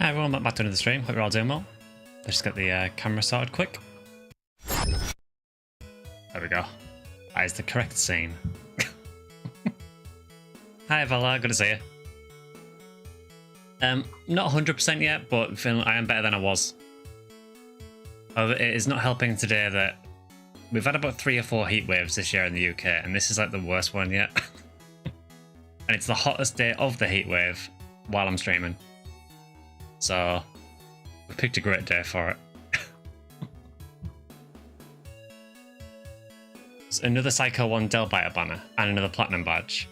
Hi everyone, welcome back to another stream. Hope you're all doing well. Let's just get the camera sorted quick. There we go. That is the correct scene. Hi Vala, good to see you. Not 100% yet, but feeling I am better than I was. However, it is not helping today that we've had about 3 or 4 heat waves this year in the UK, and this is like the worst one yet. And it's the hottest day of the heat wave while I'm streaming. So, we picked a great day for it. There's another Psycho 1 Delbiter banner and another Platinum badge.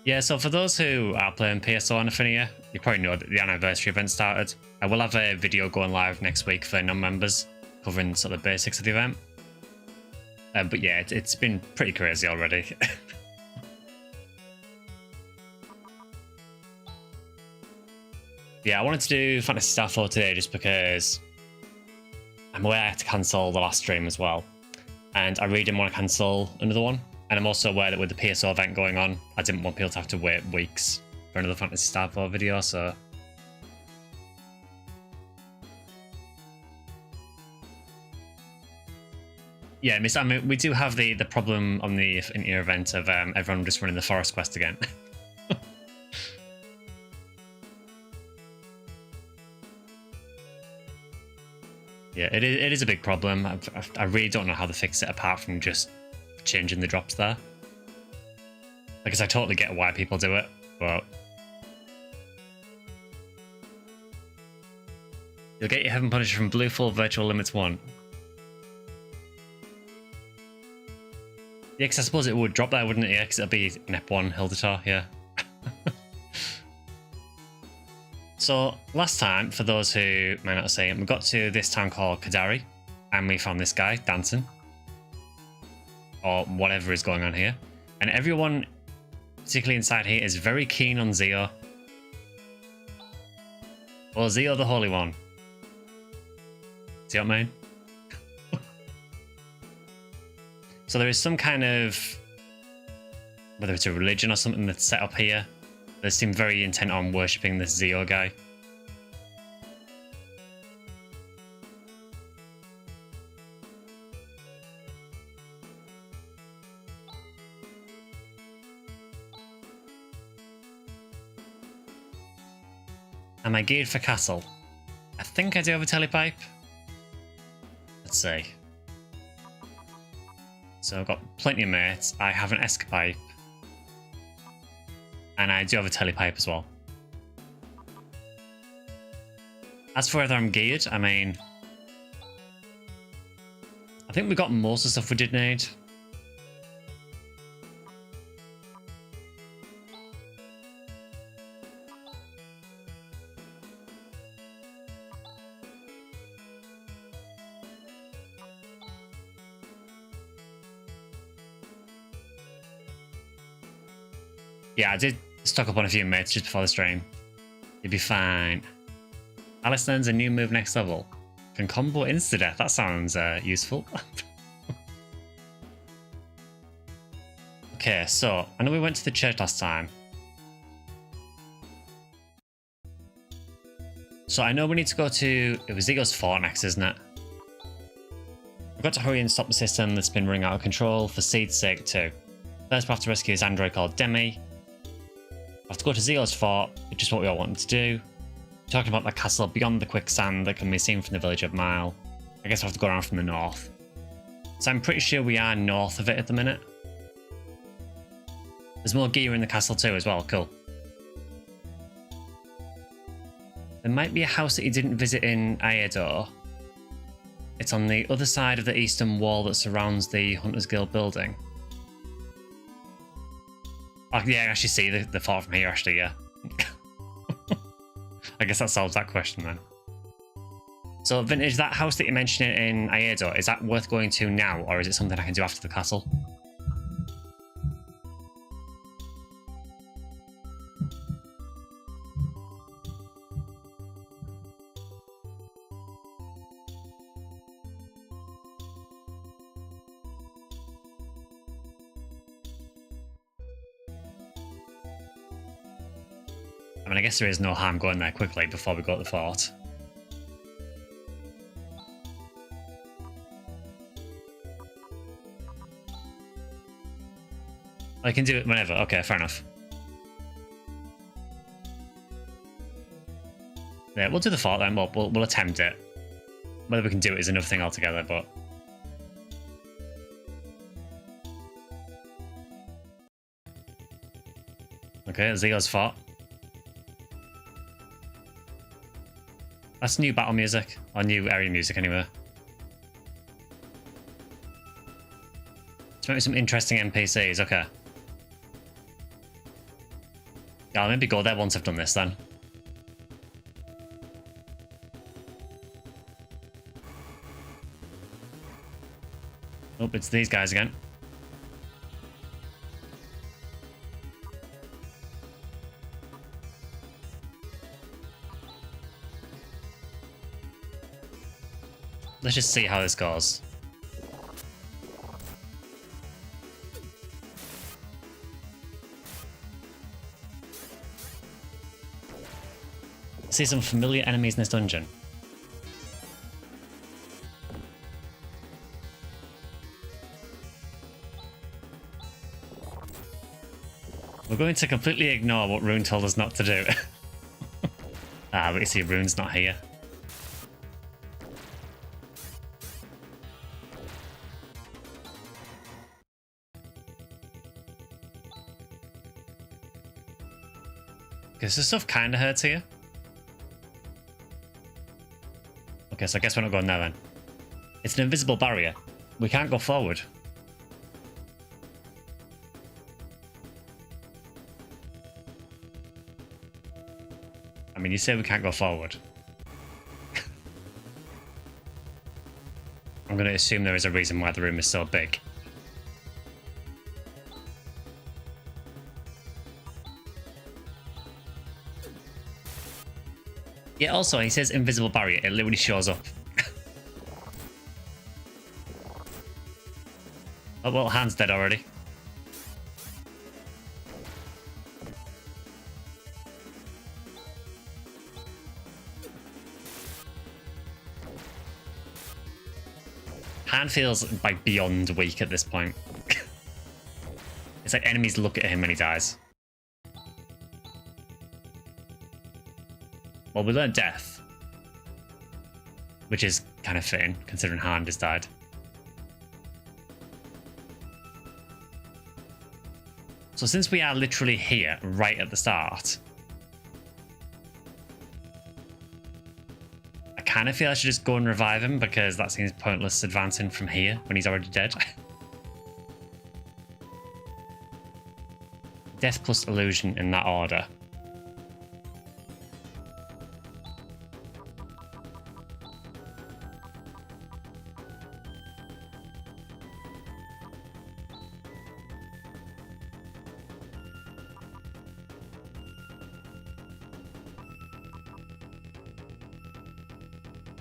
Yeah, so for those who are playing PSO on Affinia, you probably know that the anniversary event started. I will have a video going live next week for non-members, covering sort of the basics of the event. But yeah, it's been pretty crazy already. Yeah, I wanted to do Phantasy Star IV today just because I'm aware I had to cancel the last stream as well. And I really didn't want to cancel another one. And I'm also aware that with the PSO event going on, I didn't want people to have to wait weeks for another Phantasy Star IV video, so... Yeah, I mean, we do have the problem on the in-ear event of everyone just running the forest quest again. Yeah, it is a big problem. I really don't know how to fix it apart from just changing the drops there. I guess I totally get why people do it, but... You'll get your Heaven Punisher from Blueful Virtual Limits 1. Yeah, because I suppose it would drop there, wouldn't it? Yeah, because it'll be an Ep1 Hildatar, yeah. So, last time, for those who may not have seen, we got to this town called Kadari, and we found this guy dancing. Or whatever is going on here. And everyone, particularly inside here, is very keen on Zio. Or Zio the Holy One. See what I mean? So there is some kind of, whether it's a religion or something that's set up here. They seem very intent on worshipping this Zio guy. Am I geared for castle? I think I do have a telepipe. Let's see. So I've got plenty of mates. I have an escapipe. And I do have a telepipe as well. As for whether I'm geared, I mean... I think we got most of the stuff we did need. Yeah, I did stock up on a few mates just before the stream. You'll be fine. Alice learns a new move next level. Can combo insta-death. That sounds useful. Okay, so I know we went to the church last time. So I know we need to go to... It was Ego's fort next, isn't it? We've got to hurry and stop the system that's been running out of control for Seed's sake too. First we have to rescue his android called Demi. We have to go to Zeo's fort, which is what we all wanted to do. We're talking about the castle beyond the quicksand that can be seen from the village of Mile. I guess we have to go around from the north. So I'm pretty sure we are north of it at the minute. There's more gear in the castle too as well, cool. There might be a house that you didn't visit in Aedo. It's on the other side of the eastern wall that surrounds the Hunters Guild building. Oh, yeah, I can actually see the fort from here, actually, yeah. I guess that solves that question then. So, Vintage, that house that you mentioned in Aedo, is that worth going to now, or is it something I can do after the castle? mean, I guess there is no harm going there quickly before we go to the fort. I can do it whenever. Okay, fair enough. Yeah, we'll do the fort then. We'll attempt it. Whether we can do it is another thing altogether, but... Okay, Zeo's fort. That's new battle music. Or new area music, anyway. So maybe some interesting NPCs, okay. Yeah, I'll maybe go there once I've done this then. Oh, it's these guys again. Let's just see how this goes. See some familiar enemies in this dungeon. We're going to completely ignore what Rune told us not to do. But you see Rune's not here. Because this stuff kind of hurts here. Okay, so I guess we're not going there then. It's an invisible barrier. We can't go forward. I mean, you say we can't go forward. I'm going to assume there is a reason why the room is so big. Yeah, also, he says invisible barrier. It literally shows up. Oh, well, Han's dead already. Han feels like beyond weak at this point. It's like enemies look at him and he dies. Well, we learned death, which is kind of fitting considering Han just died. So since we are literally here right at the start, I kind of feel I should just go and revive him because that seems pointless advancing from here when he's already dead. Death plus illusion in that order.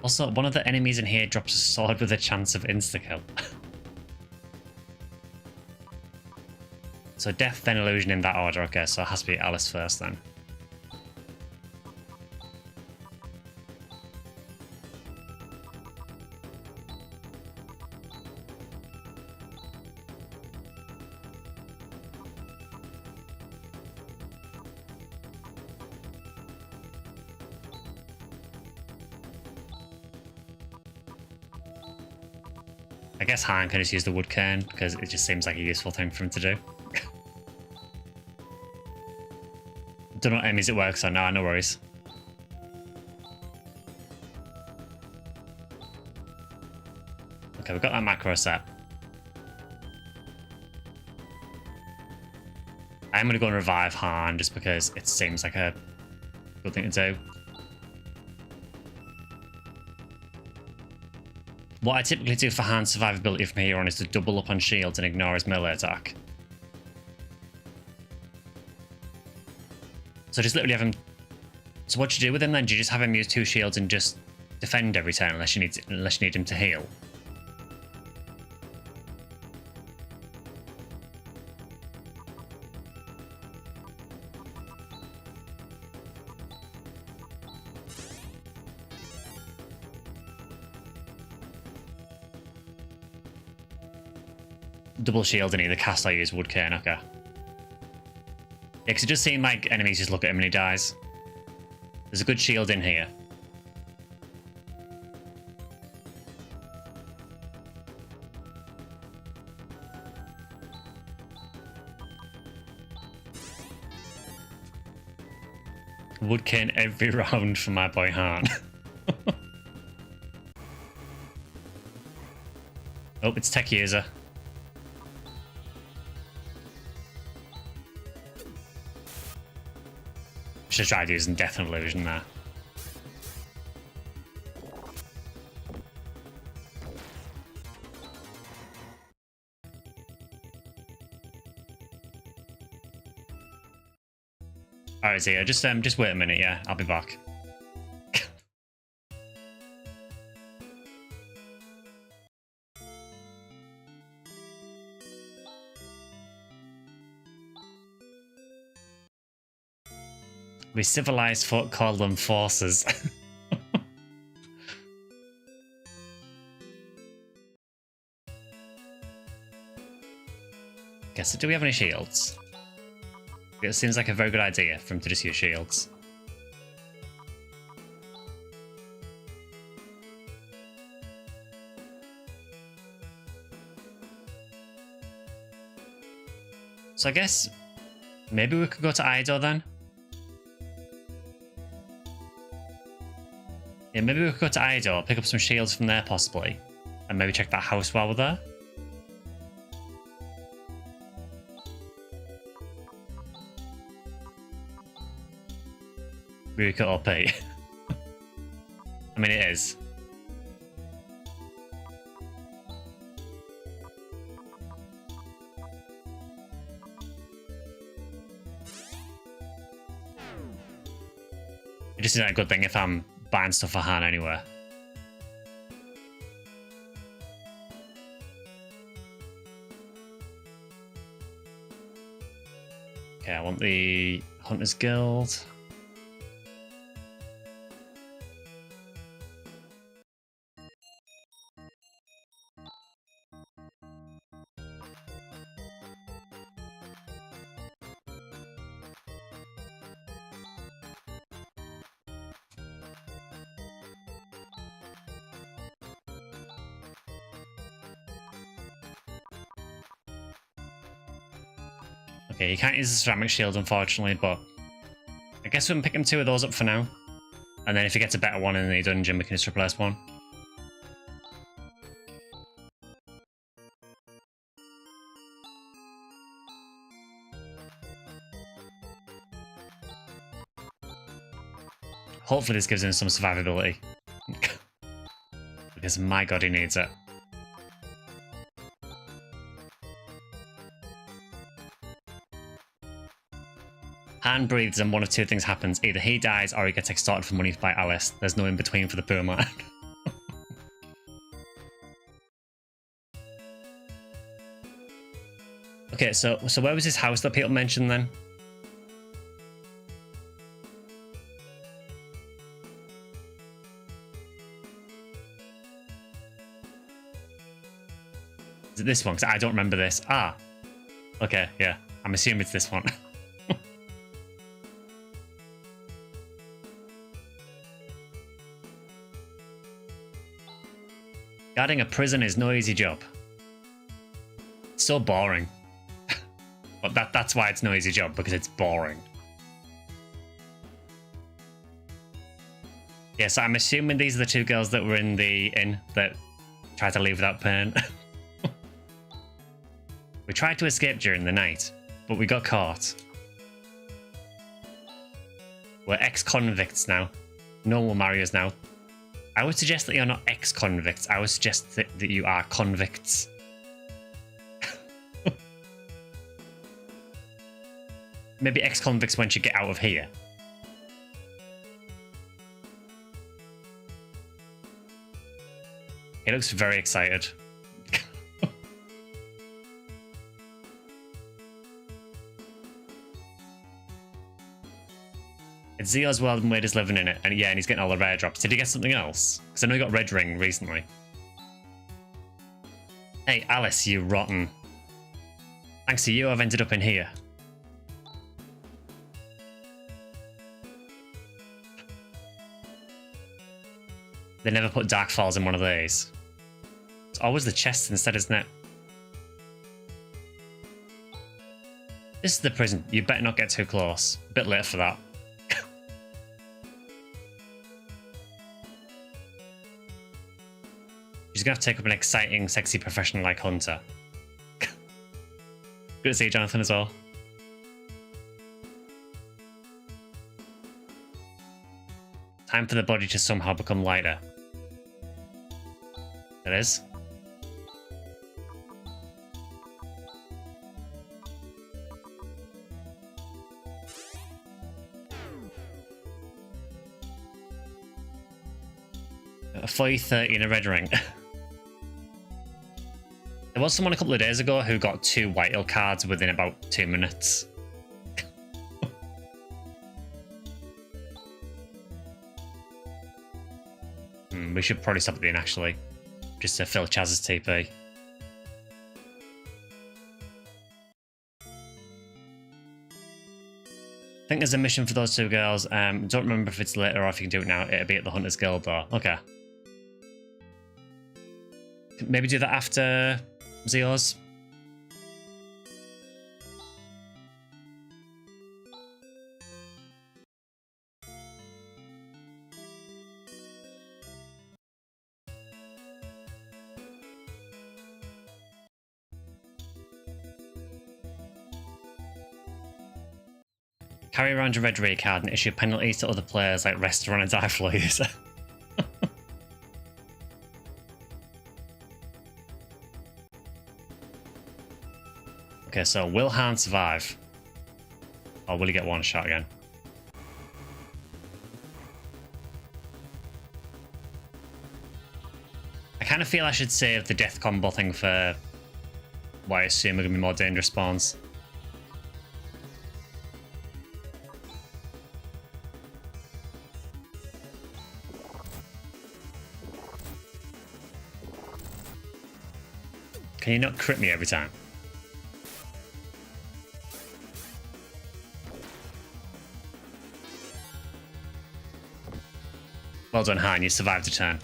Also, one of the enemies in here drops a sword with a chance of insta-kill. So death, then illusion in that order. Okay, so it has to be Alice first then. I guess Han can just use the wood cairn because it just seems like a useful thing for him to do. Don't know what enemies it works on. No worries. Okay, we've got that macro set. I'm going to go and revive Han just because it seems like a good thing to do. What I typically do for Han's survivability from here on is to double up on shields and ignore his melee attack. So just literally have him... So what you do with him then? Do you just have him use 2 shields and just defend every turn unless you need him to heal? double shield and either cast or use Woodcane. Okay. Yeah, because it does seem like enemies just look at him and he dies. There's a good shield in here. Woodcane every round for my boy Han. Oh, it's tech user. Should have tried using Death and Illusion there. Alright, Zia, just wait a minute, yeah, I'll be back. We civilized folk call them forces. Okay, so do we have any shields? It seems like a very good idea for him to just use shields. So I guess maybe we could go to Ido then? Yeah, maybe we could go to Ido, pick up some shields from there possibly, and maybe check that house while we're there. Really cut OP. I mean, it is. It just isn't a good thing if I'm buying stuff for Han anywhere. Okay, I want the Hunter's Guild. Okay, you can't use the ceramic shield, unfortunately, but I guess we can pick him 2 of those up for now. And then if he gets a better one in the dungeon, we can just replace one. Hopefully this gives him some survivability. Because my god, he needs it. Han breathes and one of 2 things happens. Either he dies or he gets extorted for money by Alice. There's no in between for the poor man. Okay, so where was this house that people mentioned then? Is it this one? Because I don't remember this. Ah. Okay, yeah. I'm assuming it's this one. Guarding a prison is no easy job. It's so boring. But that's why it's no easy job, because it's boring. Yeah, so I'm assuming these are the 2 girls that were in the inn that tried to leave without pain. We tried to escape during the night, but we got caught. We're ex-convicts now. No one will marry us now. I would suggest that you're not ex-convicts. I would suggest that you are convicts. Maybe ex-convicts once you get out of here. He looks very excited. It's Zio's world and Wade is living in it, and yeah, and he's getting all the rare drops. Did he get something else? Because I know he got Red Ring recently. Hey, Alice, you rotten. Thanks to you, I've ended up in here. They never put Dark Falls in one of these. It's always the chest instead, isn't it? This is the prison. You better not get too close. A bit late for that. She's gonna have to take up an exciting, sexy profession like Hunter. Good to see you, Jonathan, as well. Time for the body to somehow become lighter. It is. A 40-30 in a red ring. There was someone a couple of days ago who got 2 white ill cards within about 2 minutes. We should probably stop at the inn, actually. Just to fill Chaz's TP. I think there's a mission for those 2 girls. Don't remember if it's later or if you can do it now. It'll be at the Hunters Guild, though. Okay. Maybe do that after Zeos. Carry around your red ray card and issue penalties to other players like restaurant and dive floor user. Okay, so will Han survive? Or will he get one shot again? I kind of feel I should save the death combo thing for what I assume are going to be more dangerous spawns. Can you not crit me every time? Well done, Han, you survived a turn.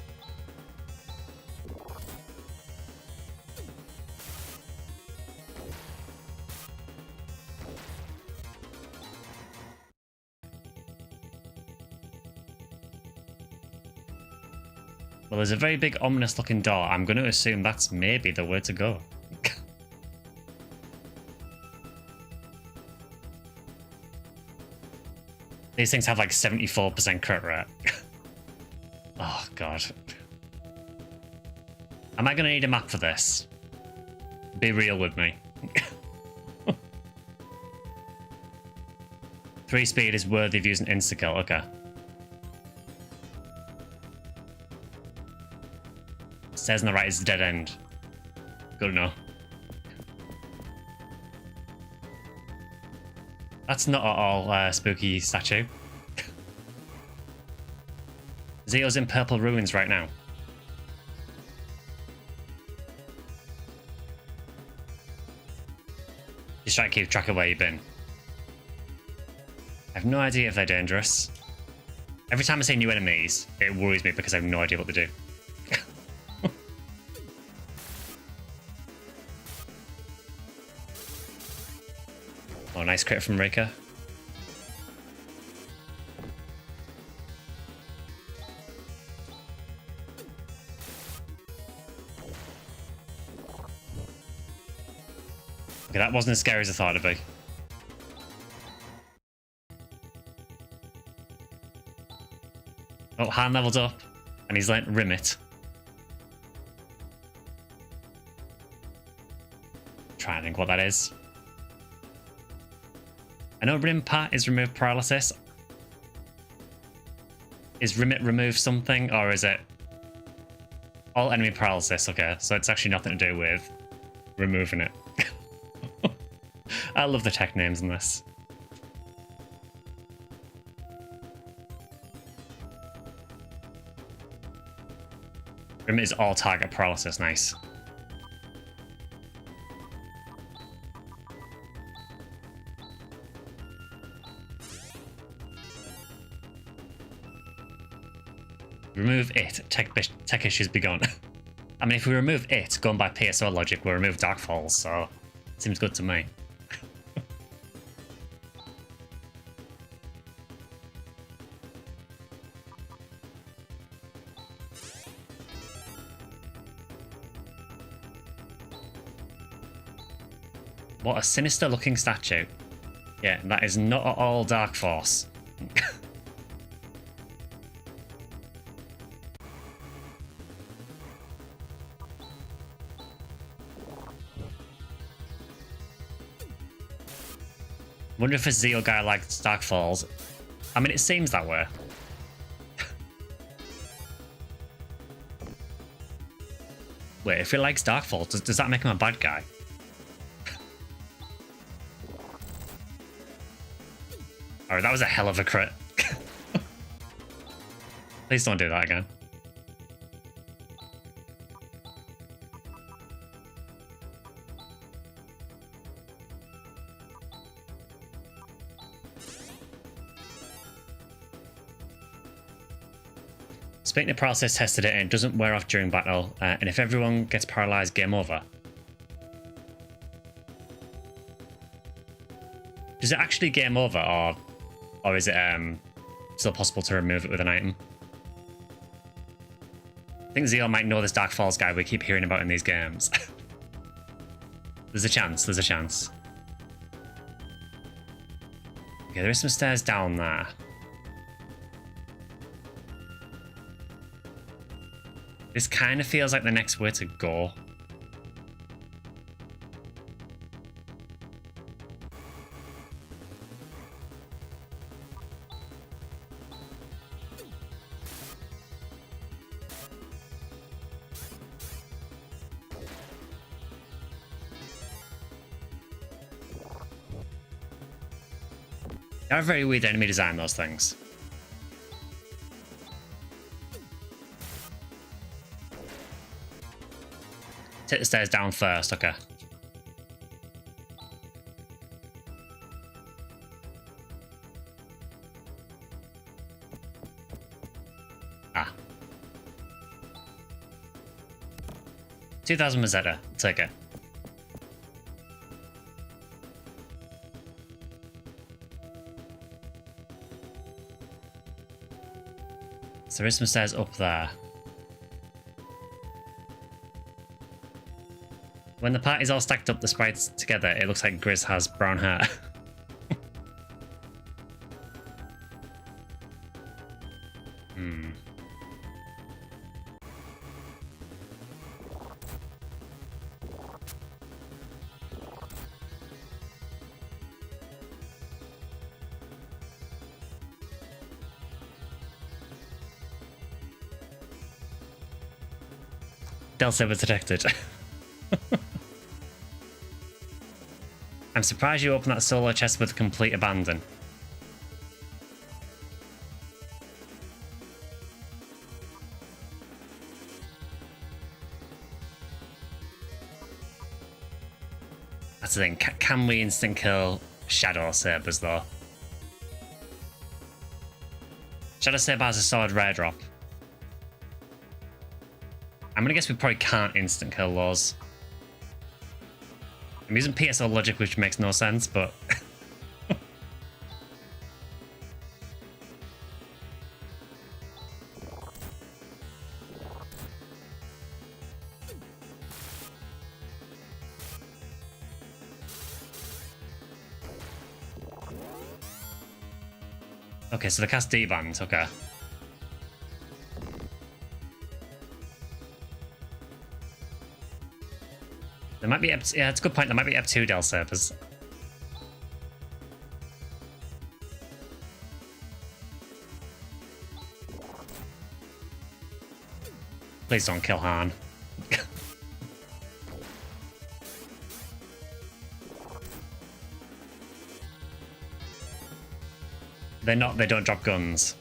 Well, there's a very big ominous looking door. I'm going to assume that's maybe the way to go. These things have like 74% crit rate. Oh, God. Am I going to need a map for this? Be real with me. 3 speed is worthy of using insta-kill. Okay. Says on the right is the dead end. Good enough. That's not at all spooky statue. Zeo's in purple ruins right now. Just try to keep track of where you've been. I have no idea if they're dangerous. Every time I see new enemies, it worries me because I have no idea what they do. Oh, nice crit from Rika. Okay, that wasn't as scary as I thought it'd be. Oh, Han leveled up, and he's like Rimit. Trying to think what that is. I know Rimpat is remove paralysis. Is Rimit remove something, or is it all enemy paralysis? Okay, so it's actually nothing to do with removing it. I love the tech names in this. Rimit is all target paralysis, nice. Remove it, tech issues be gone. I mean, if we remove it, going by PSO logic, we'll remove Darkfalls, so seems good to me. What a sinister looking statue. Yeah, that is not at all Dark Force. Wonder if a Zeal guy likes Dark Falls. I mean, it seems that way. Wait, if he likes Dark Falls, does that make him a bad guy? Alright, that was a hell of a crit. Please don't do that again. Speaking of process, tested it and it doesn't wear off during battle, and if everyone gets paralyzed, game over. Does it actually game over, or is it still possible to remove it with an item? I think Zeal might know this Dark Falls guy we keep hearing about in these games. There's a chance, there's a chance. Okay, there is some stairs down there. This kind of feels like the next way to go. They are very weird enemy design, those things. Take the stairs down first, okay. Ah. 2000 Mazetta, take it. So there is some stairs up there. When the party's all stacked up, the sprites together, it looks like Grizz has brown hair. Del Saber detected. I'm surprised you opened that solo chest with complete abandon. That's the thing. Can we instant kill Shadow Sabers though? Shadow Saber has a sword rare drop. I'm gonna guess we probably can't instant kill those. I'm using PSO logic, which makes no sense, but... Okay, so the cast D-band, okay. There might be up to, yeah, it's a good point. There might be up 2 Del Sabers. Please don't kill Han. They're not, they don't drop guns.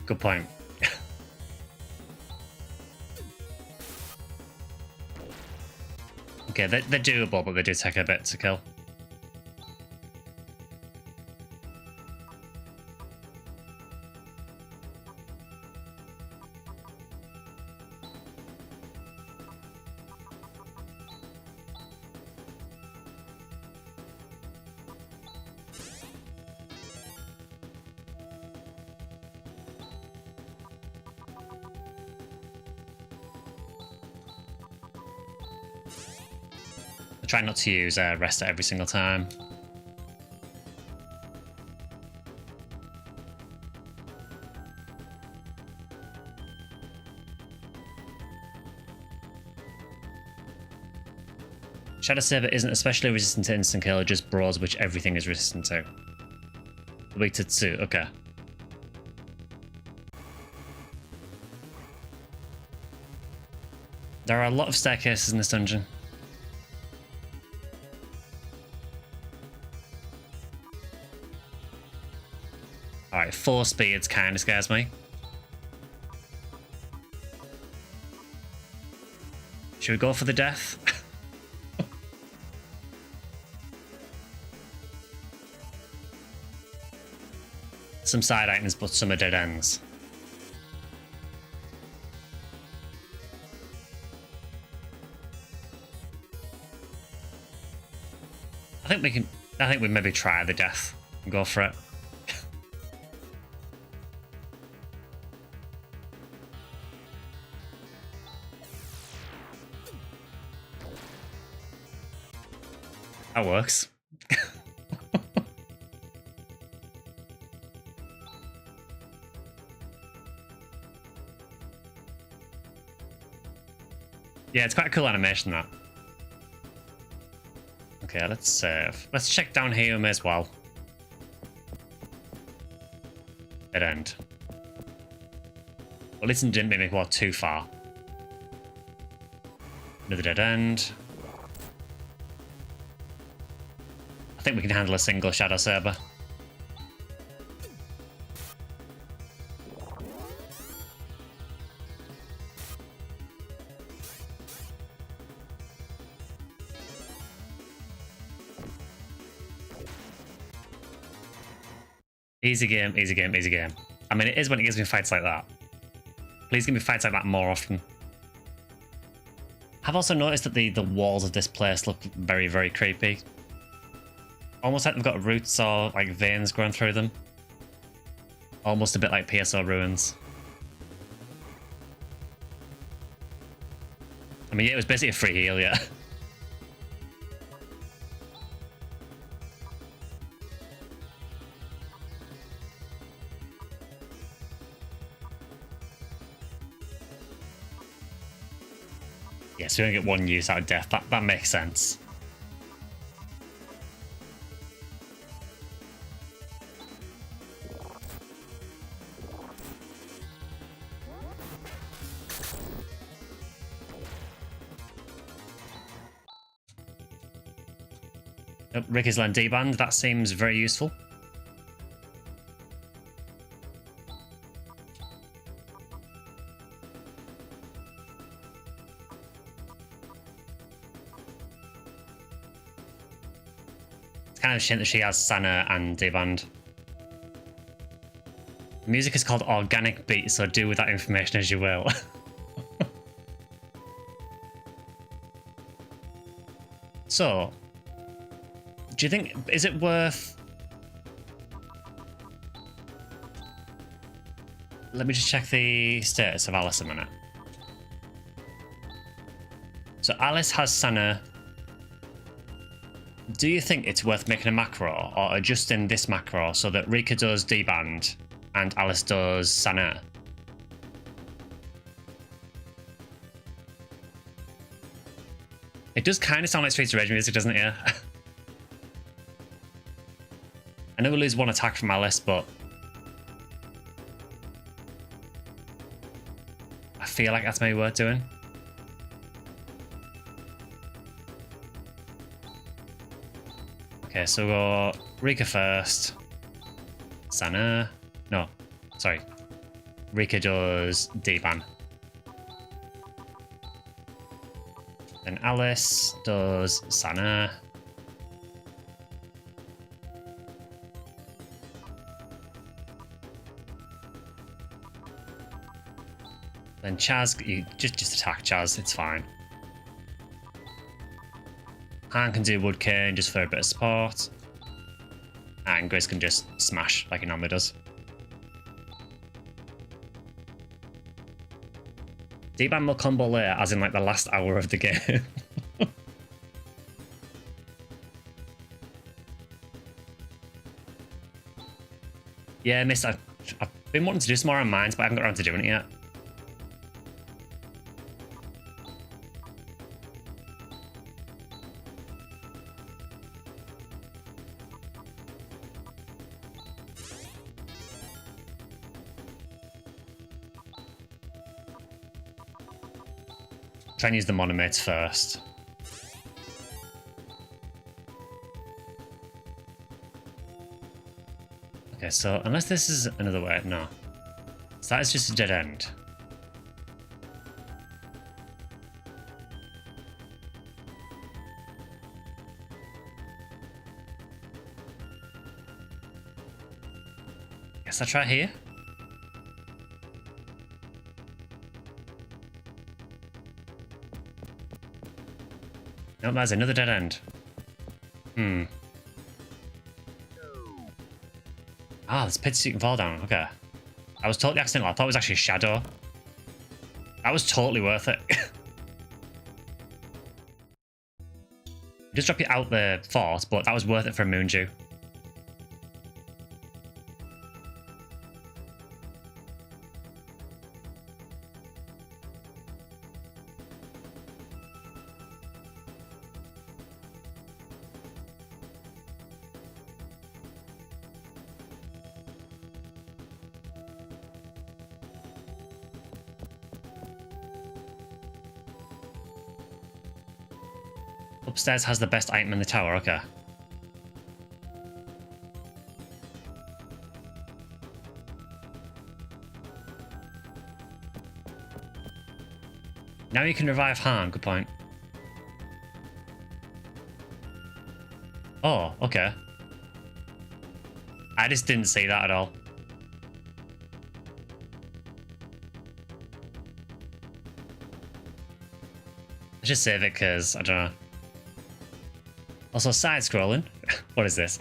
Good point. Okay, they're doable, but they do take a bit to kill. Try not to use rest at every single time. Shadow Saber isn't especially resistant to instant kill, just brawls which everything is resistant to. Weak to 2, okay. There are a lot of staircases in this dungeon. Alright, 4 speeds kind of scares me. Should we go for the death? Some side items, but some are dead ends. I think we maybe try the death and go for it. That works. Yeah, it's quite a cool animation, that. Okay, let's save. Let's check down here as well. Dead end. Well, at least it didn't make me walk too far. Another dead end. I think we can handle a single Shadow Saber. Easy game, easy game, easy game. I mean, it is when it gives me fights like that. Please give me fights like that more often. I've also noticed that the walls of this place look very, very creepy. Almost like they've got roots or like veins growing through them. Almost a bit like PSO ruins. I mean, yeah, it was basically a free heal, yeah. Yeah, so we only get 1 use out of death. That makes sense. Oh, Ricky's land D-band. That seems very useful. Kind of shame that she has Sana and D-band. The music is called Organic Beat, so do with that information as you will. So, do you think, is it worth... Let me just check the status of Alice a minute. So Alice has Sana. Do you think it's worth making a macro or adjusting this macro so that Rika does D-band and Alice does Sana? It does kind of sound like Streets of Rage music, doesn't it? Yeah. I know we lose 1 attack from Alice, but I feel like that's maybe worth doing. Okay, so we'll go Rika first. Sana. No, sorry. Rika does D-ban. Then Alice does Sana. Then Chaz, you just attack Chaz, it's fine. Han can do Wood Cane just for a bit of support. And Grizz can just smash like he normally does. D-Ban will combo later, as in like the last hour of the game. Yeah, I missed. I've been wanting to do some more on mines, but I haven't got around to doing it yet. Try and use the monomates first. Okay, so unless this is another way, no. So that is just a dead end. Guess I'll try here. Nope, that's another dead end. Ah, there's pits you can fall down. Okay. I was totally accidental. I thought it was actually a shadow. That was totally worth it. Just drop you out the fort, but that was worth it for a Moondew. Upstairs has the best item in the tower, okay. Now you can revive Han, good point. Oh, okay. I just didn't see that at all. Let's just save it because, I don't know. Also, side-scrolling. What is this?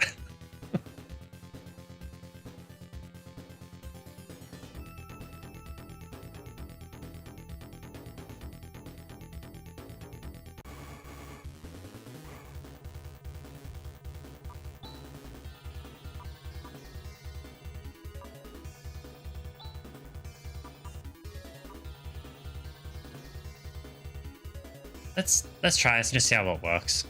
Let's try this and just see how it works.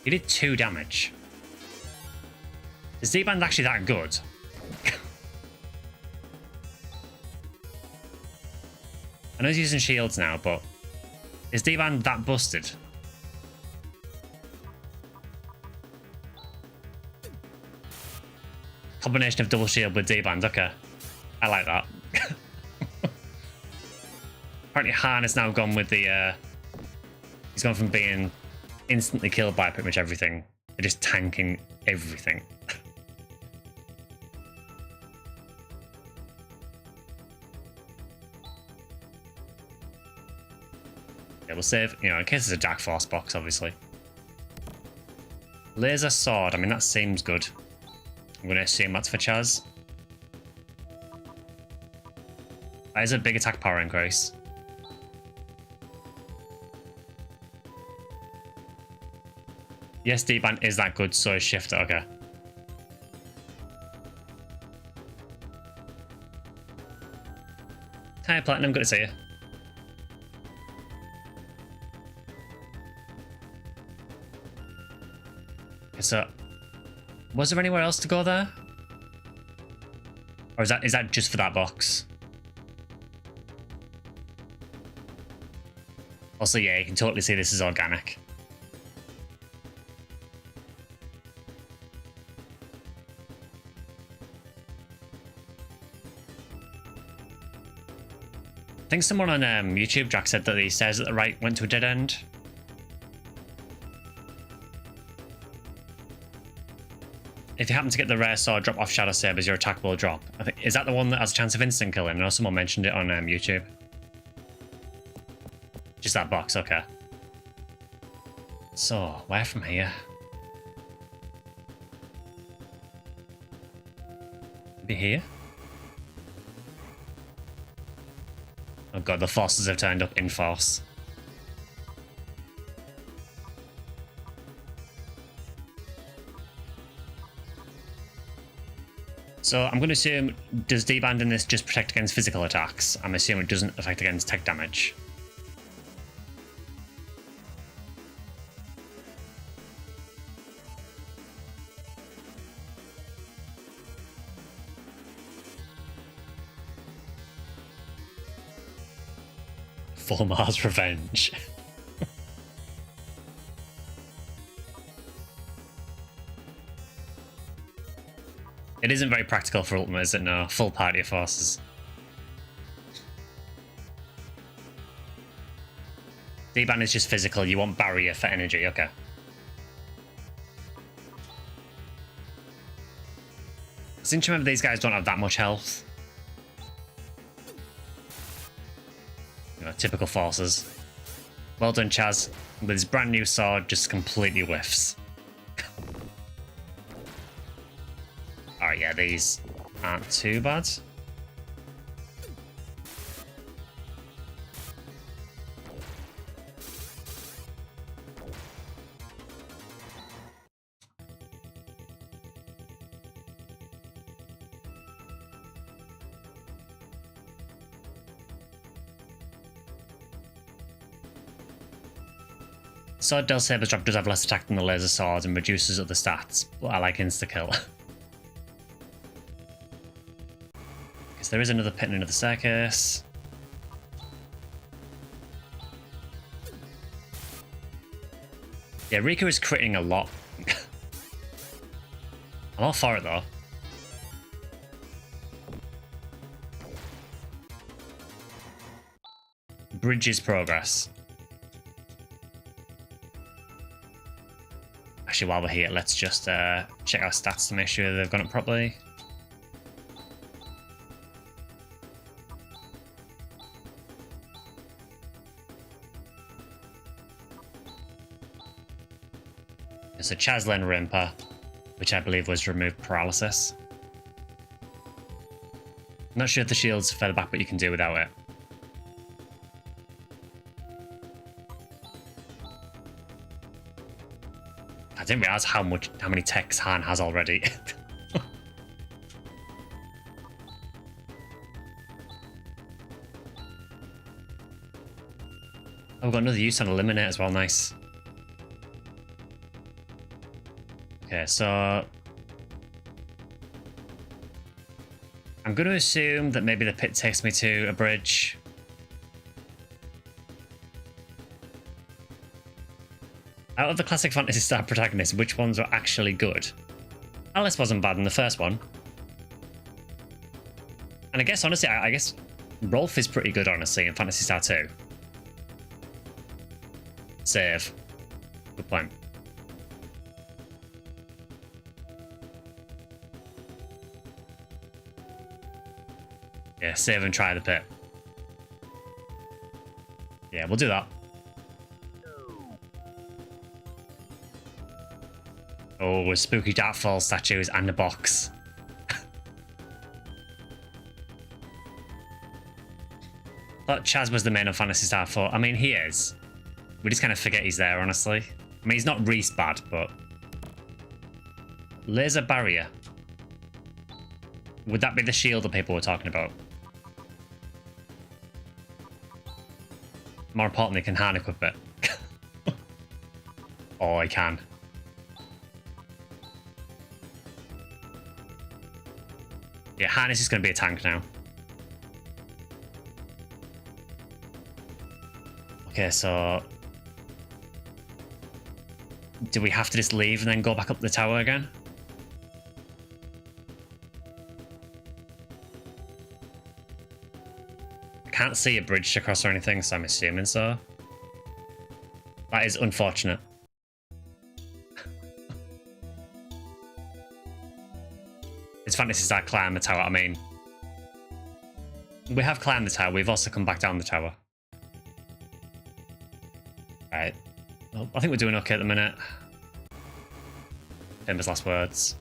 He did 2 damage. Is D-Band actually that good? I know he's using shields now, but is D-Band that busted? Combination of double shield with D-Band, okay. I like that. Apparently Han has now gone with the, he's gone from being instantly killed by pretty much everything to just tanking everything. Yeah, we'll save, you know, in case there's a Dark Force box, obviously. Laser Sword, I mean, that seems good. I'm going to assume that's for Chaz. That is a big attack power increase. Yes, D-Band is that good, so is Shifter, okay. Hi, Platinum, good to see you. Okay, so, was there anywhere else to go there? Or is that just for that box? Also, yeah, you can totally see this is organic. I think someone on YouTube, Jack, said that the stairs at the right went to a dead end. If you happen to get the rare sword, drop off Shadow Sabers, your attack will drop. I think, is that the one that has a chance of instant killing? I know someone mentioned it on YouTube. Just that box, okay. So, where from here? Maybe here? god, the forces have turned up in force. So I'm going to assume, does debanding this just protect against physical attacks? I'm assuming it doesn't affect against tech damage. Full Mars Revenge. It isn't very practical for Ultimate, is it? No, full party of forces. D-Ban is just physical, you want barrier for energy, okay. Since you remember these guys don't have that much health. You know, typical forces. Well done, Chaz. With his brand new sword, just completely whiffs. Alright, yeah, these aren't too bad. Sword Del Saber's drop does have less attack than the laser sword and reduces other stats, but I like insta-kill. Because there is another pit and another staircase. Yeah, Rika is critting a lot. I'm all for it though. Bridges progress. Actually, while we're here, let's just check our stats to make sure they've gone up properly. So Chazlen Rimper, which I believe was removed paralysis. I'm not sure if the shield's further back, but you can do without it. I didn't realize how many techs Han has already. Oh, we've got another use on Eliminate as well, nice. Okay, so I'm going to assume that maybe the pit takes me to a bridge. Out of the classic Phantasy Star protagonists, which ones are actually good? Alice wasn't bad in the first one. And I guess, honestly, I guess Rolf is pretty good, honestly, in Phantasy Star 2. Save. Good point. Yeah, save and try the pit. Yeah, we'll do that. Oh, with spooky Darkfall statues and a box. Thought Chaz was the main of Phantasy Star IV. I mean, he is. We just kind of forget he's there, honestly. I mean, he's not Reese bad, but... Laser barrier. Would that be the shield that people were talking about? More importantly, can Han equip it? Oh, I can. Yeah, Han is just going to be a tank now. Okay, so... do we have to just leave and then go back up the tower again? I can't see a bridge to cross or anything, so I'm assuming so. That is unfortunate. It's Phantasy Star climb the tower, I mean... we have climbed the tower, we've also come back down the tower. Right. Well, I think we're doing okay at the minute. Famous last words.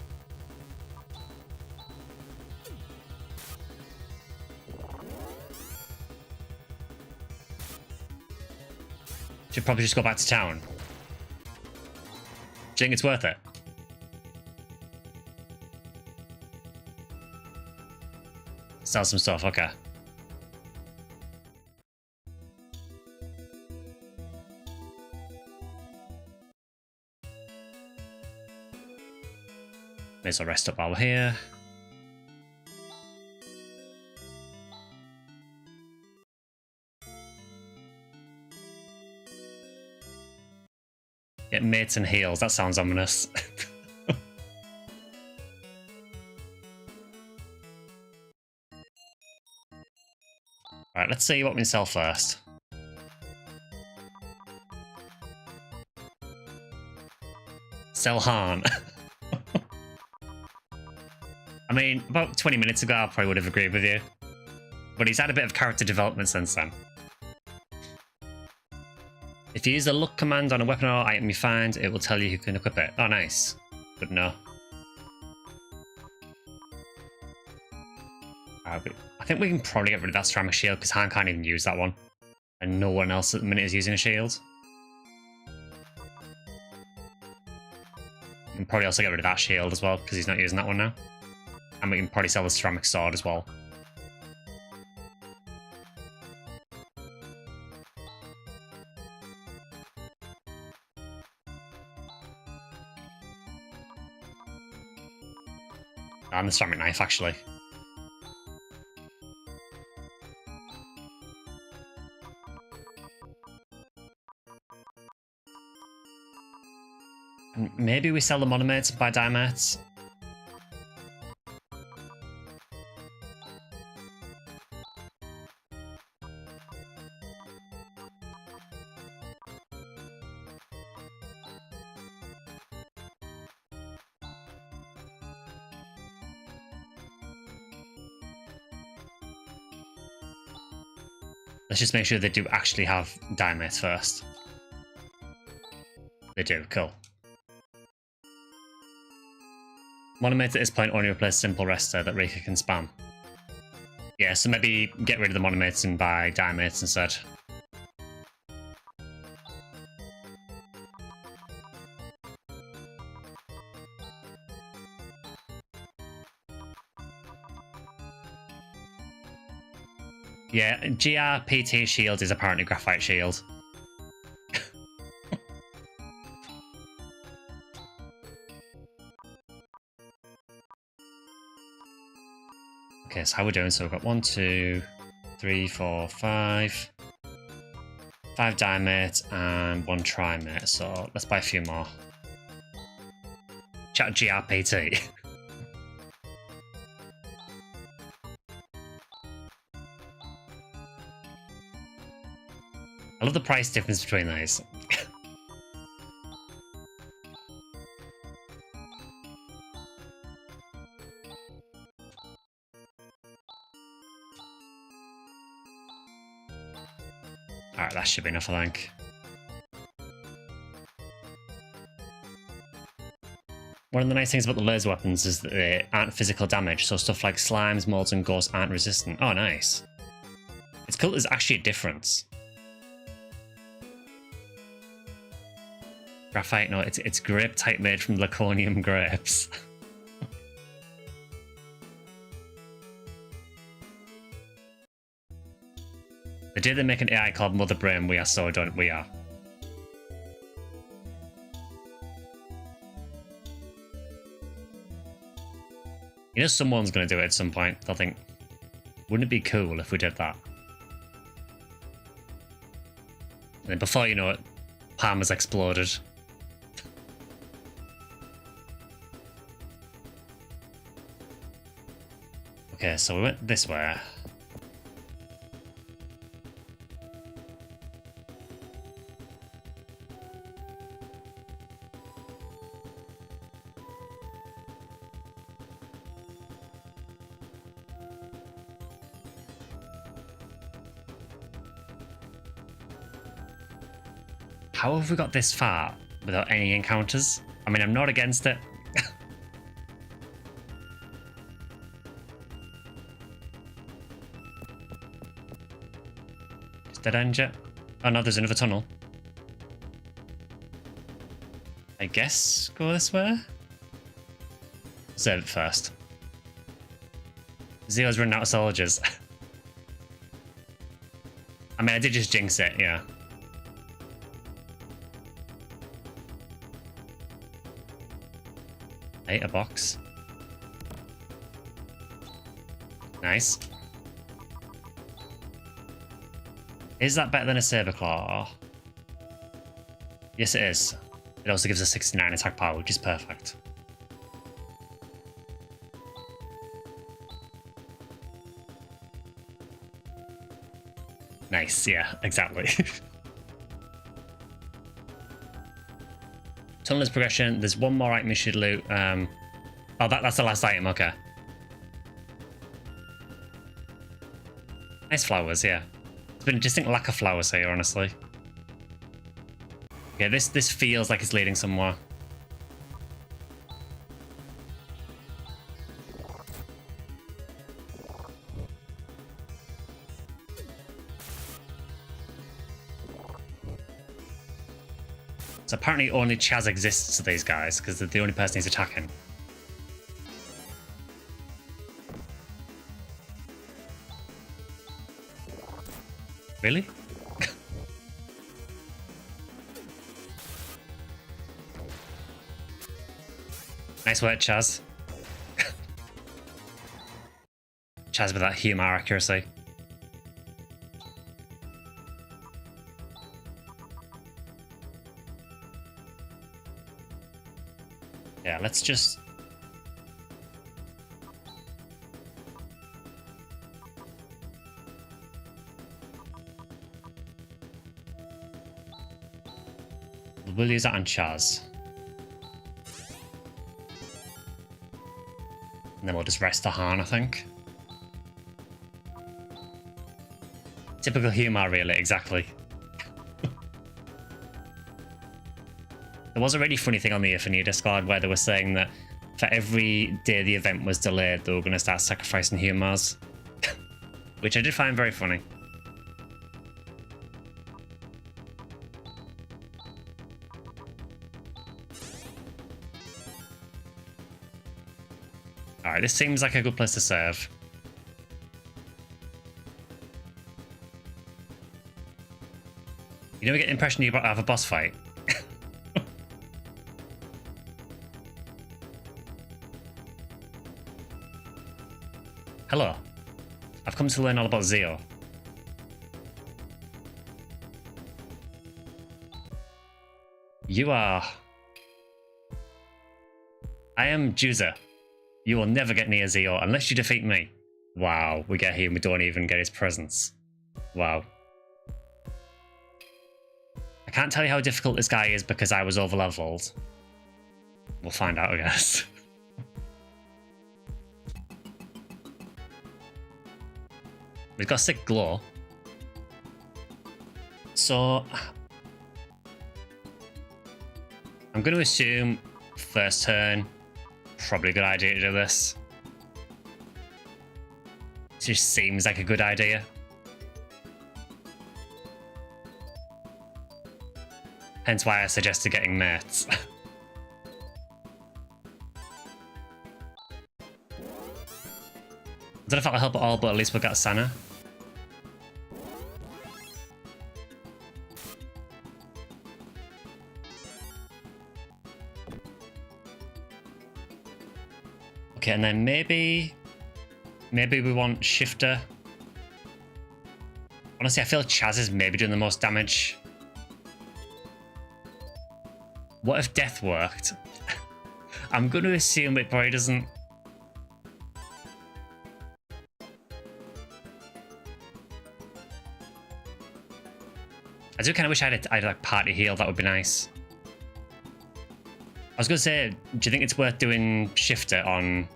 Should probably just go back to town. Do you think it's worth it? Sell some stuff, okay. May as well rest up while we're here. Get mates and heals, that sounds ominous. Alright, let's see what we can sell first. Sell Han. I mean, about 20 minutes ago I probably would have agreed with you. But he's had a bit of character development since then. If you use the look command on a weapon or item you find, it will tell you who can equip it. Oh, nice. Good to know. I think we can probably get rid of that ceramic shield because Han can't even use that one. And no one else at the minute is using a shield. We can probably also get rid of that shield as well because he's not using that one now. And we can probably sell the ceramic sword as well. And the ceramic knife, actually. And maybe we sell the monomates and buy diamates. Let's just make sure they do actually have diamates first. They do, cool. Monomate at this point only replace simple rester that Rika can spam. Yeah, so maybe get rid of the monomates and buy diamates instead. Yeah, GRPT shield is apparently graphite shield. Okay, so how we're doing? So we've got 1, 2, 3, 4, 5. 5 diamate and 1 trimate, so let's buy a few more. Chat GRPT. I love the price difference between these. Alright, that should be enough, I think. One of the nice things about the laser weapons is that they aren't physical damage, so stuff like slimes, molds, and ghosts aren't resistant. Oh, nice. It's cool there's actually a difference. Graphite, no, it's grape type made from Laconium grapes. The day they make an AI called Mother Brain, we are so done. We are. You know someone's going to do it at some point. They'll think, wouldn't it be cool if we did that? And then before you know it, Palm has exploded. Okay, so we went this way. How have we got this far without any encounters? I mean, I'm not against it. Is that end yet? Oh no, there's another tunnel. I guess go this way? Save it first. Zero's running out of soldiers. I mean, I did just jinx it, yeah. Hey, a box. Nice. Is that better than a Saber Claw? Yes, it is. It also gives us 69 attack power, which is perfect. Nice, yeah, exactly. Tunnel's progression. There's one more item you should loot. Oh, that's the last item, okay. Nice flowers, yeah. There's been a distinct lack of flowers here, honestly. Okay, this feels like it's leading somewhere. So apparently only Chaz exists to these guys, because they're the only person he's attacking. Really? Nice work, Chaz. Chaz with that humor accuracy. Yeah, let's just... We'll use that on Chaz. And then we'll just rest the Han, I think. Typical humor, really, exactly. There was a really funny thing on the Ifania Discord where they were saying that for every day the event was delayed, they were going to start sacrificing humors. Which I did find very funny. Alright, this seems like a good place to save. You never get the impression you're about to have a boss fight. Hello. I've come to learn all about Zeo. You are... I am Juza. You will never get near Zeo unless you defeat me. Wow, we get here and we don't even get his presence. Wow. I can't tell you how difficult this guy is because I was overleveled. We'll find out, I guess. We've got sick glow. So... I'm going to assume first turn, probably a good idea to do this. It just seems like a good idea. Hence why I suggested getting mates. I don't know if that'll help at all, but at least we'll get Sana. Okay, and then maybe we want Shifter. Honestly, I feel Chaz is maybe doing the most damage. What if Death worked? I'm going to assume it probably doesn't. I do kind of wish I had like party heal. That would be nice. I was going to say, do you think it's worth doing Shifter on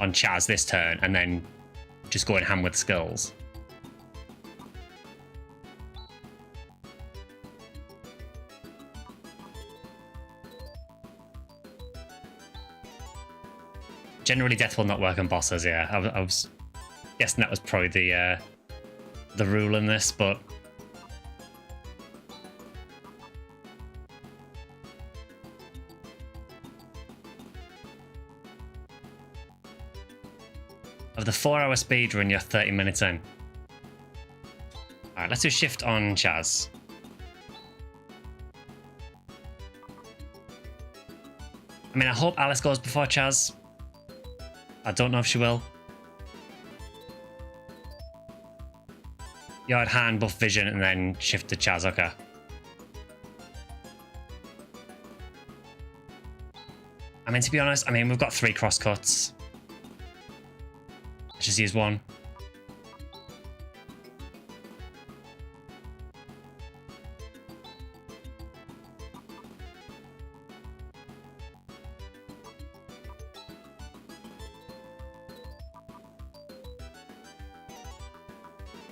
Chaz this turn and then just going ham with skills? Generally, Death will not work on bosses. Yeah, I was guessing that was probably the rule in this, but Of the 4-hour speed run, you're 30 minutes in. Alright, let's do shift on Chaz. I mean, I hope Alice goes before Chaz. I don't know if she will. You're at hand, buff vision, and then shift to Chaz, okay. I mean, to be honest, we've got 3 crosscuts. Let's just use one.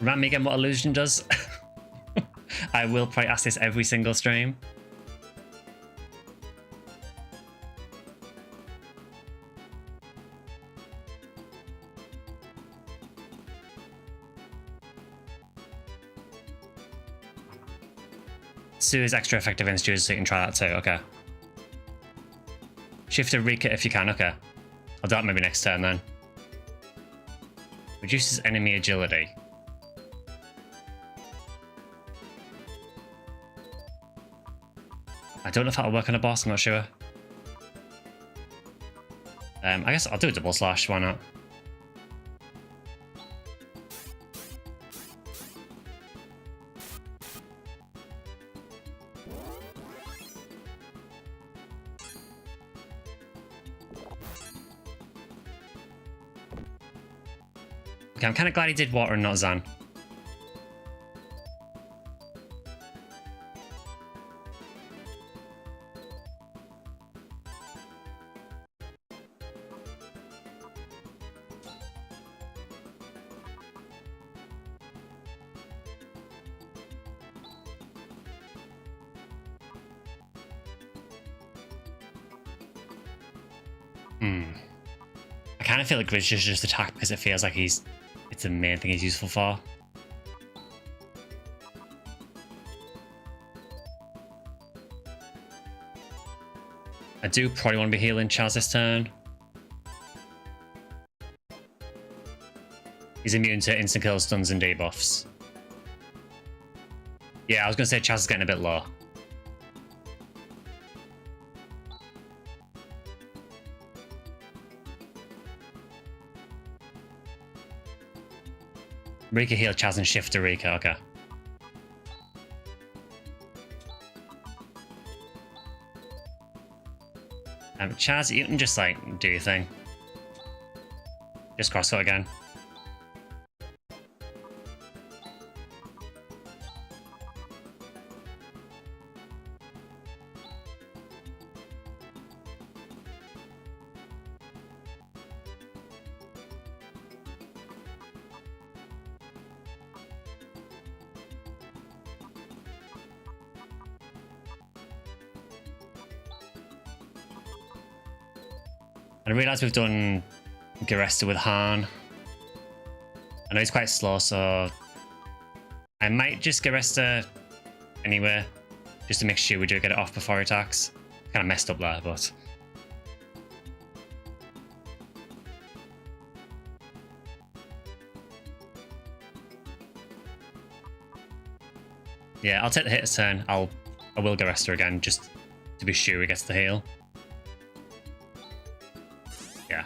Remind me again what illusion does. I will probably ask this every single stream. Sue is extra effective in Stews, so you can try that too, okay. Shift to Rika if you can, okay. I'll do that maybe next turn then. Reduces enemy agility. I don't know if that'll work on a boss, I'm not sure. I guess I'll do a double slash, why not? Okay, I'm kind of glad he did water and not Zan. I kind of feel like Grizz should just attack because it feels like it's the main thing he's useful for. I do probably want to be healing Chaz this turn. He's immune to instant kill, stuns, and debuffs. Yeah, I was going to say Chaz is getting a bit low. Rika heal Chaz and shift to Rika, okay. Chaz, you can just like do your thing. Just cross it again. I realise we've done Garesta with Han. I know he's quite slow, so I might just Garesta anyway, just to make sure we do get it off before he attacks. Kind of messed up there, but yeah, I'll take the hit this turn. I will Garesta again just to be sure he gets the heal. Yeah.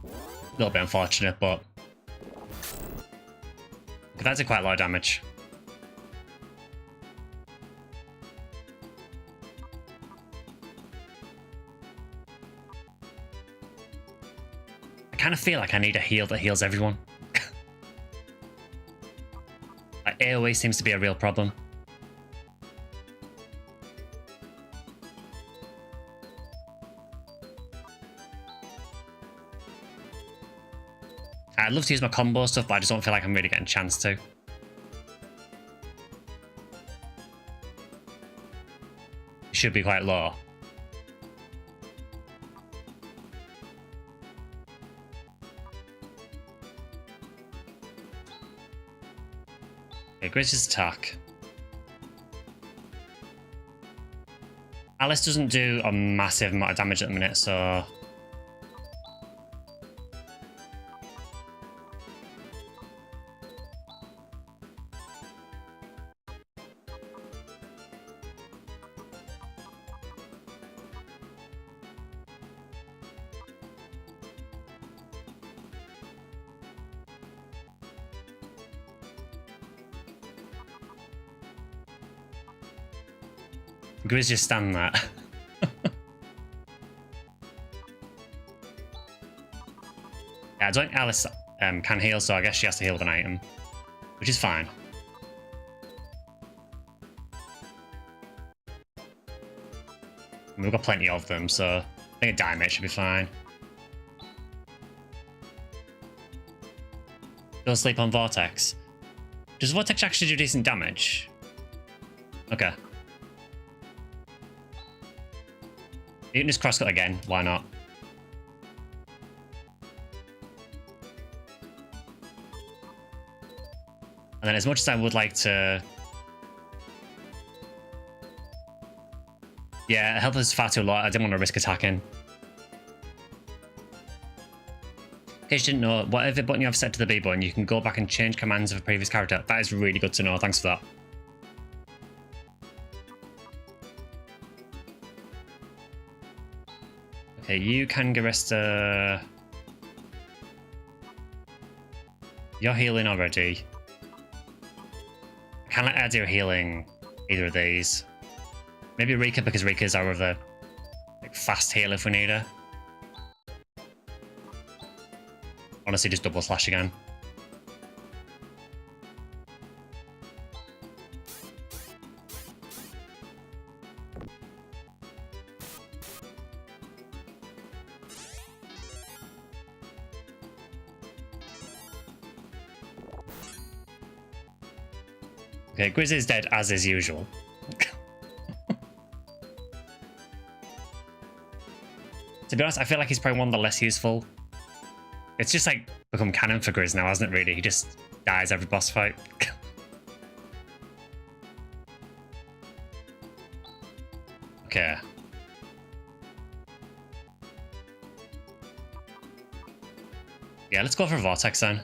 A little bit unfortunate, but that's quite a lot of damage. I kind of feel like I need a heal that heals everyone. Like, AoE seems to be a real problem. I'd love to use my combo stuff, but I just don't feel like I'm really getting a chance to. It should be quite low. Okay, Grizz's attack. Alice doesn't do a massive amount of damage at the minute, so... Grizz just stand there. Yeah, I don't think Alice can heal, so I guess she has to heal with an item, which is fine. And we've got plenty of them, so I think a diamond should be fine. Go sleep on Vortex. Does Vortex actually do decent damage? Okay. You can just crosscut again, why not? And then as much as I would like to... Yeah, health is far too low, I didn't want to risk attacking. In case you didn't know, whatever button you have set to the B button, you can go back and change commands of a previous character. That is really good to know, thanks for that. Okay, you can Garista. You're healing already. I can't let her do healing either of these. Maybe Rika, because Rika's our other like, fast heal if we need her. Honestly, just double slash again. Okay, Grizz is dead as is usual. To be honest, I feel like he's probably one of the less useful. It's just like become canon for Grizz now, hasn't it really? He just dies every boss fight. Okay. Yeah, let's go for Vortex then.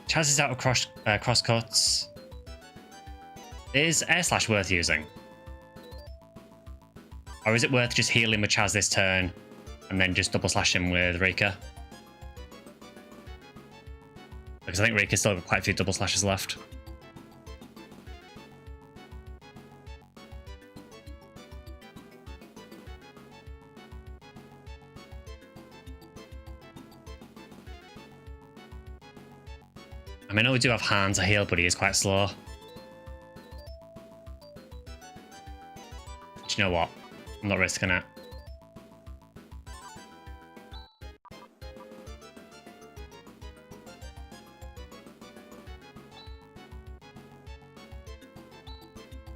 Chaz is out of crosscuts. Is air slash worth using? Or is it worth just healing with Chaz this turn and then just double slash him with Rika? Because I think Rika's still got quite a few double slashes left. I mean, I know we do have Hans to heal, but he is quite slow. Do you know what? I'm not risking it.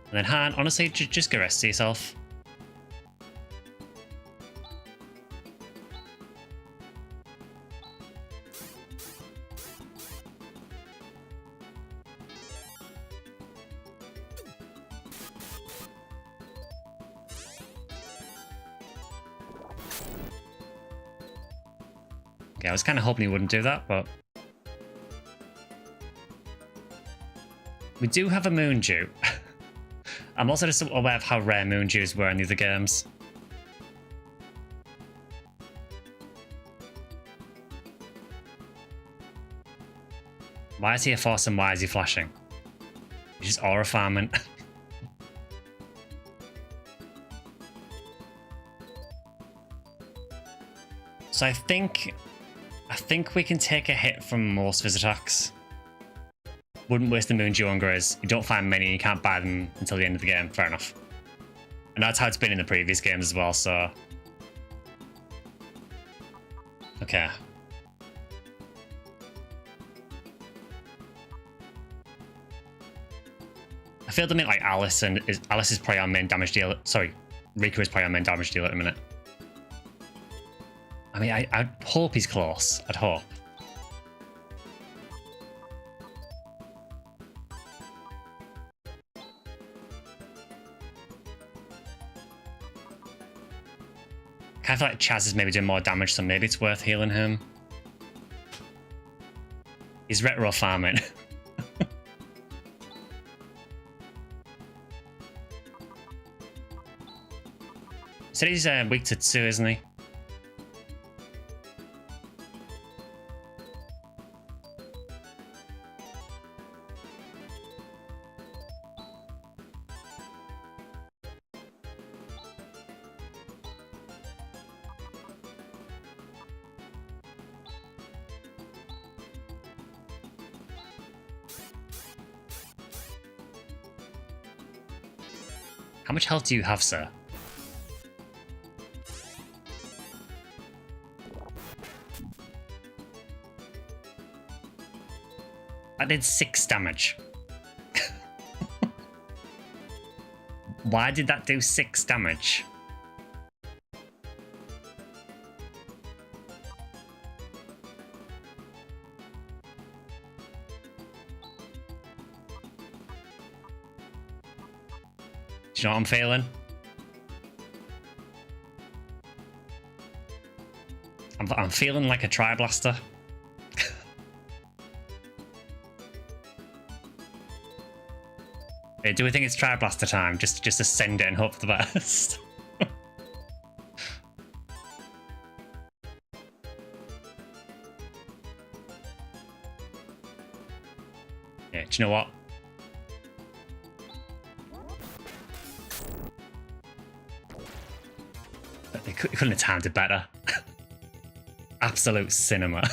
And then Han, honestly, just go rest yourself. Okay, I was kind of hoping he wouldn't do that, but... We do have a Moondew. I'm also just aware of how rare Moondews were in the other games. Why is he a force and why is he flashing? He's just aura farming. So I think we can take a hit from most of his attacks. Wouldn't waste the Moondew on Grizz. You don't find many, you can't buy them until the end of the game. Fair enough. And that's how it's been in the previous games as well, so... Okay. I feel to me like Alice is probably our main damage dealer. Sorry, Rika is probably our main damage dealer at the minute. I mean, I hope he's close. I'd hope. I feel like Chaz is maybe doing more damage, so maybe it's worth healing him. He's retro farming. So he's weak to 2, isn't he? How much health do you have, sir? That did 6 damage. Why did that do 6 damage? Do you know what I'm feeling? I'm feeling like a Tri-Blaster. Do we think it's Tri-Blaster time? Just to send it and hope for the best. Yeah, do you know what? You couldn't have timed it better. Absolute cinema.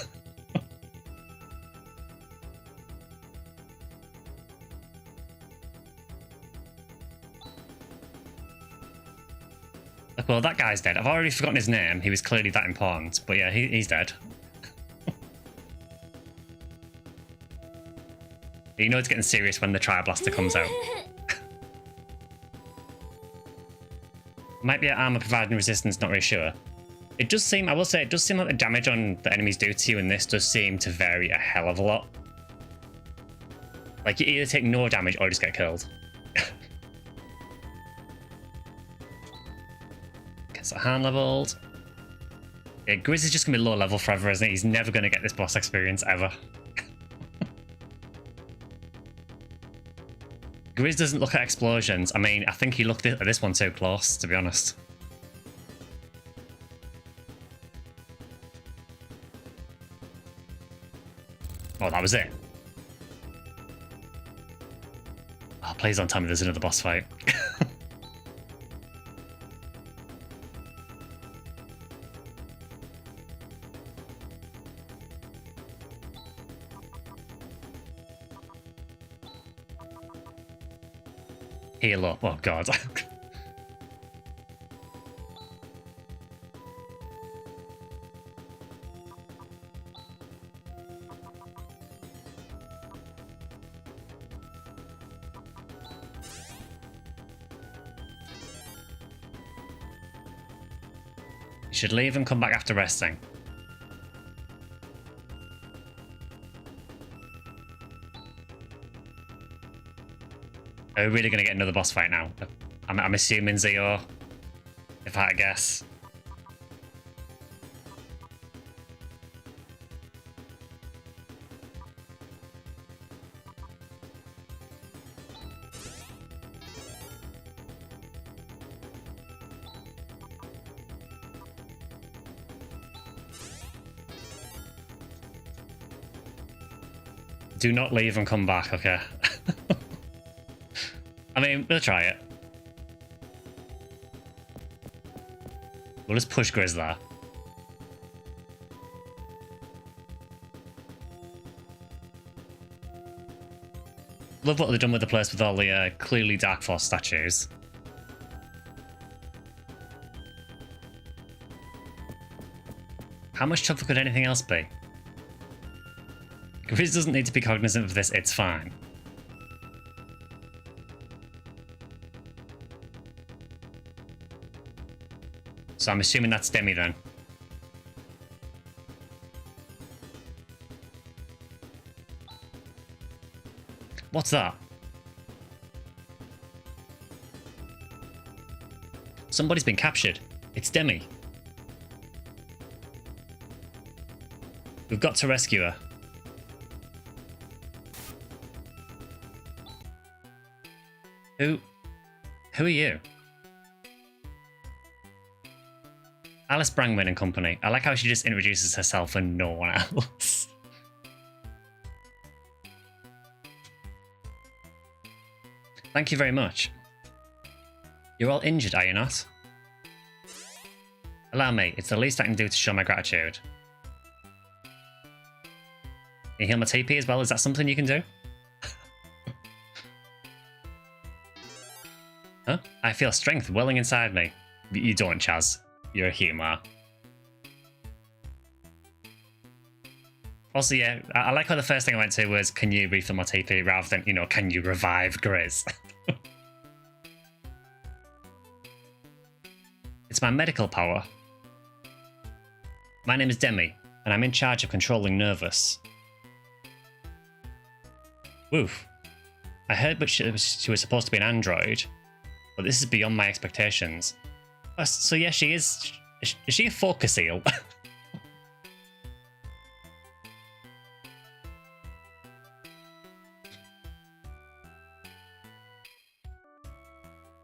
Well, that guy's dead. I've already forgotten his name. He was clearly that important. But yeah, he's dead. You know it's getting serious when the Tri-Blaster comes out. Might be an armor providing resistance, not really sure. It does seem, I will say, it does seem like the damage on the enemies do to you in this does seem to vary a hell of a lot. Like, you either take no damage or just get killed. Okay, so hand leveled. Yeah, Grizz is just going to be low level forever, isn't he? He's never going to get this boss experience, ever. Grizz doesn't look at explosions. I mean, I think he looked at this one too close, to be honest. Oh, that was it. Oh, please don't tell me there's another boss fight. Heal up. Oh, God. You should leave and come back after resting. Are we really going to get another boss fight now? I'm assuming Zio, if I had to guess. Do not leave and come back, okay? I mean, we'll try it. We'll just push Grizz there. Love what they've done with the place with all the clearly Dark Force statues. How much tougher could anything else be? Grizz doesn't need to be cognizant of this, it's fine. So I'm assuming that's Demi then. What's that? Somebody's been captured. It's Demi. We've got to rescue her. Who are you? Alice Brangman and Company. I like how she just introduces herself and no one else. Thank you very much. You're all injured, are you not? Allow me, it's the least I can do to show my gratitude. Can you heal my TP as well? Is that something you can do? Huh? I feel strength welling inside me. You don't, Chaz. You're a humour. Also, yeah, I like how the first thing I went to was, can you refill my TP, rather than, you know, can you revive Grizz? It's my medical power. My name is Demi, and I'm in charge of controlling Nervous. Woof. I heard she was supposed to be an android, but this is beyond my expectations. Oh, so yeah, she is. Is she a focus eel?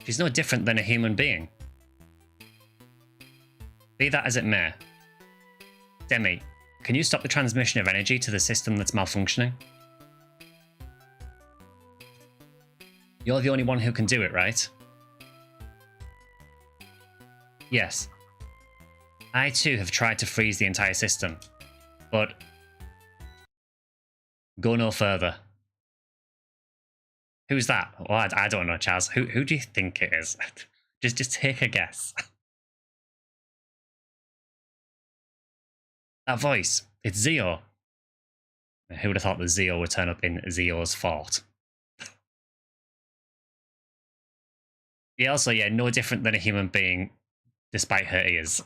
She's no different than a human being. Be that as it may. Demi, can you stop the transmission of energy to the system that's malfunctioning? You're the only one who can do it, right? Yes. I too have tried to freeze the entire system, but go no further. Who's that? Well, I don't know, Chaz. Who do you think it is? just take a guess. That voice, it's Zio. Who would have thought that Zio would turn up in Zio's fort? Yeah, also, yeah, no different than a human being, despite her ears.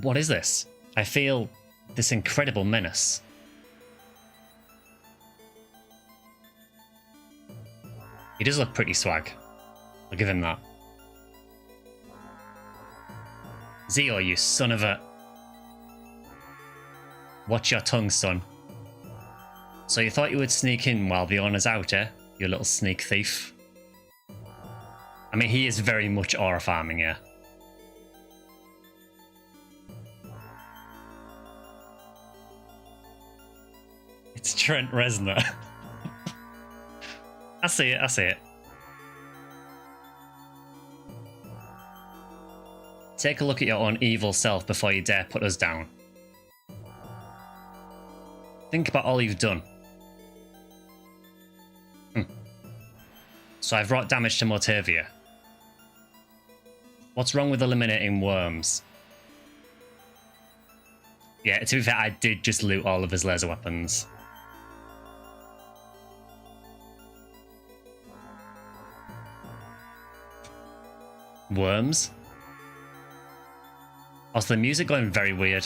What is this? I feel this incredible menace. He does look pretty swag. I'll give him that. Zio, you son of a... Watch your tongue, son. So you thought you would sneak in while the owner's out, eh? You little sneak thief. I mean, he is very much aura farming, yeah. It's Trent Reznor. I see it, I see it. Take a look at your own evil self before you dare put us down. Think about all you've done. So I've wrought damage to Motavia. What's wrong with eliminating worms? Yeah, to be fair, I did just loot all of his laser weapons. Worms? Also, the music going very weird.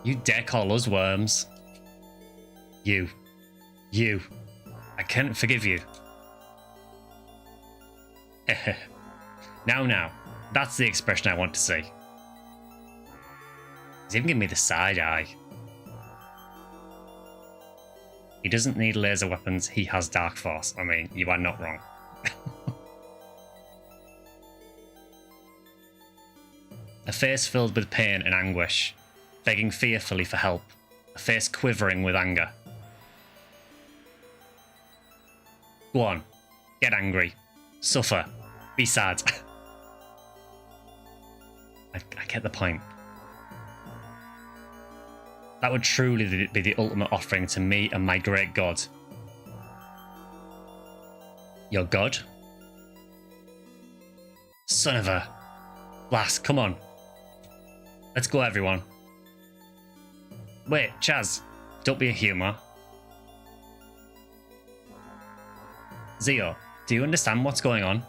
You dare call us worms? You. I can't forgive you. Now, that's the expression I want to see. He's even giving me the side eye. He doesn't need laser weapons, he has Dark Force. I mean, you are not wrong. A face filled with pain and anguish, begging fearfully for help, a face quivering with anger. Go on, get angry, suffer, be sad. I get the point. That would truly be the ultimate offering to me and my great god. Your god? Son of a... Blast, come on. Let's go, everyone. Wait, Chaz, don't be a humour. Zio, do you understand what's going on?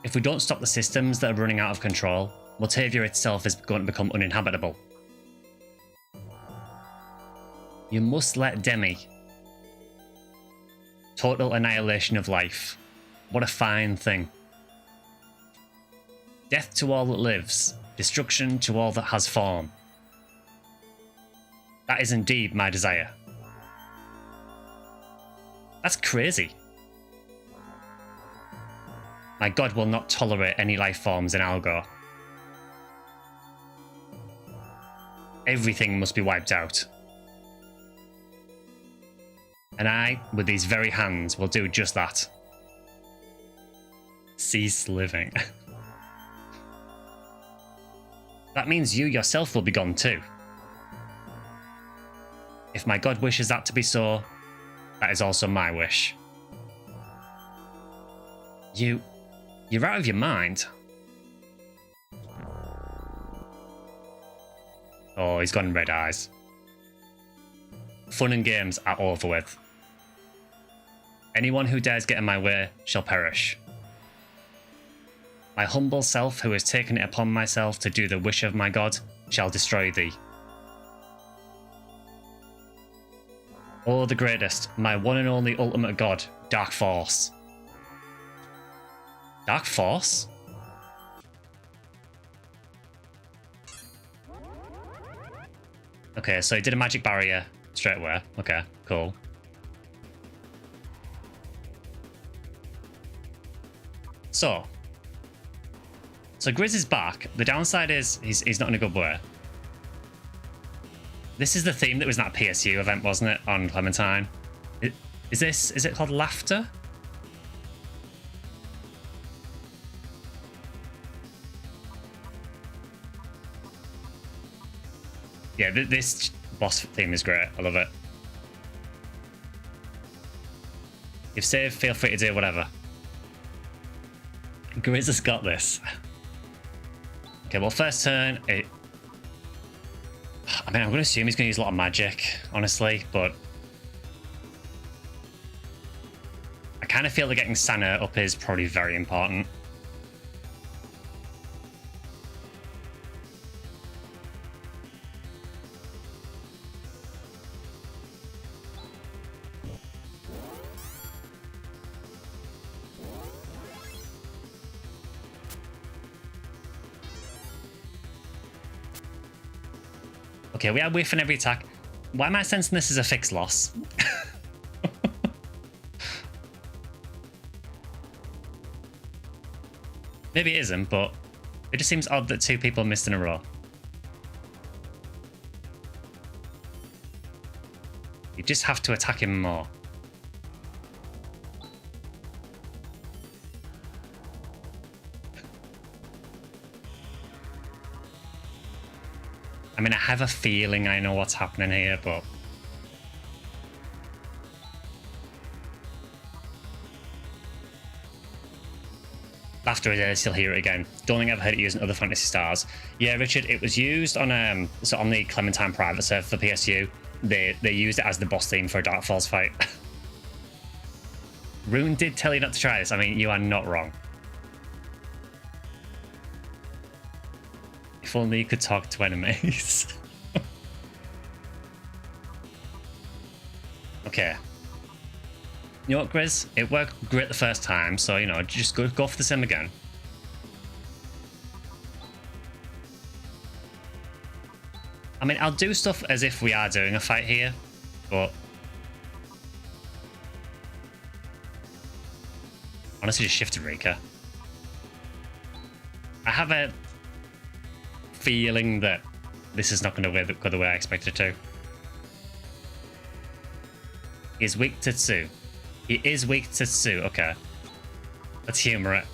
If we don't stop the systems that are running out of control, Motavia itself is going to become uninhabitable. You must let Demi. Total annihilation of life. What a fine thing. Death to all that lives. Destruction to all that has form. That is indeed my desire. That's crazy. My god will not tolerate any life forms in Algor. Everything must be wiped out. And I, with these very hands, will do just that. Cease living. That means you yourself will be gone too. If my god wishes that to be so, that is also my wish. You're out of your mind. Oh, he's gone red eyes. Fun and games are over with. Anyone who dares get in my way shall perish. My humble self, who has taken it upon myself to do the wish of my god, shall destroy thee. Oh, the greatest, my one and only ultimate god, Dark Force. Dark Force? Okay, so he did a magic barrier straight away. Okay, cool. So Grizz is back. The downside is he's not in a good way. This is the theme that was in that PSU event, wasn't it, on Clementine? Is it called Laughter? Yeah, this boss theme is great. I love it. If saved, feel free to do whatever. Grizz has got this. Okay, well, first turn, I mean, I'm going to assume he's going to use a lot of magic, honestly, but I kind of feel that getting Sana up is probably very important. Okay, we are whiffing every attack. Why am I sensing this as a fixed loss? Maybe it isn't, but it just seems odd that two people missed in a row. You just have to attack him more. I mean, I have a feeling I know what's happening here, but after it is, you'll hear it again. Don't think I've heard it used in other Phantasy Stars. Yeah, Richard, it was used on so on the Clementine private server for PSU. They used it as the boss theme for a Dark Falls fight. Rune did tell you not to try this. I mean, you are not wrong. If only you could talk to enemies. Okay. You know what, Grizz? It worked great the first time, so, you know, just go for the same again. I mean, I'll do stuff as if we are doing a fight here, but honestly, just shifted Rika. I have a feeling that this is not going to go the way I expect it to. He's weak to Tsu. He is weak to Tsu. Okay. Let's humor it.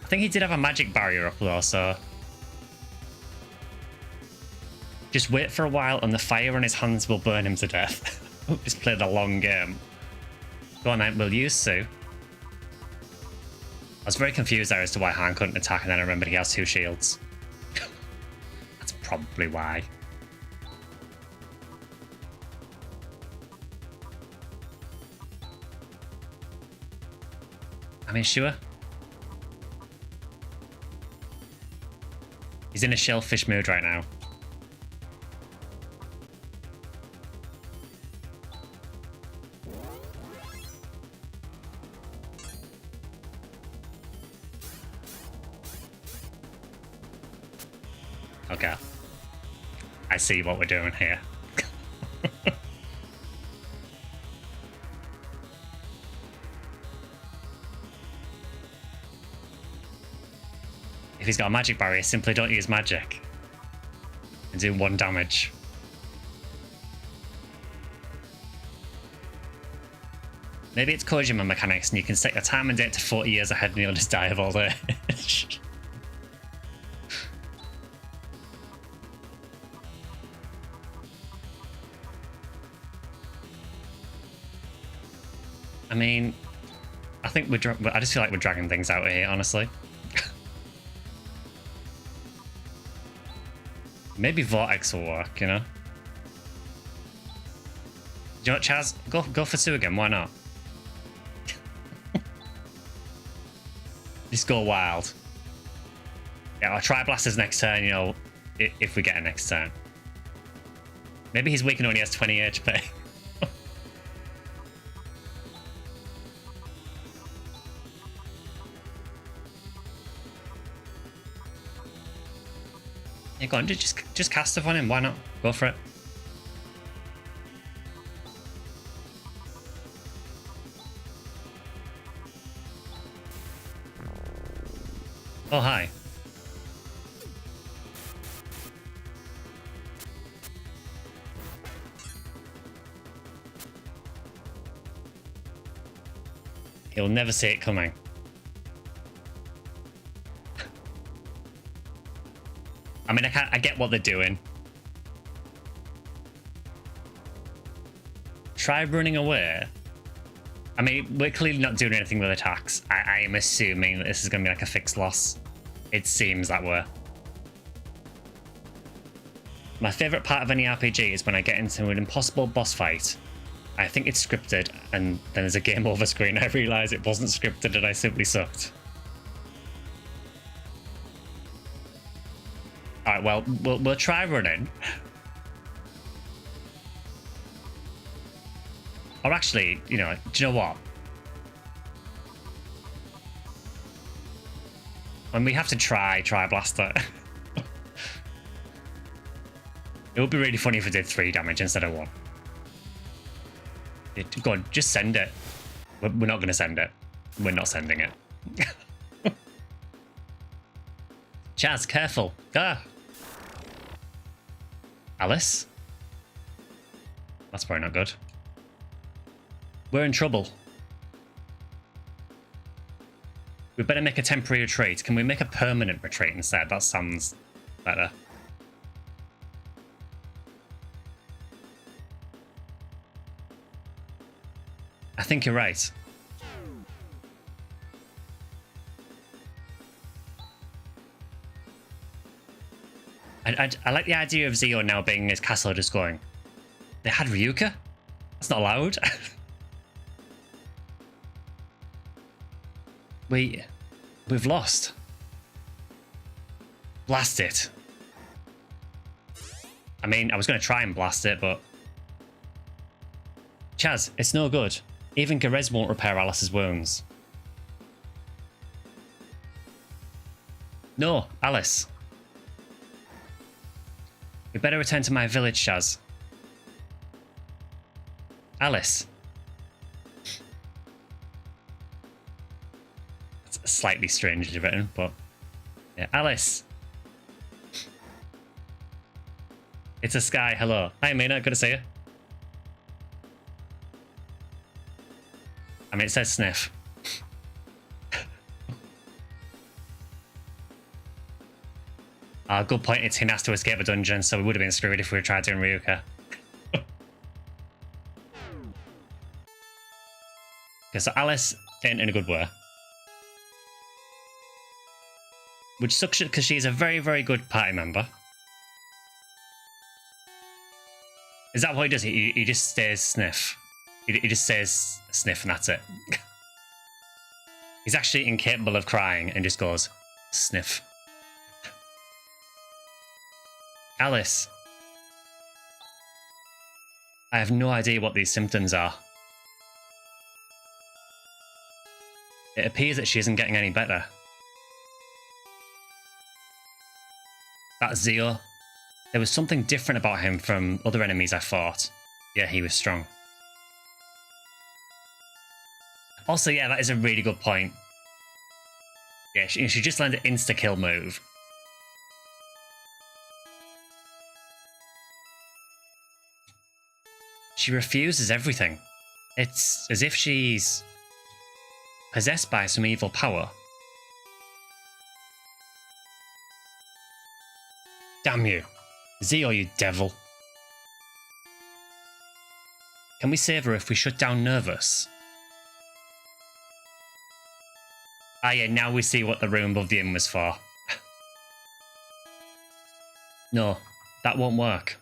I think he did have a magic barrier up though, so just wait for a while and the fire on his hands will burn him to death. Just play the long game. Go on then, we'll use Tsu. I was very confused there as to why Han couldn't attack, and then I remembered he has 2 shields. That's probably why. I mean, sure. He's in a shellfish mood right now. Okay. I see what we're doing here. If he's got a magic barrier, simply don't use magic. And do 1 damage. Maybe it's Kojima mechanics and you can set your time and date to 40 years ahead and you'll just die of old age. I mean, I think I just feel like we're dragging things out here, honestly. Maybe Vortex will work, you know? You know what, Chaz? Go for 2 again, why not? Just go wild. Yeah, I'll try Blasters next turn, you know, if we get a next turn. Maybe he's weak and only has 20 HP. Yeah, go on, just cast stuff on him, why not? Go for it. Oh, hi. He'll never see it coming. I mean, I get what they're doing. Try running away. I mean, we're clearly not doing anything with attacks. I am assuming that this is going to be like a fixed loss. It seems that way. My favourite part of any RPG is when I get into an impossible boss fight. I think it's scripted, and then there's a game over screen. I realise it wasn't scripted and I simply sucked. Alright, well, we'll try running. Or actually, you know, do you know what? And we have to try Blaster. It would be really funny if we did 3 damage instead of 1. Go on, just send it. We're not going to send it. We're not sending it. Chaz, careful. Ah. Alice? That's probably not good. We're in trouble. We better make a temporary retreat. Can we make a permanent retreat instead? That sounds better. I think you're right. I like the idea of Zeo now being in his castle just going, they had Ryuka? That's not allowed. We've lost. Blast it. I mean, I was going to try and blast it, but... Chaz, it's no good. Even Garez won't repair Alice's wounds. No, Alice. We better return to my village, Chaz. Alice. It's slightly strangely written, but... Yeah, Alice. It's a Sky, hello. Hi, Mina, good to see you. I mean, it says sniff. Good point, it's Hin has to escape a dungeon, so we would have been screwed if we tried doing Ryuka. Okay, so Alice in a good way. Which sucks because she's a very, very good party member. Is that what he does? He just stays sniff. He just says sniff and that's it. He's actually incapable of crying and just goes sniff. Alice. I have no idea what these symptoms are. It appears that she isn't getting any better. That Zeo. There was something different about him from other enemies I fought. Yeah, he was strong. Also, yeah, that is a really good point. Yeah, she just learned an insta-kill move. She refuses everything. It's as if she's possessed by some evil power. Damn you. Zeo, you devil. Can we save her if we shut down Nervous? Ah yeah, now we see what the room above the inn was for. No, that won't work.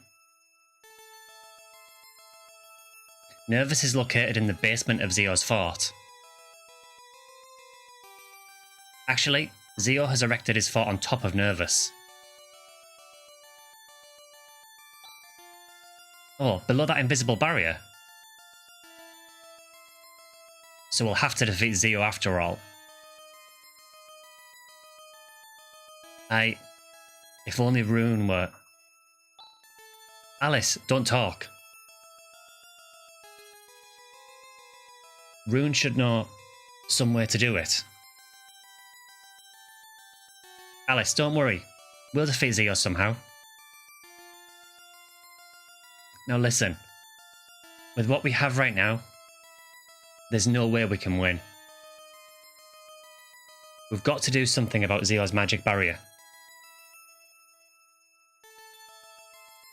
Nervous is located in the basement of Zeo's fort. Actually, Zeo has erected his fort on top of Nervous. Oh, below that invisible barrier. So we'll have to defeat Zeo after all. If only Rune were... Alice, don't talk. Rune should know some way to do it. Alice, don't worry. We'll defeat Zeo somehow. Now listen. With what we have right now, there's no way we can win. We've got to do something about Zeo's magic barrier.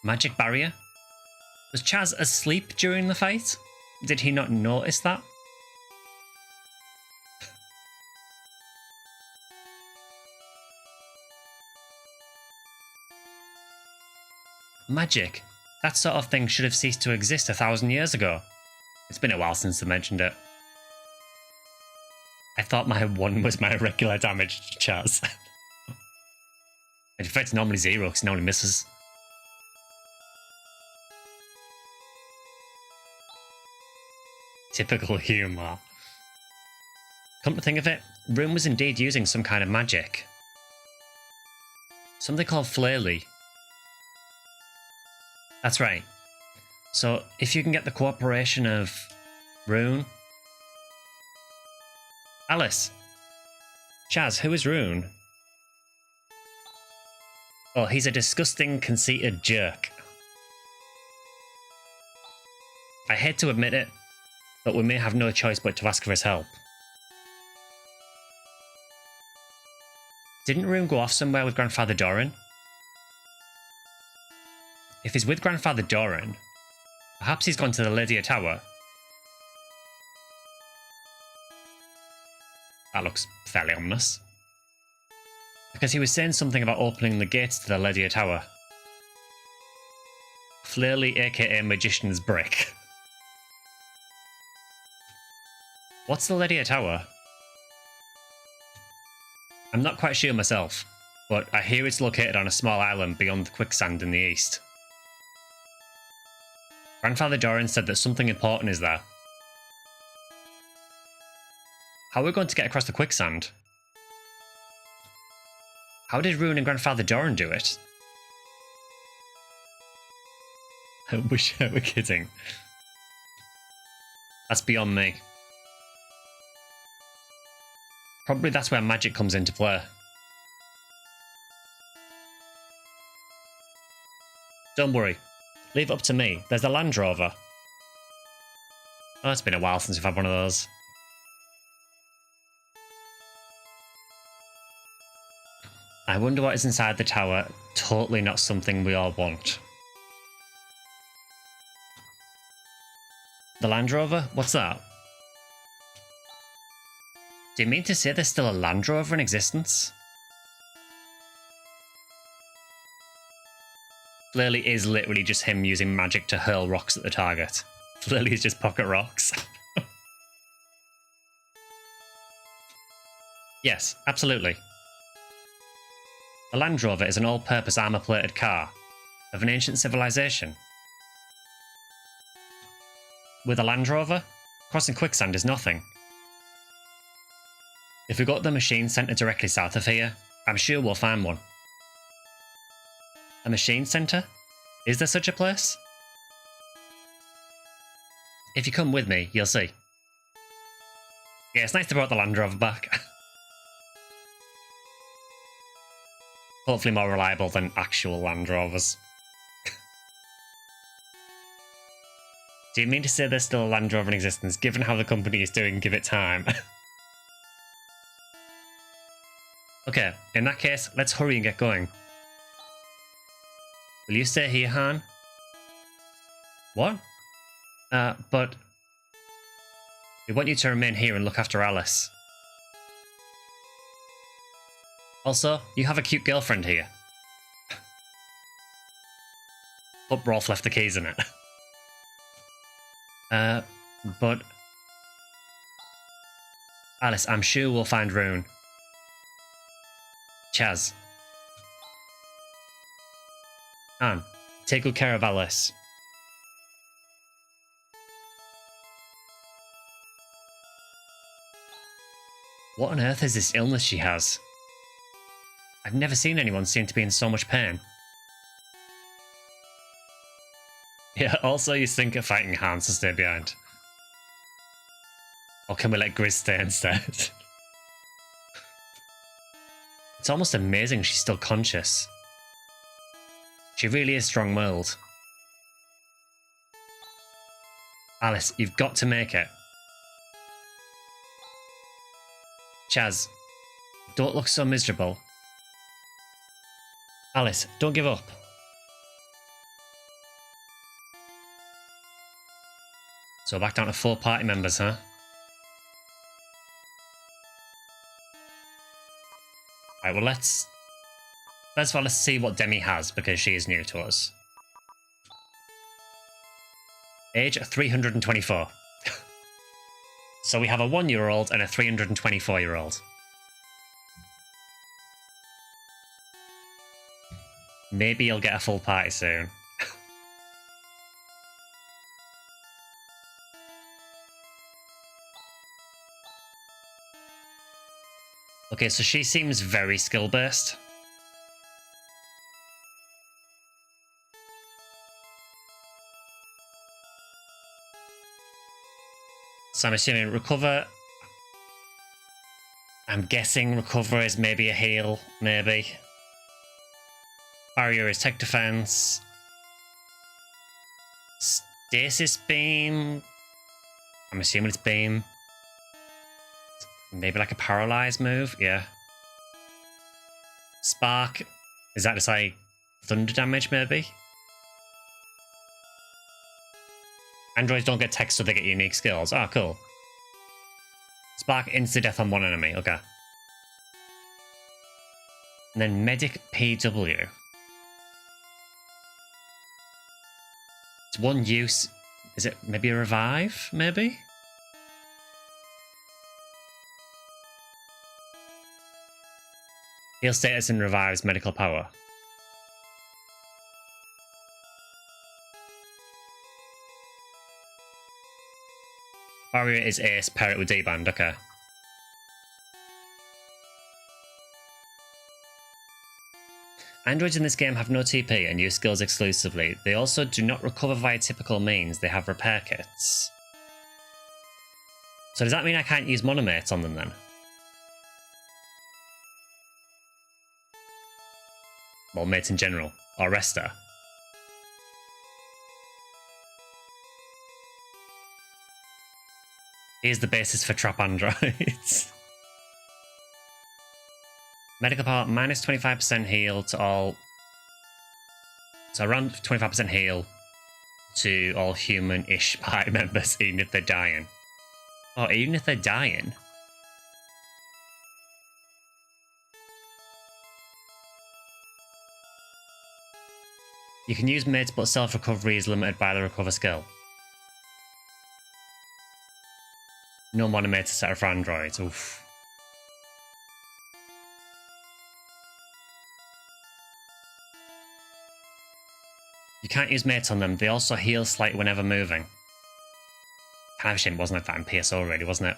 Magic barrier? Was Chaz asleep during the fight? Did he not notice that? Magic? That sort of thing should have ceased to exist 1,000 years ago. It's been a while since I mentioned it. I thought my 1 was my regular damage to Chaz. In fact, it's normally 0 because he normally misses. Typical humour. Come to think of it, Rune was indeed using some kind of magic. Something called Flaily. That's right. So, if you can get the cooperation of Rune... Alice! Chaz, who is Rune? Oh, he's a disgusting, conceited jerk. I hate to admit it, but we may have no choice but to ask for his help. Didn't Rune go off somewhere with Grandfather Doran? If he's with Grandfather Doran, perhaps he's gone to the Lydia Tower. That looks fairly ominous. Because he was saying something about opening the gates to the Lydia Tower. Flaily, aka Magician's Brick. What's the Lydia Tower? I'm not quite sure myself, but I hear it's located on a small island beyond the quicksand in the east. Grandfather Doran said that something important is there. How are we going to get across the quicksand? How did Rune and Grandfather Doran do it? I wish I were kidding. That's beyond me. Probably that's where magic comes into play. Don't worry. Leave it up to me. There's the Land Rover. Oh, it's been a while since we've had one of those. I wonder what is inside the tower. Totally not something we all want. The Land Rover? What's that? Do you mean to say there's still a Land Rover in existence? Flaily is literally just him using magic to hurl rocks at the target. Flaily is just pocket rocks. Yes, absolutely. The Land Rover is an all-purpose armour-plated car of an ancient civilization. With a Land Rover, crossing quicksand is nothing. If we got the machine centre directly south of here, I'm sure we'll find one. A machine center? Is there such a place? If you come with me, you'll see. Yeah, it's nice to brought the Land Rover back. Hopefully more reliable than actual Land Rovers. Do you mean to say there's still a Land Rover in existence? Given how the company is doing, give it time. Okay, in that case, let's hurry and get going. Will you stay here, Han? What? But... we want you to remain here and look after Alice. Also, you have a cute girlfriend here. But Rolf left the keys in it. But... Alice, I'm sure we'll find Rune. Chaz. Han, take good care of Alice. What on earth is this illness she has? I've never seen anyone seem to be in so much pain. Yeah, also you think of fighting Hans to stay behind. Or can we let Grizz stay instead? It's almost amazing she's still conscious. She really is strong-willed. Alice, you've got to make it. Chaz, don't look so miserable. Alice, don't give up. So back down to 4 party members, huh? Right, well let's see what Demi has, because she is new to us. Age 324. So we have a 1-year-old and a 324-year-old. Maybe you'll get a full party soon. Okay, so she seems very skill-based. So I'm assuming recover. I'm guessing recover is maybe a heal, maybe. Barrier is tech defense. Stasis beam. I'm assuming it's beam. Maybe like a paralyzed move, yeah. Spark. Is that just like thunder damage, maybe? Androids don't get text, so they get unique skills. Oh, cool. Spark insta-death on one enemy, okay. And then Medic PW. It's one use. Is it maybe a revive, maybe? Heal status and revives medical power. Barrier is ace, pair it with D-band, okay. Androids in this game have no TP and use skills exclusively. They also do not recover via typical means, they have repair kits. So does that mean I can't use monomates on them then? Well, mates in general. Or Resta. Here's the basis for trap androids. Medical power, minus 25% heal to all... So around 25% heal to all human-ish party members, even if they're dying. Oh, even if they're dying? You can use mates, but self-recovery is limited by the recover skill. No monomates set for androids. Oof. You can't use mates on them. They also heal slightly whenever moving. Kind of a shame it wasn't like that in PSO already, wasn't it?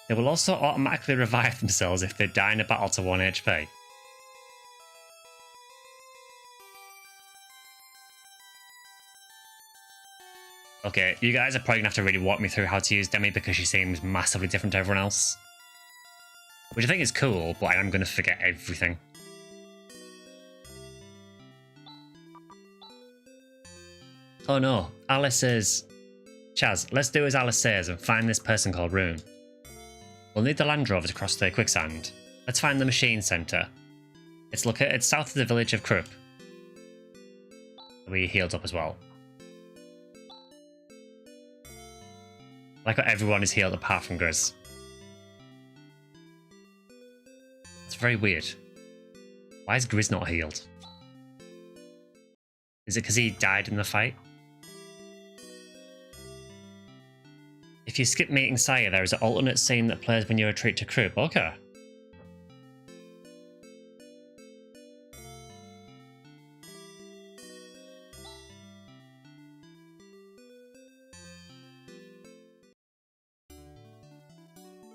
They will also automatically revive themselves if they die in a battle to 1 HP. Okay, you guys are probably gonna have to really walk me through how to use Demi because she seems massively different to everyone else. Which I think is cool, but I am gonna forget everything. Oh no, Alice says... Chaz, let's do as Alice says and find this person called Rune. We'll need the Land Rover to cross the quicksand. Let's find the machine centre. It's located south of the village of Krupp. We healed up as well. Like how everyone is healed apart from Grizz. It's very weird. Why is Grizz not healed? Is it because he died in the fight? If you skip meeting Saya, there is an alternate scene that plays when you retreat to Krupp. Okay.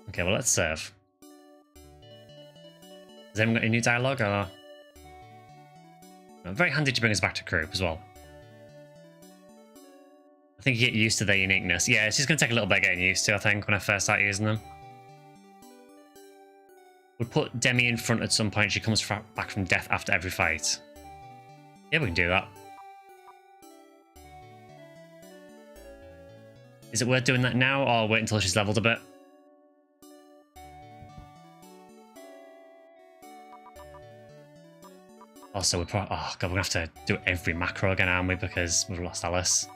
Okay, well, let's save. Has anyone got any new dialogue? Or... very handy to bring us back to Krupp as well. I think you get used to their uniqueness. Yeah, it's just going to take a little bit getting used to, I think, when I first start using them. We'll put Demi in front at some point. She comes back from death after every fight. Yeah, we can do that. Is it worth doing that now, or wait until she's leveled a bit? Also, we're probably... oh, God, we're going to have to do every macro again, aren't we? Because we've lost Alice.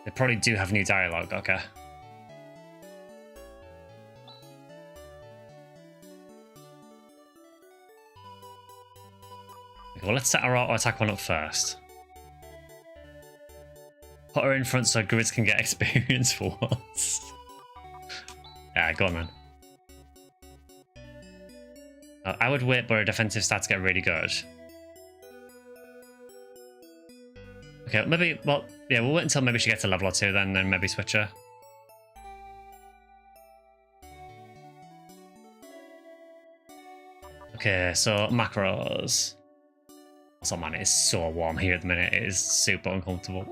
They probably do have new dialogue, okay. Okay, well, let's set our auto attack one up first. Put her in front so Grizz can get experience for once. Yeah, go on then. I would wait for her defensive stats get really good. Okay, maybe, well, yeah, we'll wait until maybe she gets a level or two then maybe switch her. Okay, so macros. Also, man, it is so warm here at the minute. It is super uncomfortable.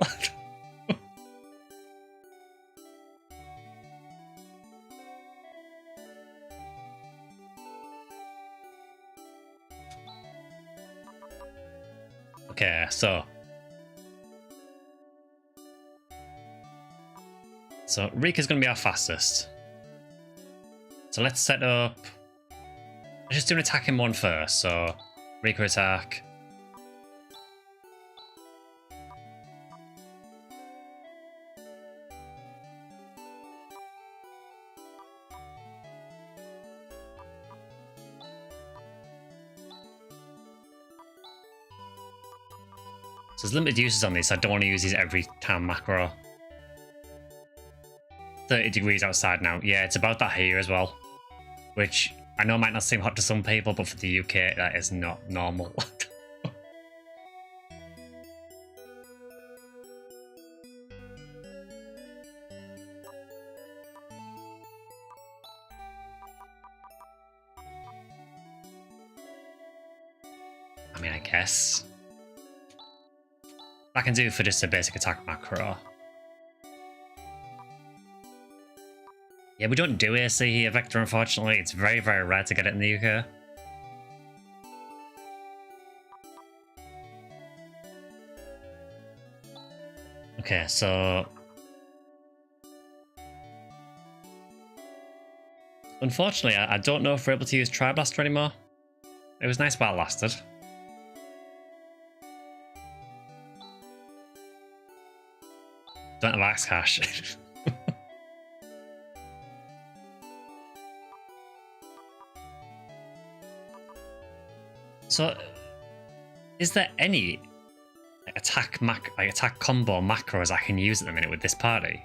Okay, so Rika's going to be our fastest. So let's set up... let's just do an attack in one first. So Rika attack. So there's limited uses on these, so I don't want to use these every time macro. 30 degrees outside now. Yeah, it's about that here as well. Which I know might not seem hot to some people, but for the UK, that is not normal. I mean, I guess. I can do for just a basic attack macro. Yeah, we don't do AC here, Vector, unfortunately. It's very, very rare to get it in the UK. Okay, so... unfortunately, I don't know if we're able to use Tri-Blaster anymore. It was nice while it lasted. Don't have Axe Cash. So, is there any attack combo macros I can use at the minute with this party?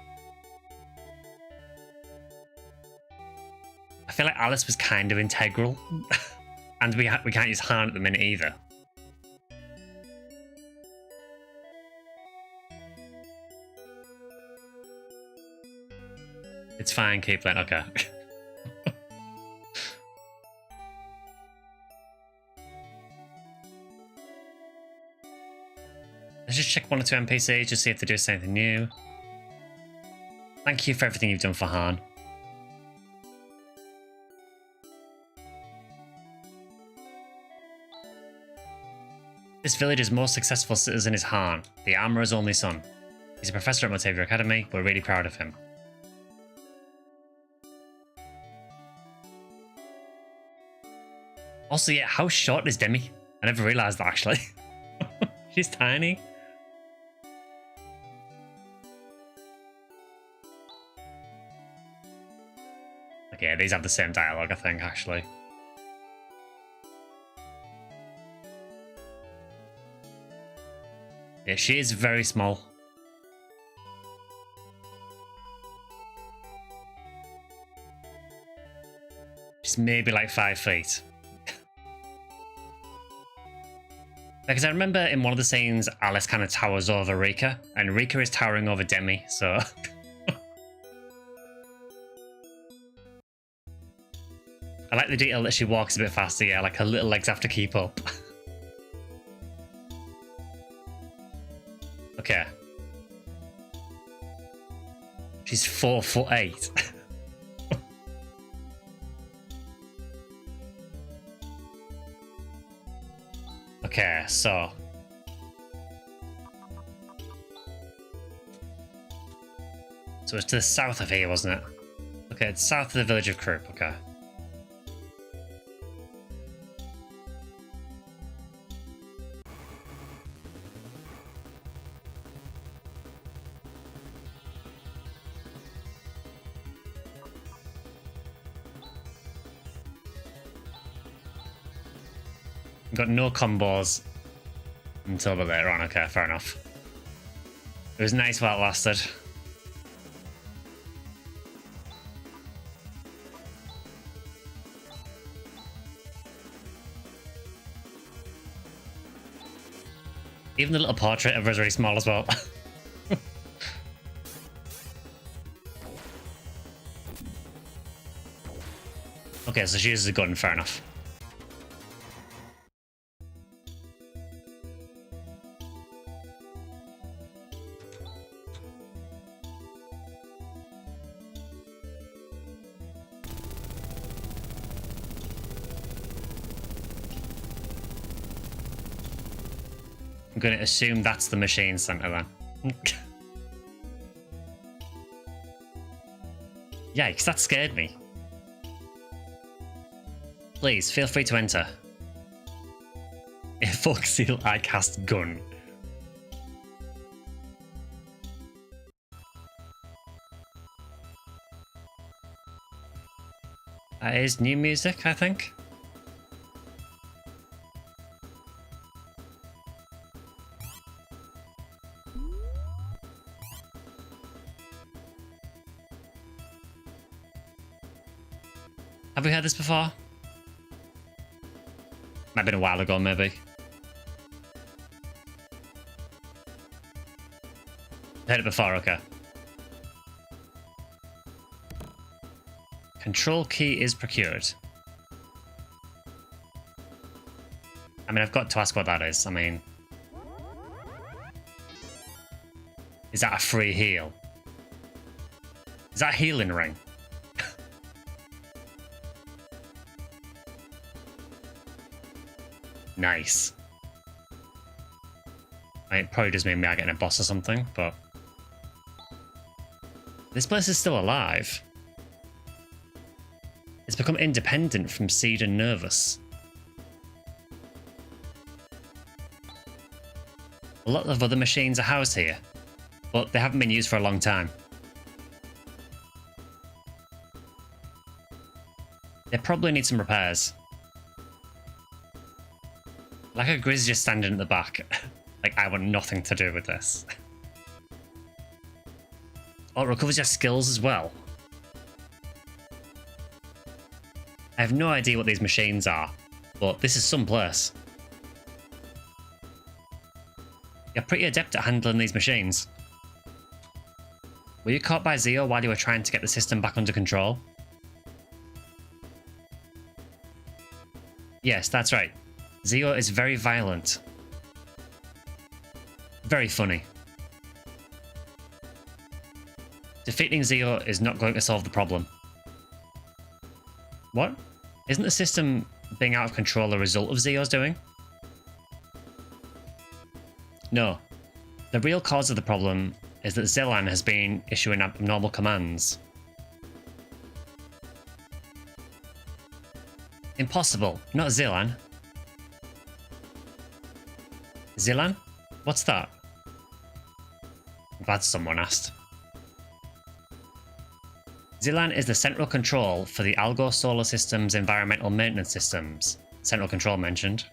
I feel like Alice was kind of integral, and we can't use Han at the minute either. It's fine, keep playing. Okay. Let's just check one or two NPCs, just see if they do anything new. Thank you for everything you've done for Han. This village's most successful citizen is Han, the armorer's only son. He's a professor at Motavia Academy. We're really proud of him. Also, yeah, how short is Demi? I never realised that, actually. She's tiny. Okay, these have the same dialogue, I think, actually. Yeah, she is very small. She's maybe like 5 feet. Because I remember in one of the scenes, Alice kind of towers over Rika, and Rika is towering over Demi, so... I like the detail that she walks a bit faster, yeah, like her little legs have to keep up. Okay. She's 4'8". Okay, so... So it's to the south of here, wasn't it? Okay, it's south of the village of Krupp, okay. Got no combos until a bit later on. Okay, fair enough. It was nice while it lasted. Even the little portrait of her is really small as well. Okay, so she uses a gun, fair enough. I'm going to assume that's the machine center then. Yikes, that scared me. Please, feel free to enter. Fuck seal, I cast gun. That is new music, I think. Have we heard this before? Might have been a while ago, maybe. Heard it before, okay. Control key is procured. I mean, I've got to ask what that is. I mean... Is that a free heal? Is that a healing ring? Nice. I mean, it probably does mean we are getting a boss or something, but... This place is still alive. It's become independent from Seed and Nervous. A lot of other machines are housed here, but they haven't been used for a long time. They probably need some repairs. Like a Grizz just standing at the back. Like, I want nothing to do with this. Oh, it recovers your skills as well. I have no idea what these machines are, but this is some place. You're pretty adept at handling these machines. Were you caught by Zio while you were trying to get the system back under control? Yes, that's right. Zio is very violent. Very funny. Defeating Zeo is not going to solve the problem. What? Isn't the system being out of control a result of Zeo's doing? No. The real cause of the problem is that Zilan has been issuing abnormal commands. Impossible. Not Zilan. Zilan? What's that? I'm glad someone asked. Zilan is the central control for the Algor Solar System's environmental maintenance systems. Central control mentioned.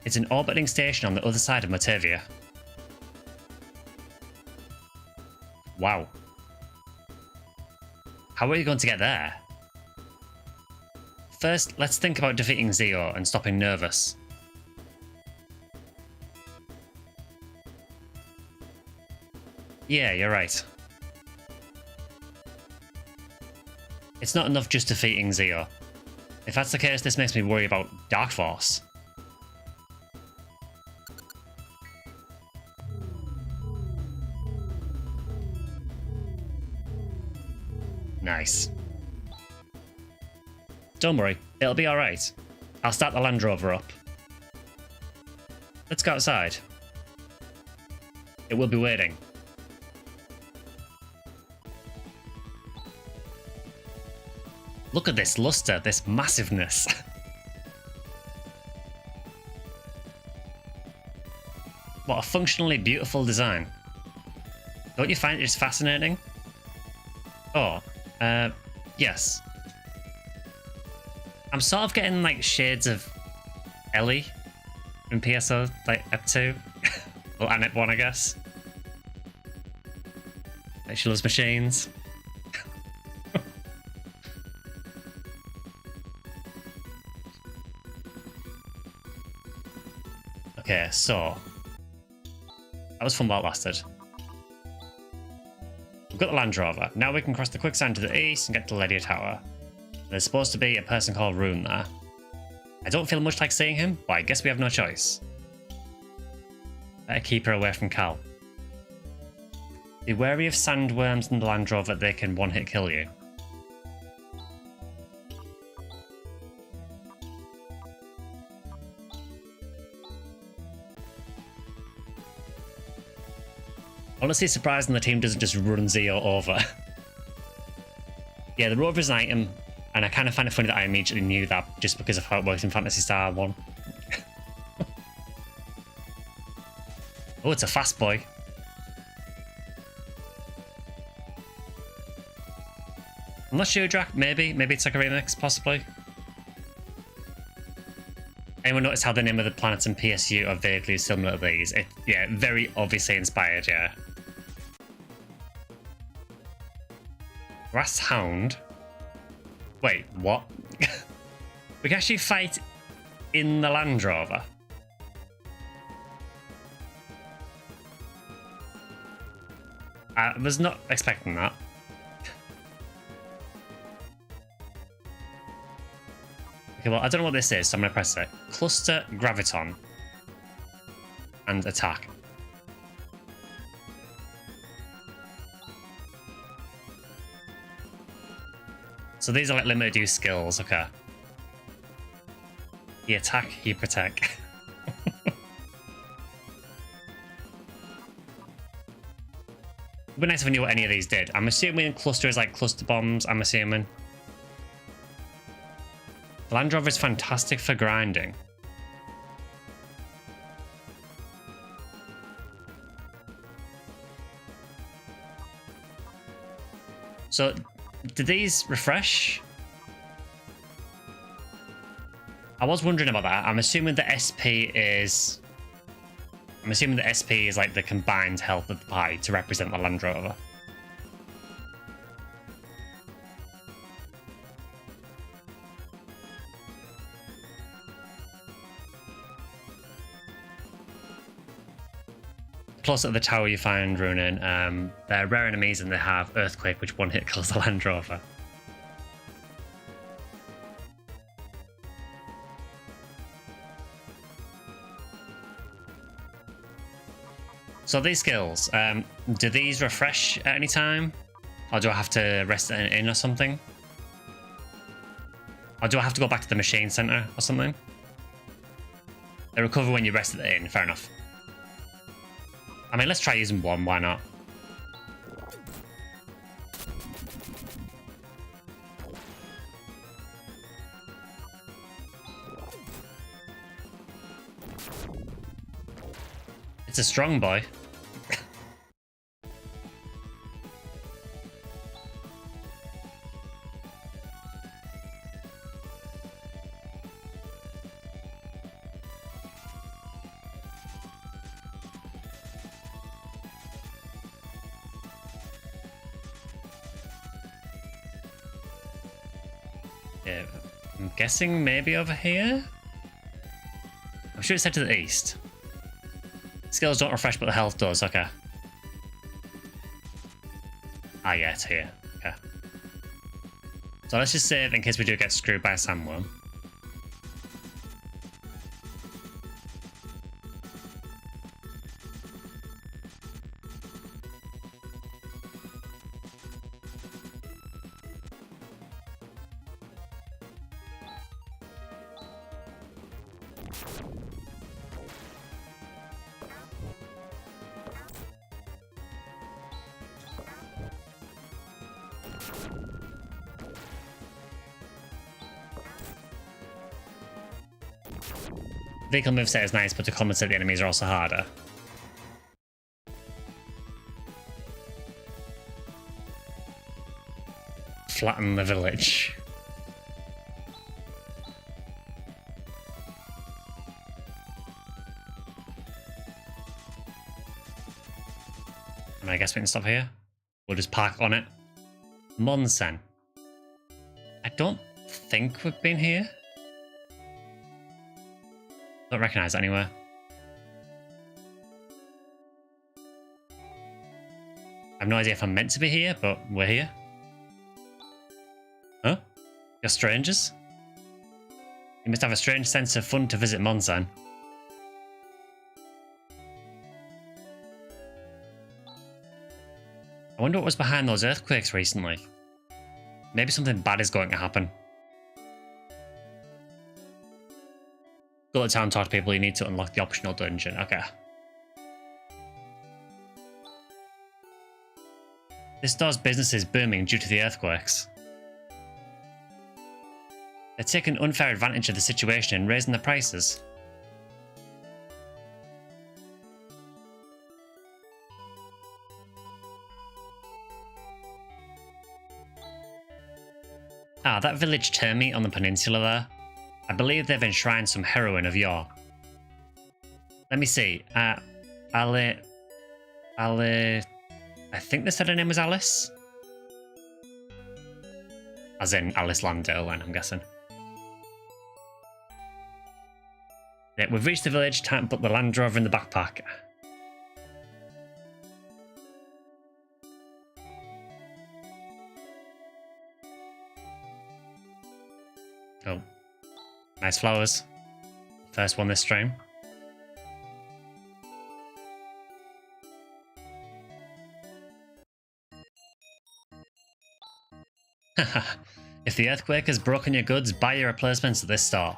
It's an orbiting station on the other side of Matavia. Wow. How are you going to get there? First, let's think about defeating Zeo and stopping Nervous. Yeah, you're right. It's not enough just defeating Zeo. If that's the case, this makes me worry about Dark Force. Nice. Don't worry, it'll be alright. I'll start the Land Rover up. Let's go outside. It will be waiting. Look at this luster, this massiveness. What a functionally beautiful design. Don't you find it just fascinating? Oh, yes. I'm sort of getting like shades of Ellie in PSO, like Ep 2. Well, and Ep 1, I guess. Like she loves machines. Okay, so that was fun while it lasted. We've got the Land Rover. Now we can cross the quicksand to the east and get to Ledia Tower. There's supposed to be a person called Rune there. I don't feel much like seeing him, but I guess we have no choice. Better keep her away from Cal. Be wary of sandworms in the Land Rover, they can one-hit kill you. Honestly surprising the team doesn't just run Zeo over. Yeah, the Rover is an item, and I kind of find it funny that I immediately knew that just because of how it works in Phantasy Star 1. Oh, it's a fast boy. I'm not sure, Drac. Maybe it's like a remix, possibly. Anyone notice how the name of the planets in PSU are vaguely similar to these? Yeah, very obviously inspired, yeah. Grass Hound? Wait, what? We can actually fight in the Land Rover? I was not expecting that. Okay, well, I don't know what this is, so I'm going to press it. Cluster Graviton. And attack. So these are like limited use skills, okay. He attack, he protect. It'd be nice if I knew what any of these did. I'm assuming cluster is like cluster bombs, I'm assuming. The Land Rover is fantastic for grinding. So, did these refresh? I was wondering about that. I'm assuming the SP is... I'm assuming the SP is like the combined health of the pie to represent the Land Rover. Closer to the tower you find Runin. They're rare enemies and they have Earthquake, which one hit kills the Land Rover. So these skills, do these refresh at any time? Or do I have to rest it in or something? Or do I have to go back to the machine center or something? They recover when you rest it in, fair enough. I mean, let's try using one, why not? It's a strong boy. Yeah, I'm guessing maybe over here? I'm sure it's head to the east. Skills don't refresh, but the health does. Okay. Ah, yeah, it's here. Okay. So let's just save in case we do get screwed by a sandworm. Vehicle moveset is nice, but to compensate the enemies are also harder. Flatten the village. And I guess we can stop here. We'll just park on it. Monsen. I don't think we've been here. Don't recognize it anywhere. I have no idea if I'm meant to be here, but we're here. Huh? You're strangers? You must have a strange sense of fun to visit Monsan. I wonder what was behind those earthquakes recently. Maybe something bad is going to happen. Go to town and talk to people. You need to unlock the optional dungeon. Okay. This store's business is booming due to the earthquakes. They're taking unfair advantage of the situation and raising the prices. Ah, that village termite on the peninsula there. I believe they've enshrined some heroine of yore. Let me see. I think they said her name was Alice. As in Alice Landale, then, I'm guessing. Yeah, we've reached the village. Time to put the Land Rover in the backpack. Oh. Nice flowers. First one this stream. If the earthquake has broken your goods, buy your replacements at this store.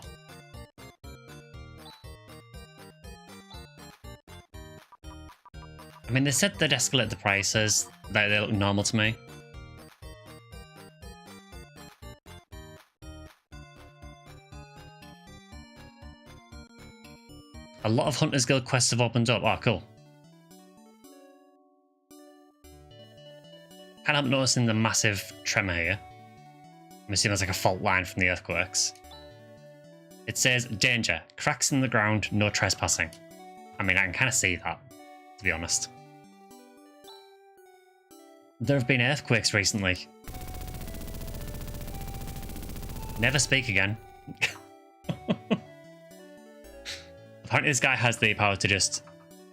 I mean, they said they'd escalate the prices. They look normal to me. A lot of Hunters Guild quests have opened up. Oh, cool. Can't help noticing the massive tremor here. I'm assuming there's like a fault line from the earthquakes. It says, danger, cracks in the ground, no trespassing. I mean, I can kind of see that, to be honest. There have been earthquakes recently. Never speak again. Apparently this guy has the power to just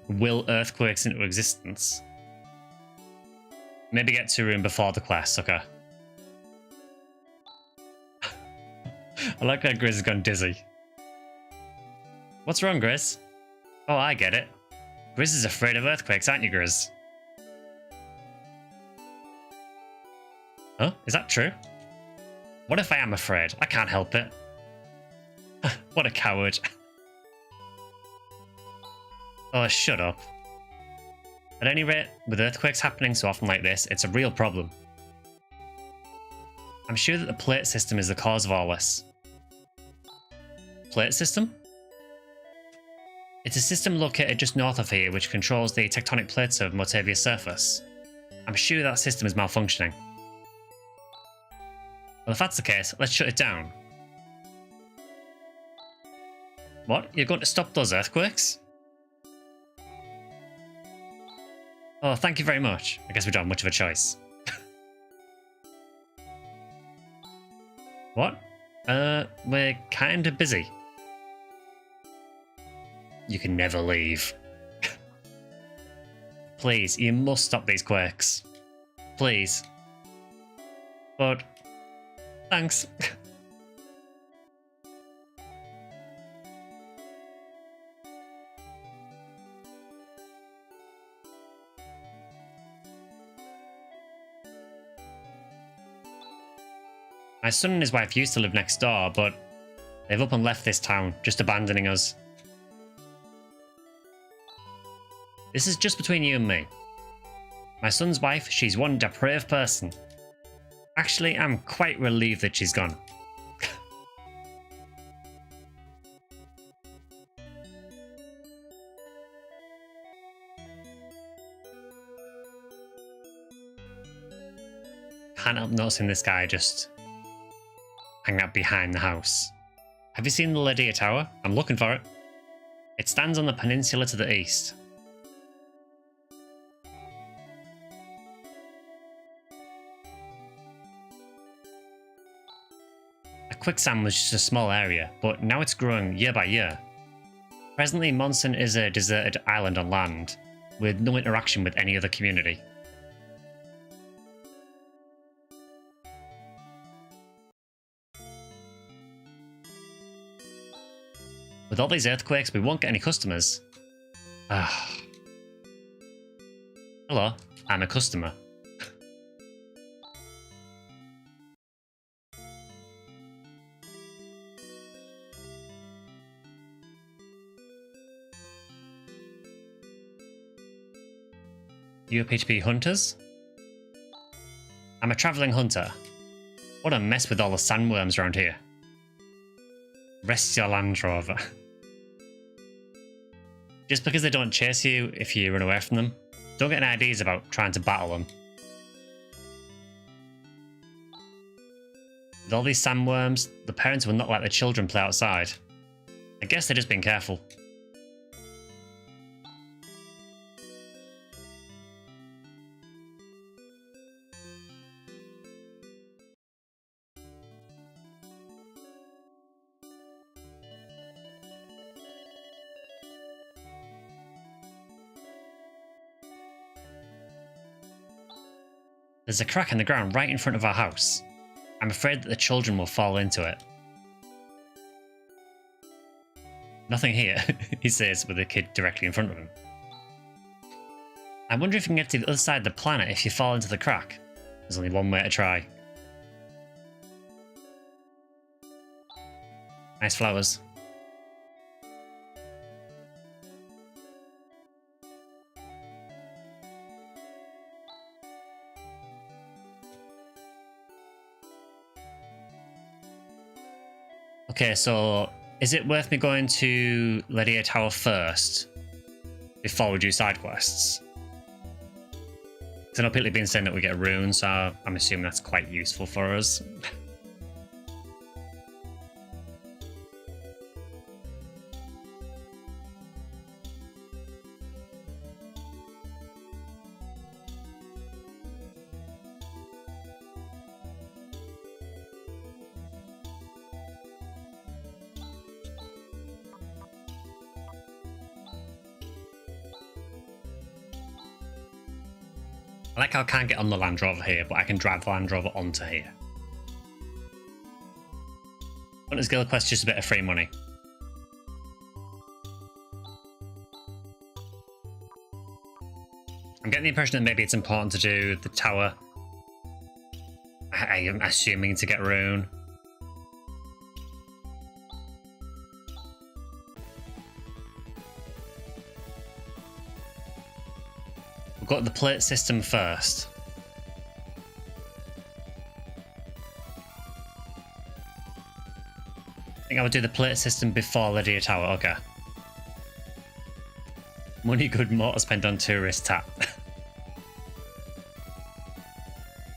will earthquakes into existence. Maybe get to room before the quest, okay. I like how Grizz has gone dizzy. What's wrong, Grizz? Oh, I get it. Grizz is afraid of earthquakes, aren't you, Grizz? Huh? Is that true? What if I am afraid? I can't help it. What a coward. Oh, shut up. At any rate, with earthquakes happening so often like this, it's a real problem. I'm sure that the plate system is the cause of all this. Plate system? It's a system located just north of here which controls the tectonic plates of Motavia's surface. I'm sure that system is malfunctioning. Well, if that's the case, let's shut it down. What? You're going to stop those earthquakes? Oh, thank you very much. I guess we don't have much of a choice. What? We're kinda busy. You can never leave. Please, you must stop these quakes. Please. But... thanks. My son and his wife used to live next door, but they've up and left this town, just abandoning us. This is just between you and me. My son's wife, she's one depraved person. Actually, I'm quite relieved that she's gone. Can't help noticing this guy just hanging out behind the house. Have you seen the Lydia Tower? I'm looking for it. It stands on the peninsula to the east. Quicksand was just a small area, but now it's growing year by year. Presently, Monson is a deserted island on land, with no interaction with any other community. With all these earthquakes, we won't get any customers. Hello, I'm a customer. You appear to be hunters? I'm a travelling hunter. What a mess with all the sandworms around here. Rest your Land Rover. Just because they don't chase you if you run away from them, don't get any ideas about trying to battle them. With all these sandworms, the parents will not let their children play outside. I guess they're just being careful. There's a crack in the ground right in front of our house. I'm afraid that the children will fall into it. Nothing here, he says with a kid directly in front of him. I wonder if you can get to the other side of the planet if you fall into the crack. There's only one way to try. Nice flowers. Okay, so is it worth me going to Lydia Tower first before we do side quests? Because I know people have been saying that we get runes, so I'm assuming that's quite useful for us. I like how I can't get on the Land Rover here, but I can drive the Land Rover onto here. Hunter's Guild quest, just a bit of free money. I'm getting the impression that maybe it's important to do the tower. I am assuming to get rune. We've got the plate system first. I think I would do the plate system before the Dia Tower. Okay. Money good, more to spend on tourist tap.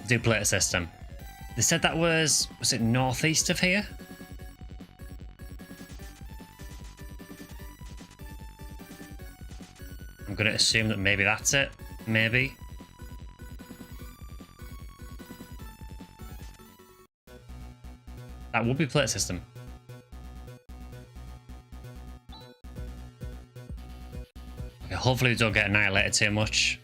Do plate system. They said that was it northeast of here? I'm going to assume that maybe that's it. Maybe. That would be plate system. Okay, hopefully we don't get annihilated too much.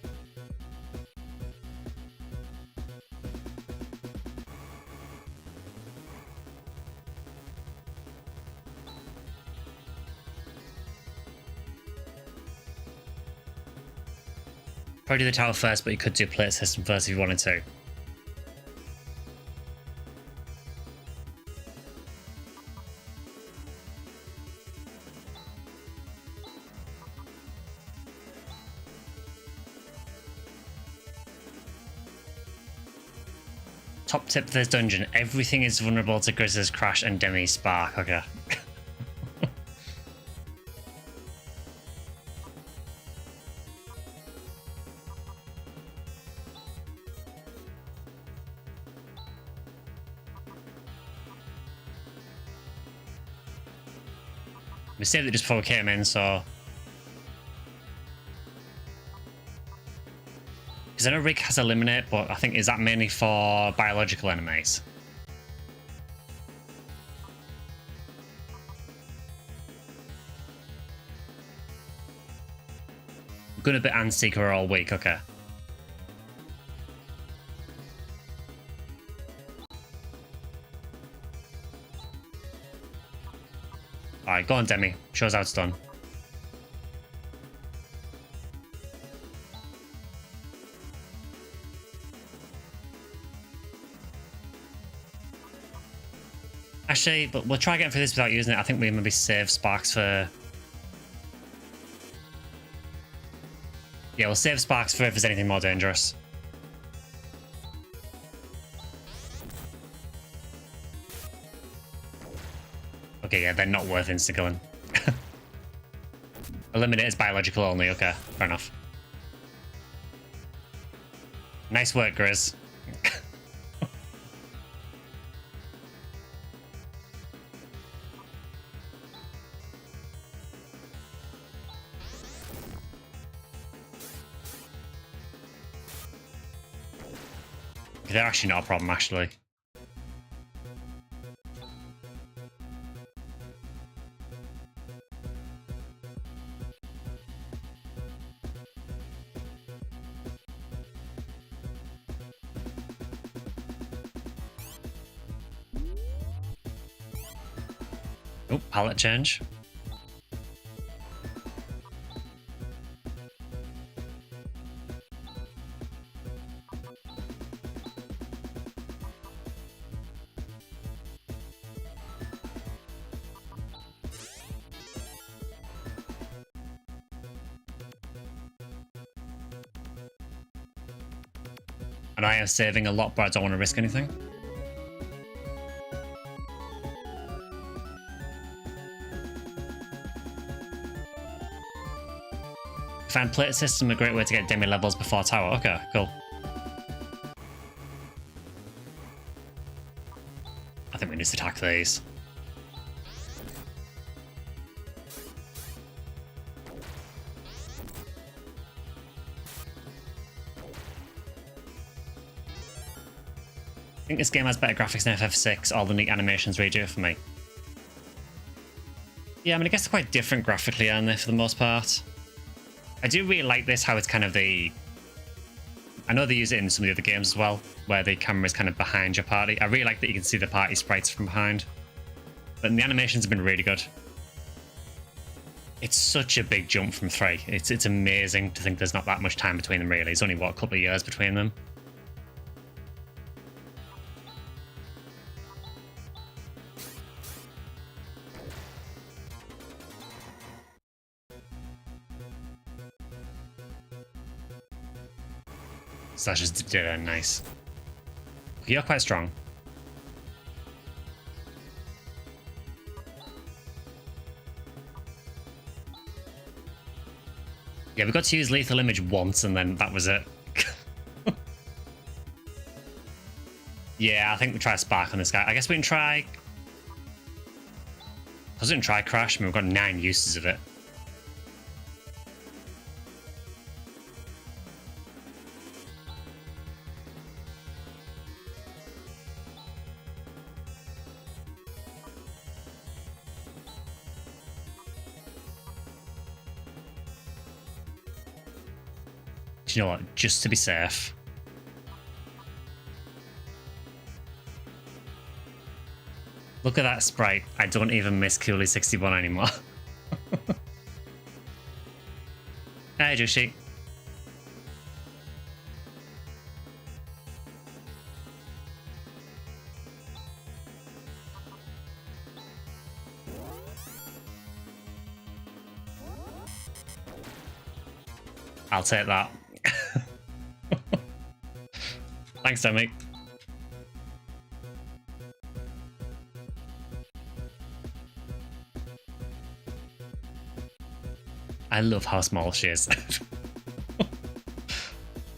Probably do the tower first, but you could do plate system first if you wanted to. Top tip for this dungeon, everything is vulnerable to Grizzly's Crash and Demi's Spark. Okay. We saved it just before we came in, so... Because I know Rick has Eliminate, but I think, is that mainly for biological enemies? Gunabit and Seeker are all weak, okay. Alright, go on, Demi. Show us how it's done. Actually, but we'll try getting through this without using it. I think we maybe save sparks for... Yeah, we'll save sparks for if there's anything more dangerous. Okay, yeah, they're not worth insta-killing. Eliminate is biological only, okay, fair enough. Nice work, Grizz. They're actually not a problem, actually. Oh, palette change. And I am saving a lot, but I don't want to risk anything. Find plate system a great way to get Demi levels before tower. Okay, cool. I think we need to attack these. I think this game has better graphics than FF6. All the neat animations really do it for me. Yeah, I mean, I guess they're quite different graphically, aren't they, for the most part? I do really like this, how it's kind of the... I know they use it in some of the other games as well, where the camera is kind of behind your party. I really like that you can see the party sprites from behind. But the animations have been really good. It's such a big jump from 3. It's amazing to think there's not that much time between them, really. It's only, what, a couple of years between them? So that's just nice. You're quite strong. Yeah, we got to use Lethal Image once and then that was it. Yeah, I think we try Spark on this guy. I guess we can try... I didn't try Crash, I mean, we've got 9 uses of it. Do you know what? Just to be safe. Look at that sprite. I don't even miss Cooley 61 anymore. Hey, Joshi. I'll take that. Thanks, Demi. I love how small she is.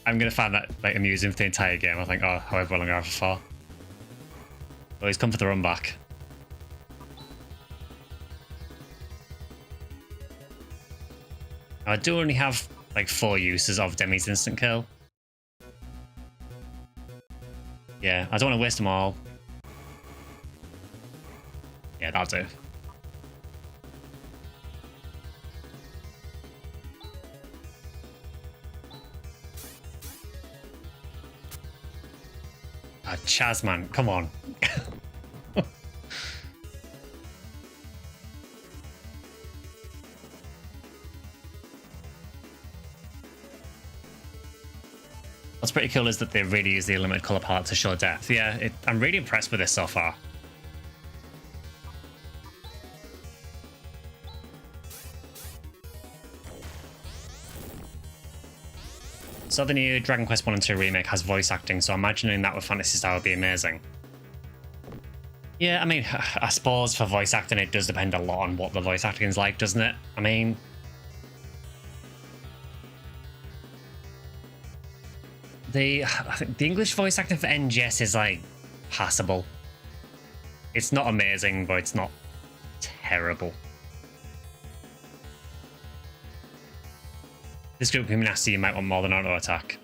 I'm gonna find that like amusing for the entire game. I think, oh, however long I have for. Oh, he's come for the run back. I do only have like 4 uses of Demi's instant kill. Yeah, I don't want to waste them all. Yeah, that'll do. Ah, Chaz, man, come on. What's pretty cool is that they really use the limited color palette to show depth. Yeah, I'm really impressed with this so far. So the new Dragon Quest 1 and 2 remake has voice acting, so imagining that with Phantasy Star would be amazing. Yeah, I mean, I suppose for voice acting it does depend a lot on what the voice acting is like, doesn't it? I mean... I think the English voice acting for NGS is, like, passable. It's not amazing, but it's not terrible. This group can be nasty, you might want more than auto attack.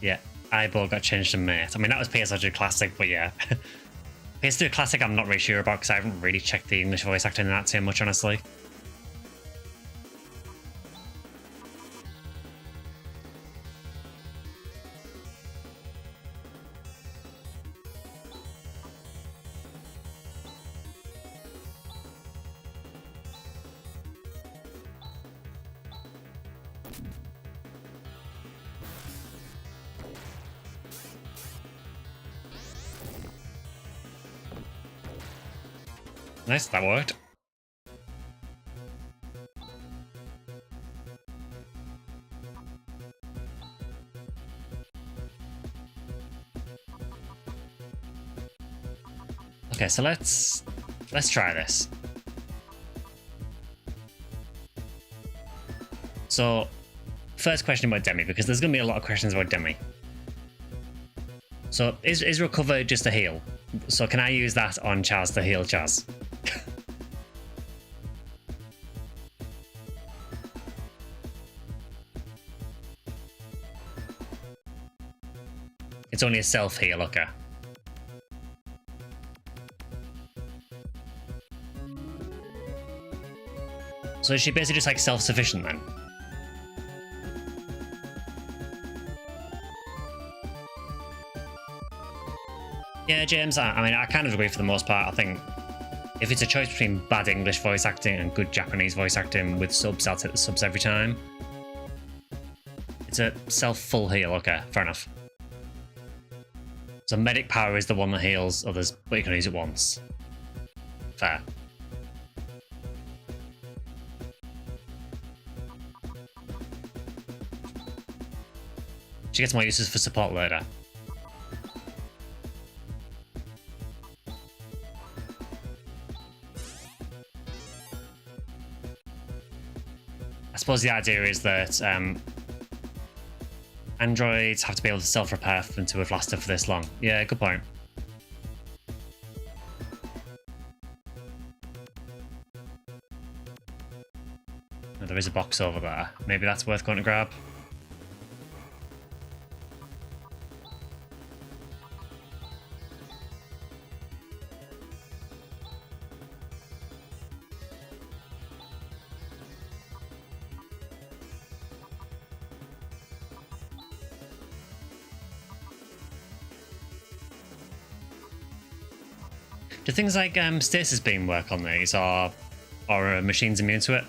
Yeah, Eyeball got changed to Mate. I mean, that was PS2 Classic, but yeah. PS2 Classic I'm not really sure about because I haven't really checked the English voice acting in that too much, honestly. Nice, that worked. Okay, so let's try this. So, first question about Demi, because there's going to be a lot of questions about Demi. So, is Recover just a heal? So can I use that on Chaz to heal Chaz? It's only a self-heal, okay. So So is she basically just like self-sufficient then? Yeah, James, I mean, I kind of agree for the most part. I think if it's a choice between bad English voice acting and good Japanese voice acting with subs, I'll take the subs every time. It's a self-full heal, okay, fair enough. So medic power is the one that heals others, but you can use it once. Fair. She gets more uses for support later. I suppose the idea is that androids have to be able to self-repair for them to have lasted for this long. Yeah, good point. Oh, there is a box over there. Maybe that's worth going to grab. Do things like stasis beam work on these, or are machines immune to it?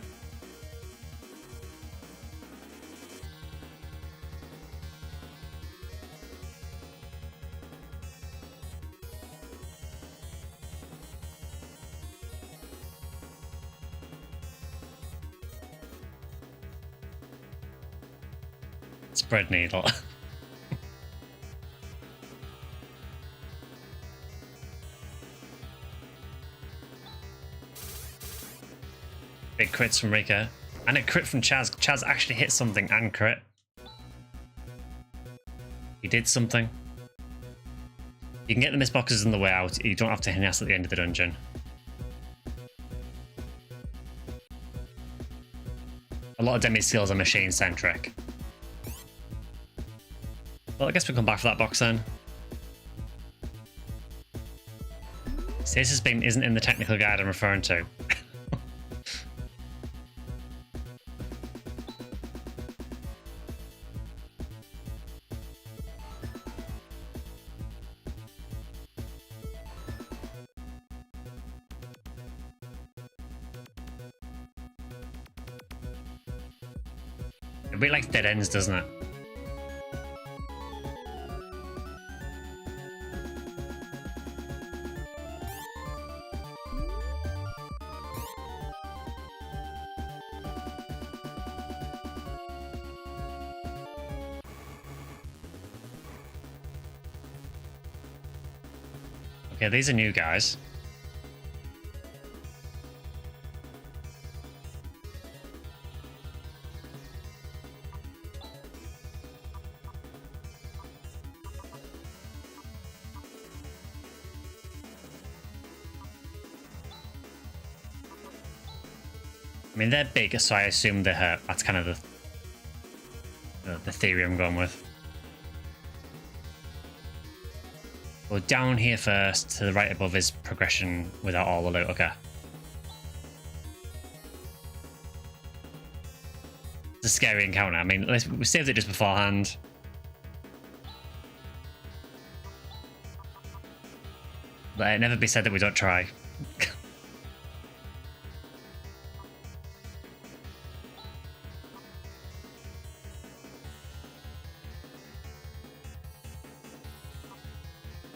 Spread needle. Big crits from Rika. And a crit from Chaz. Chaz actually hit something and crit. He did something. You can get the mist boxes on the way out. You don't have to hit us at the end of the dungeon. A lot of Demi's skills are machine-centric. Well, I guess we come back for that box then. Stasis beam isn't in the technical guide I'm referring to. It really likes dead ends, doesn't it? Okay, these are new guys. I mean, they're big, so I assume they hurt. That's kind of the theory I'm going with. Go down here first. To the right above is progression without all the loot. Okay. It's a scary encounter. I mean, we saved it just beforehand. Let it never be said that we don't try.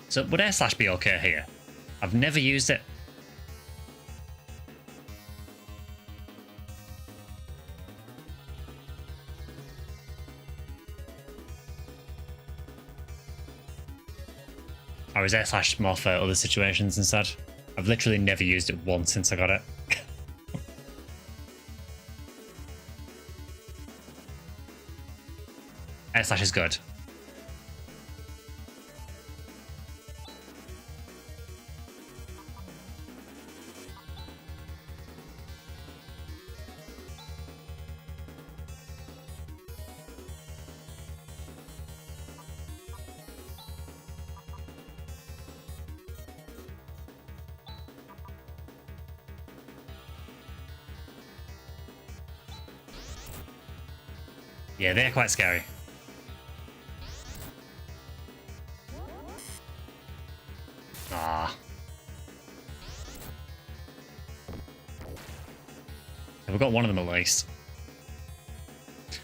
So would air slash be okay here? I've never used it. Or is air slash more for other situations instead? I've literally never used it once since I got it. Air slash is good. Yeah, they're quite scary. Ah. We've got one of them at least.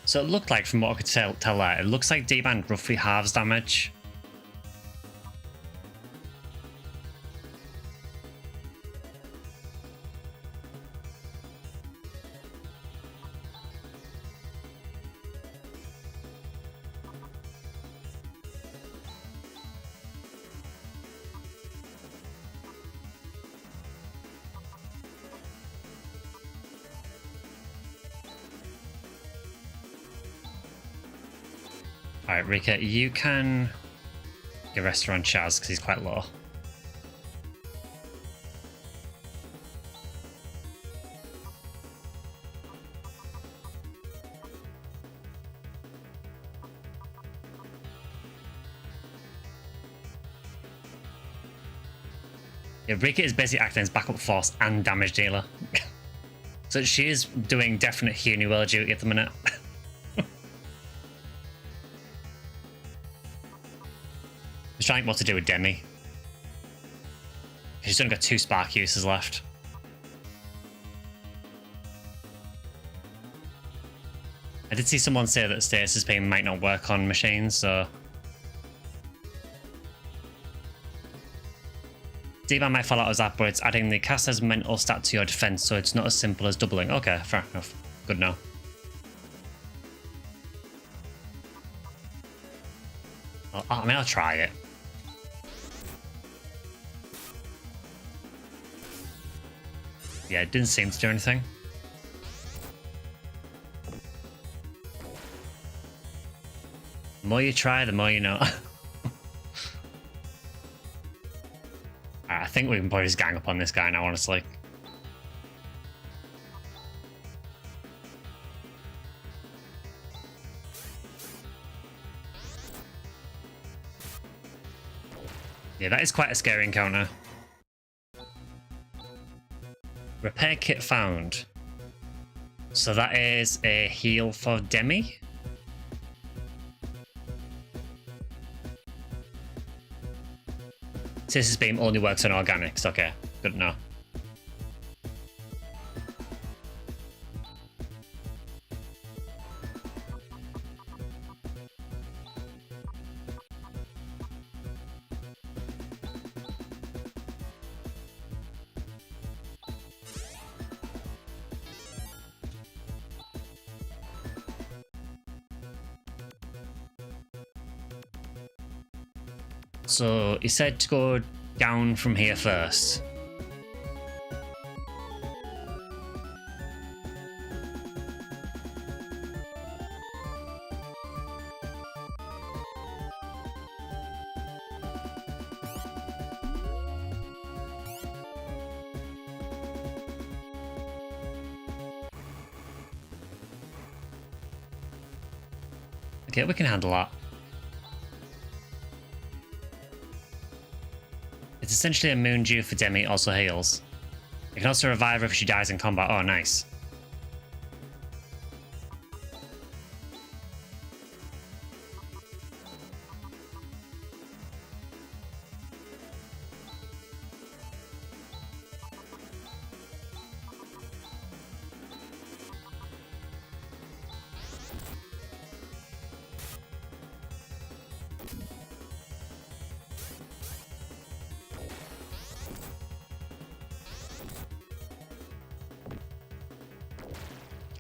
So it looked like, from what I could tell there, it looks like D-Band roughly halves damage. Alright, Rika, you can get restaurant Chaz because he's quite low. Yeah, Rika is basically acting as backup force and damage dealer. So she is doing definite Healing duty at the minute. Just trying what to do with Demi. She's only got 2 spark uses left. I did see someone say that stasis beam might not work on machines, so D-Band might fall out of that, but it's adding the caster's mental stat to your defense, so it's not as simple as doubling. Okay, fair enough. Good now. I mean, I'll try it. Yeah, it didn't seem to do anything. The more you try, the more you know. I think we can probably just gang up on this guy now, honestly. Yeah, that is quite a scary encounter. Repair kit found. So that is a heal for Demi. Stasis beam only works on organics. Okay, good to know. So he said to go down from here first. Okay, we can handle that. It's essentially a moon dew for Demi, also heals. You can also revive her if she dies in combat. Oh, nice.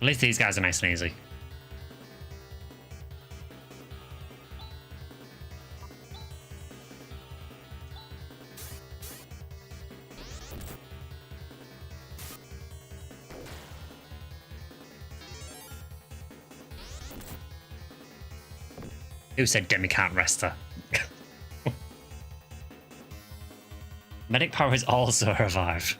At least these guys are nice and easy. Who said Demi can't rest her? Medic power is also a revive.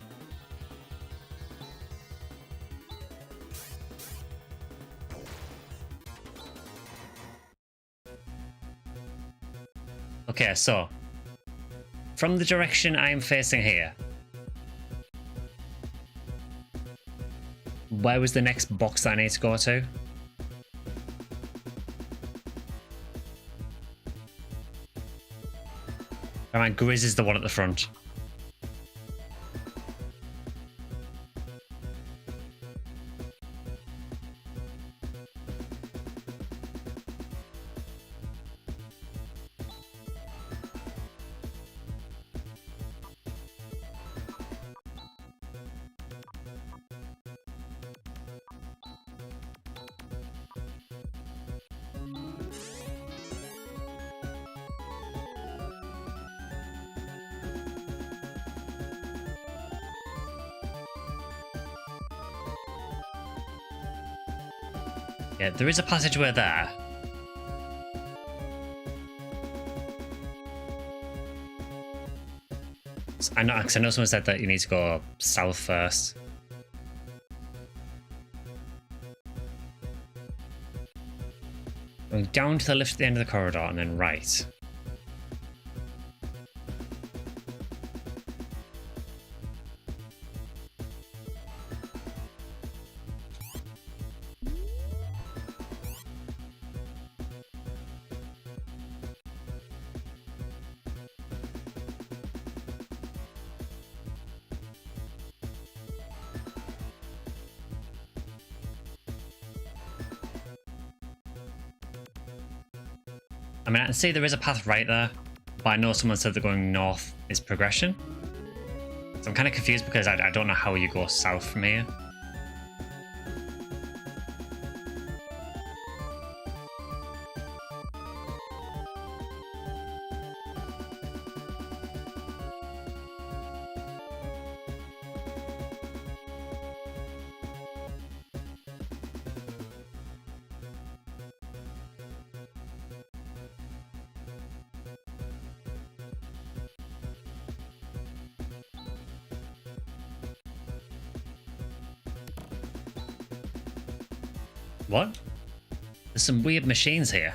Okay, so from the direction I am facing here, where was the next box that I need to go to? Alright, Grizz is the one at the front. Yeah, there is a passageway there. I know, because I know someone said that you need to go south first. Going down to the left at the end of the corridor and then right. I mean, I can see there is a path right there, but I know someone said that going north is progression. So I'm kind of confused because I don't know how you go south from here. What? There's some weird machines here.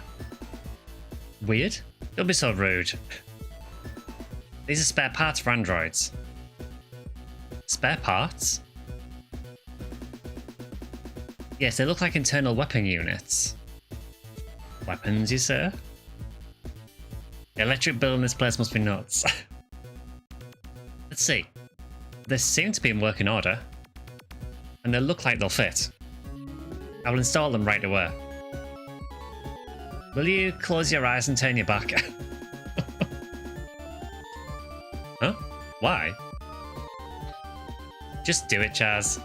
Weird? Don't be so rude. These are spare parts for androids. Spare parts? Yes, they look like internal weapon units. Weapons, you say? The electric bill in this place must be nuts. Let's see. They seem to be in working order. And they look like they'll fit. I will install them right away. Will you close your eyes and turn your back? Huh? Why? Just do it, Chaz.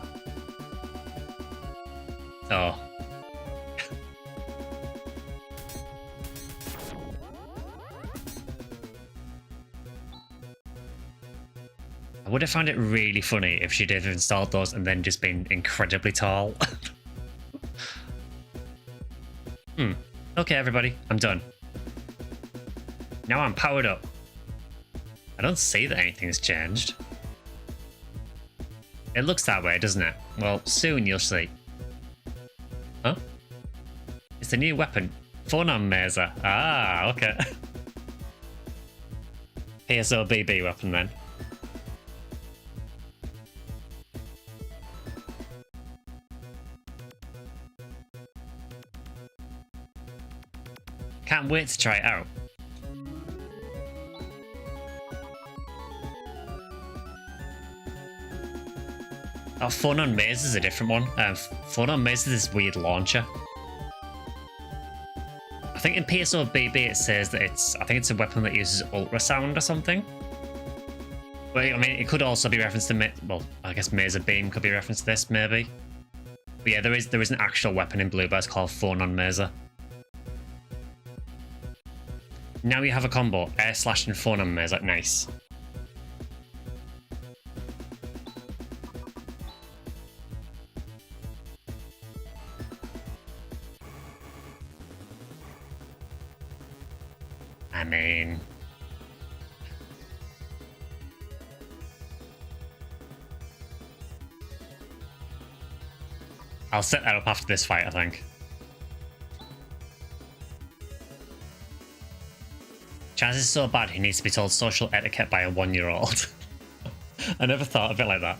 Oh. I would have found it really funny if she'd have installed those and then just been incredibly tall. Okay, everybody, I'm done. Now I'm powered up. I don't see that anything's changed. It looks that way, doesn't it? Well, soon you'll see. Huh? It's a new weapon. Phonon Mazer. Ah, okay. PSOBB weapon then. Can't wait to try it out. Oh, Phonon Maze is a different one. Phonon Maze is this weird launcher. I think in PSOBB it says that I think it's a weapon that uses ultrasound or something. But I mean, it could also be referenced to, well, I guess Mazer Beam could be referenced to this, maybe. But yeah, there is an actual weapon in Bluebirds called Phonon Mazer. Now you have a combo, air slash and Phonon Mazer. Nice. I mean... I'll set that up after this fight, I think. Chaz is so bad he needs to be told social etiquette by a 1-year-old. I never thought of it like that.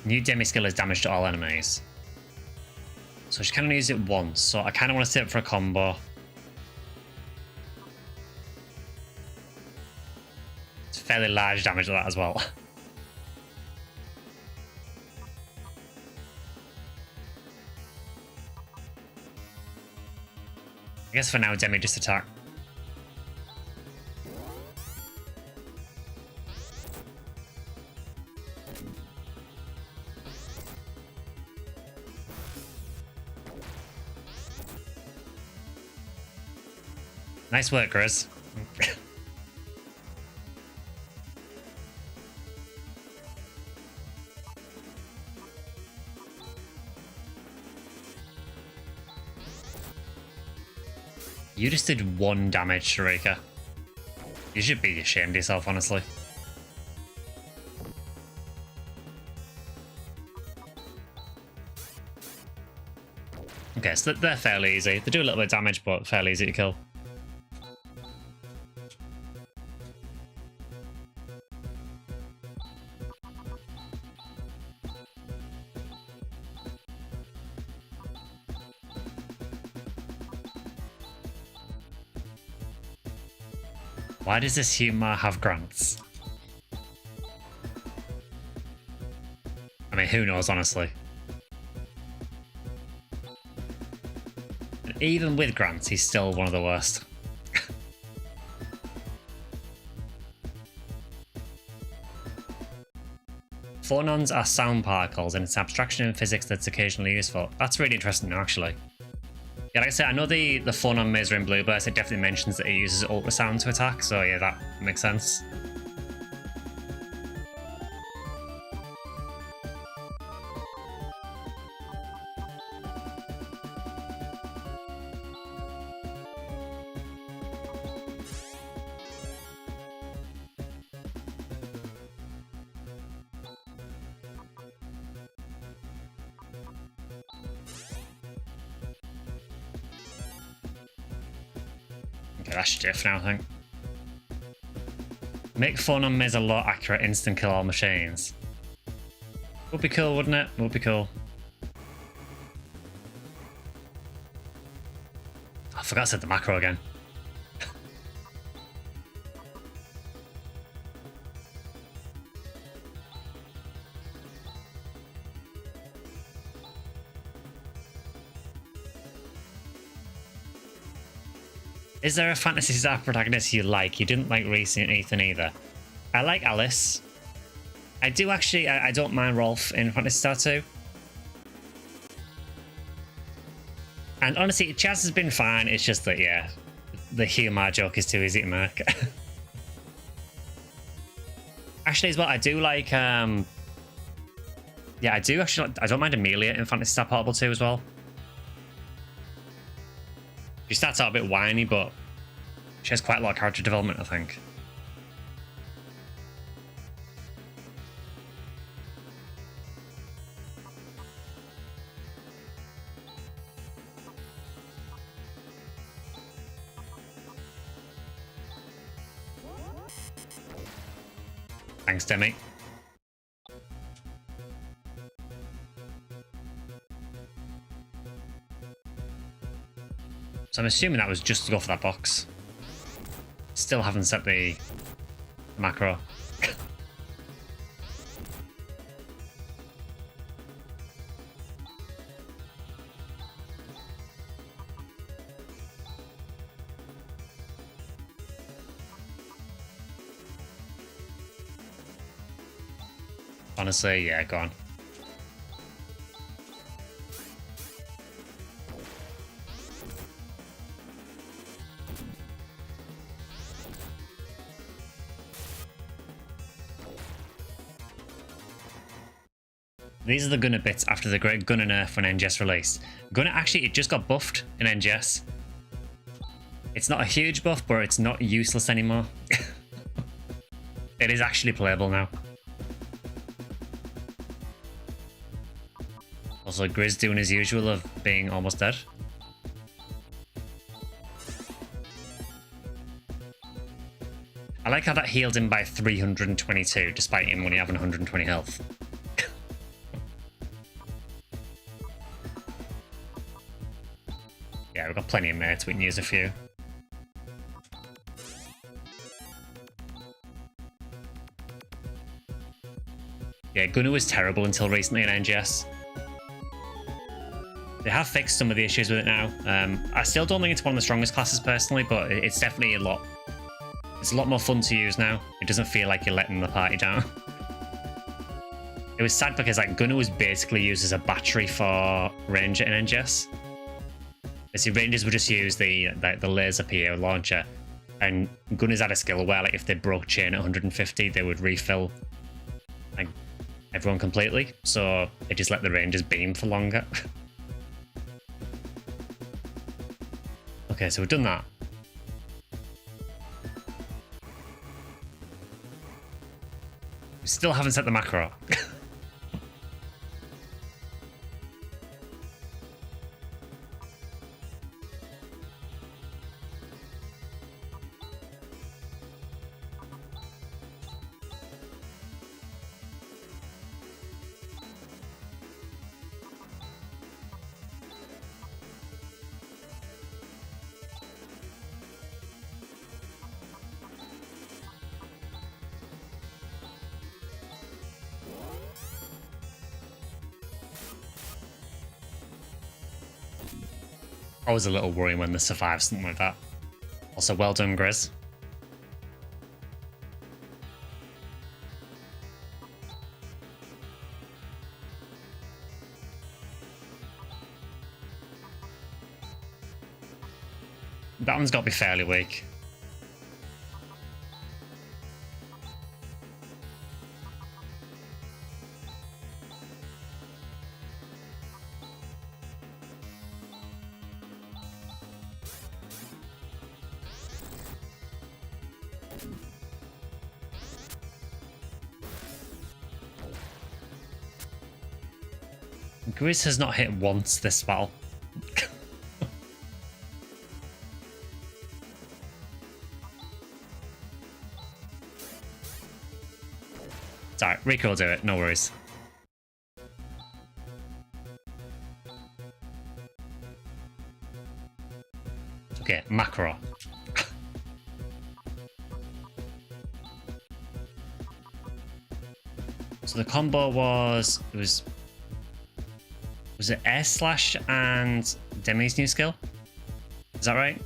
New Demi skill is damage to all enemies. So she can only use it once, so I kind of want to save it for a combo. It's fairly large damage to that as well. I guess for now, Demi just attack. Nice work, Grizz. You just did 1 damage, Sharika. You should be ashamed of yourself, honestly. Okay, so they're fairly easy. They do a little bit of damage, but fairly easy to kill. Why does this humor have grants? I mean, who knows, honestly. And even with grants, he's still one of the worst. Phonons are sound particles, and it's an abstraction in physics that's occasionally useful. That's really interesting, actually. Yeah, like I said, I know the Phonon Mazer in Blueburst, it definitely mentions that it uses ultrasound to attack, so yeah, that makes sense. Okay, that should do it for now, I think. Make Phonon Mazer lot accurate, instant kill all machines. Would be cool, wouldn't it? Would be cool. I forgot to set the macro again. Is there a Phantasy Star protagonist you like? You didn't like Reese and Ethan either. I like Alice. I do actually, I don't mind Rolf in Phantasy Star 2. And honestly, Chaz has been fine. It's just that, yeah, the humor joke is too easy to make. Actually, as well, I do like, yeah, I do actually, I don't mind Amelia in Phantasy Star Portable 2 as well. She starts out a bit whiny, but she has quite a lot of character development, I think. Thanks, Demi. So I'm assuming that was just to go for that box. Still haven't set the macro. Honestly, yeah, go on. These are the Gunner bits after the great Gunner nerf when NGS released. Gunner actually, it just got buffed in NGS. It's not a huge buff, but it's not useless anymore. It is actually playable now. Also, Grizz doing his usual of being almost dead. I like how that healed him by 322, despite him only having 120 health. Yeah, we've got plenty of mates, we can use a few. Yeah, Gunnar was terrible until recently in NGS. They have fixed some of the issues with it now. I still don't think it's one of the strongest classes personally, but it's definitely a lot. It's a lot more fun to use now. It doesn't feel like you're letting the party down. It was sad because like Gunnar was basically used as a battery for Ranger in NGS. See, Rangers would just use the laser PO launcher, and Gunners had a skill where like if they broke chain at 150, they would refill like everyone completely. So they just let the Rangers beam for longer. Okay, so we've done that. We still haven't set the macro up. Always a little worrying when they survive something like that. Also, well done, Grizz. That one's got to be fairly weak. Grizz has not hit once this battle. It's alright, Rico will do it, no worries. Okay, macro. So the combo was it air slash and Demi's new skill? Is that right?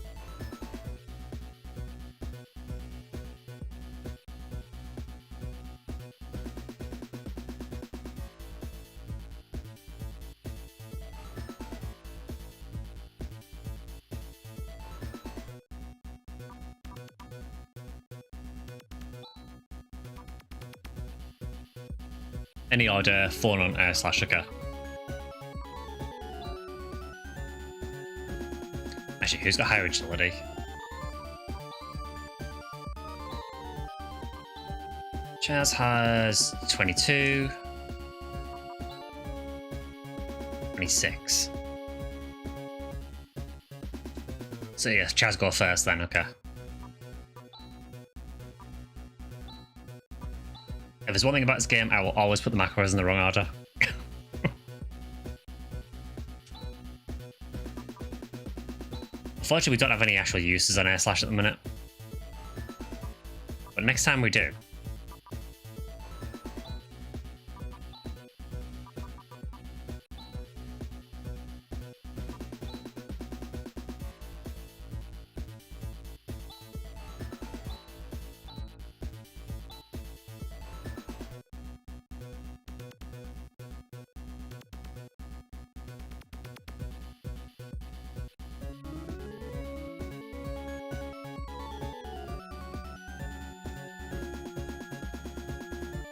Any order, 4 on air slash, okay. Actually, who's got higher agility? Chaz has 22. 26. So yes, Chaz go first then, okay. If there's one thing about this game, I will always put the macros in the wrong order. Unfortunately, we don't have any actual uses on air slash at the minute. But next time we do.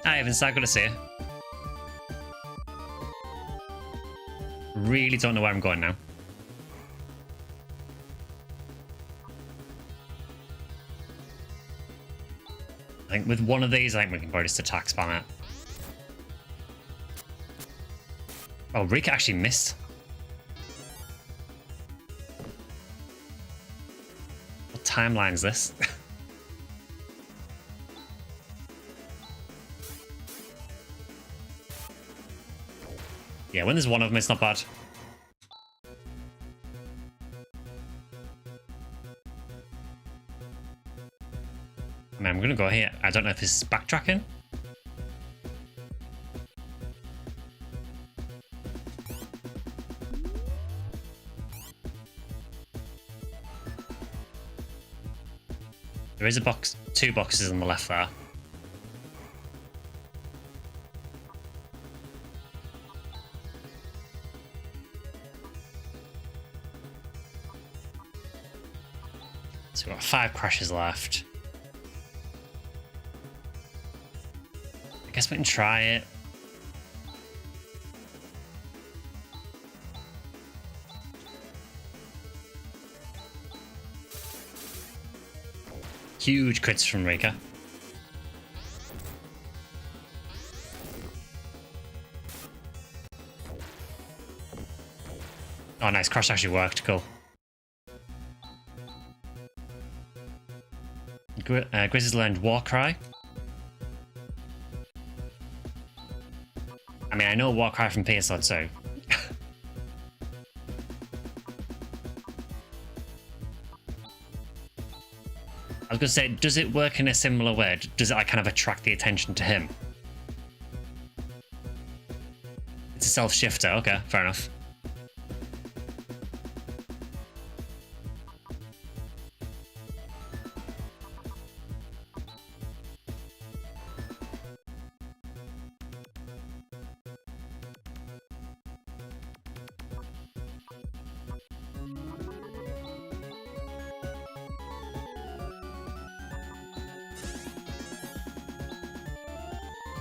Hi, Evan, so good to see you. Really don't know where I'm going now. I think with one of these, I think we can probably just attack spam it. Oh, Rika actually missed. What timeline is this? Yeah, when there's one of them, it's not bad. I'm gonna go here. I don't know if this is backtracking. There is a box, 2 boxes on the left there. So we've got 5 crashes left. I guess we can try it. Huge crits from Rika. Oh, nice. Crash actually worked. Cool. Grizz has learned Warcry. I mean, I know Warcry from PSO too. I was going to say, does it work in a similar way? Does it like kind of attract the attention to him? It's a self-shifter. Okay, fair enough.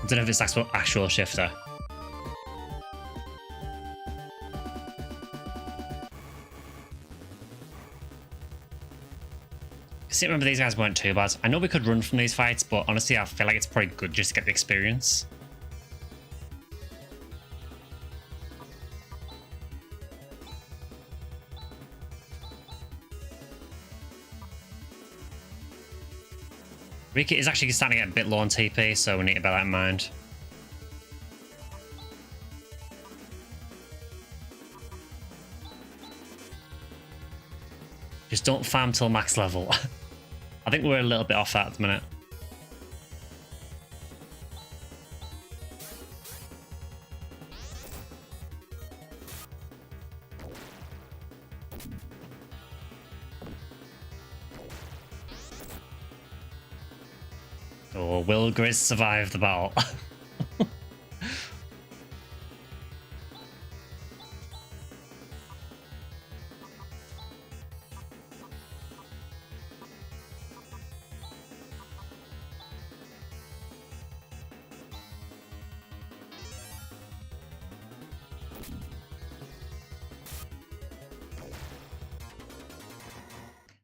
I don't know if it's actual shifter. See, remember these guys weren't too bad. I know we could run from these fights, but honestly, I feel like it's probably good just to get the experience. Rika is actually starting to get a bit low on TP, so we need to bear that in mind. Just don't farm till max level. I think we're a little bit off that at the minute. Or will Grizz survive the battle?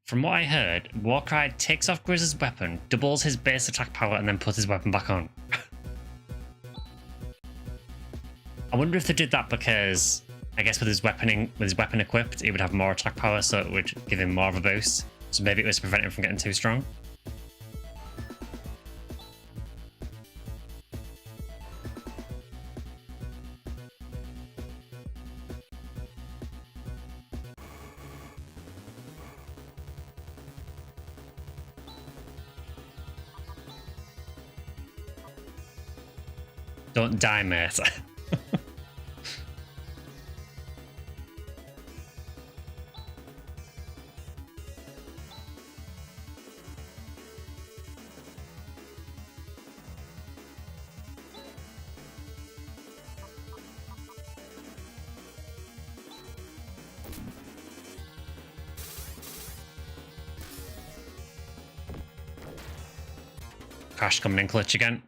From what I heard, Warcry takes off Grizz's weapon, doubles his base attack power, and then puts his weapon back on. I wonder if they did that because, I guess with his weapon equipped, he would have more attack power, so it would give him more of a boost. So maybe it was to prevent him from getting too strong. Don't die, mate. Crash coming in clutch again.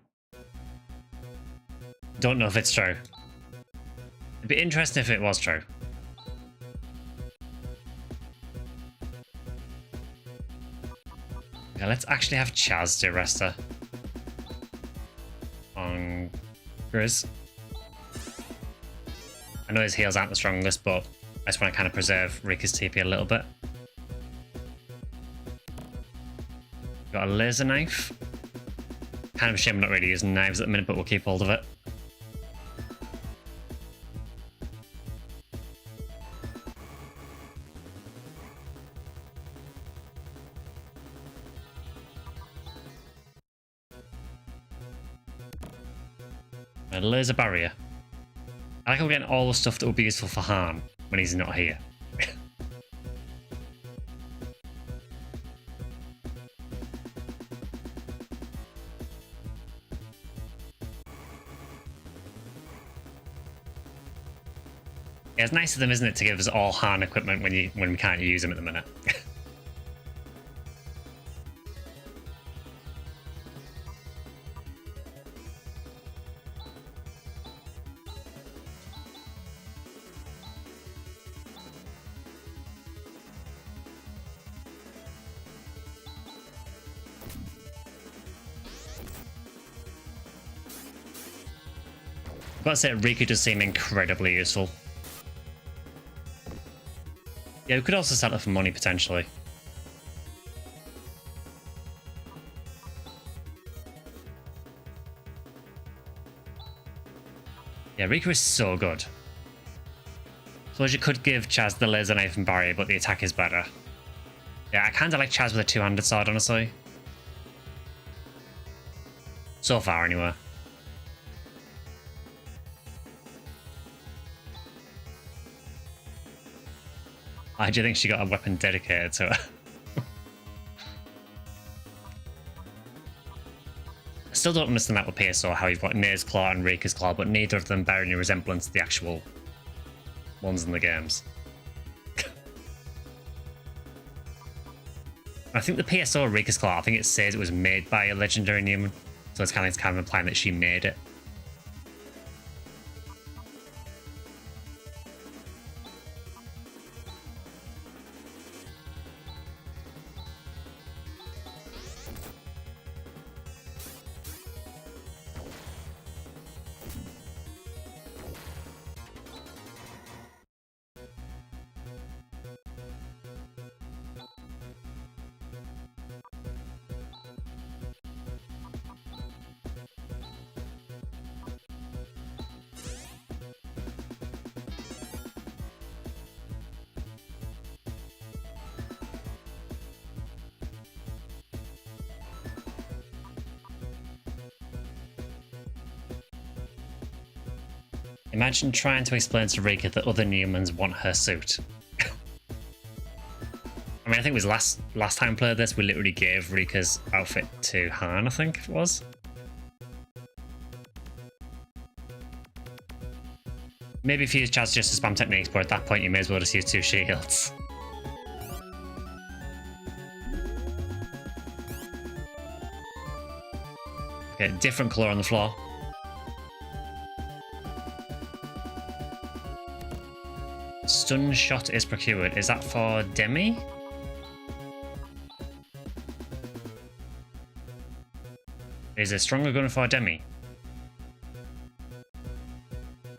Don't know if it's true. It'd be interesting if it was true. Okay, let's actually have Chaz do Resta on Grizz. I know his heals aren't the strongest, but I just want to kind of preserve Rika's TP a little bit. Got a laser knife. Kind of a shame I'm not really using knives at the minute, but we'll keep hold of it. A laser barrier. I like how we're getting all the stuff that would be useful for Han when he's not here. Yeah, it's nice of them, isn't it, to give us all Han equipment when we can't use them at the minute. I've got to say, Riku does seem incredibly useful. Yeah, we could also sell it for money, potentially. Yeah, Riku is so good. So you could give Chaz the laser knife and barrier, but the attack is better. Yeah, I kind of like Chaz with a two-handed sword, honestly. So far, anyway. Why do you think she got a weapon dedicated to her? I still don't understand that with PSO, how you've got Nay's Claw and Rika's Claw, but neither of them bear any resemblance to the actual ones in the games. I think the PSO Rika's Claw, I think it says it was made by a legendary Newman, so it's kind of implying that she made it. Imagine trying to explain to Rika that other Newmans want her suit. I mean, I think it was last time I played this, we literally gave Rika's outfit to Han, I think it was. Maybe if you use Chaz just to spam techniques, but at that point you may as well just use two shields. Okay, different colour on the floor. Stun shot is procured. Is that for Demi? Is a stronger gun for Demi?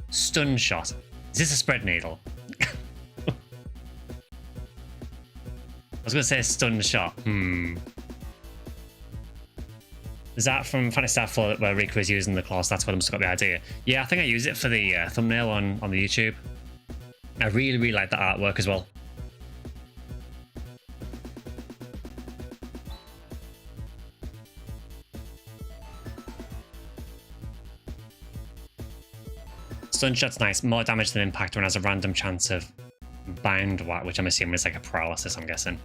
Stun shot. Is this a spread needle? I was going to say stun shot. Is that from Phantasy Star IV where Riku is using the claws? That's where I must have got the idea. Yeah, I think I use it for the thumbnail on the YouTube. I really, really like the artwork as well. Stun shot's nice. More damage than impact when it has a random chance of bind whack, which I'm assuming is like a paralysis, I'm guessing.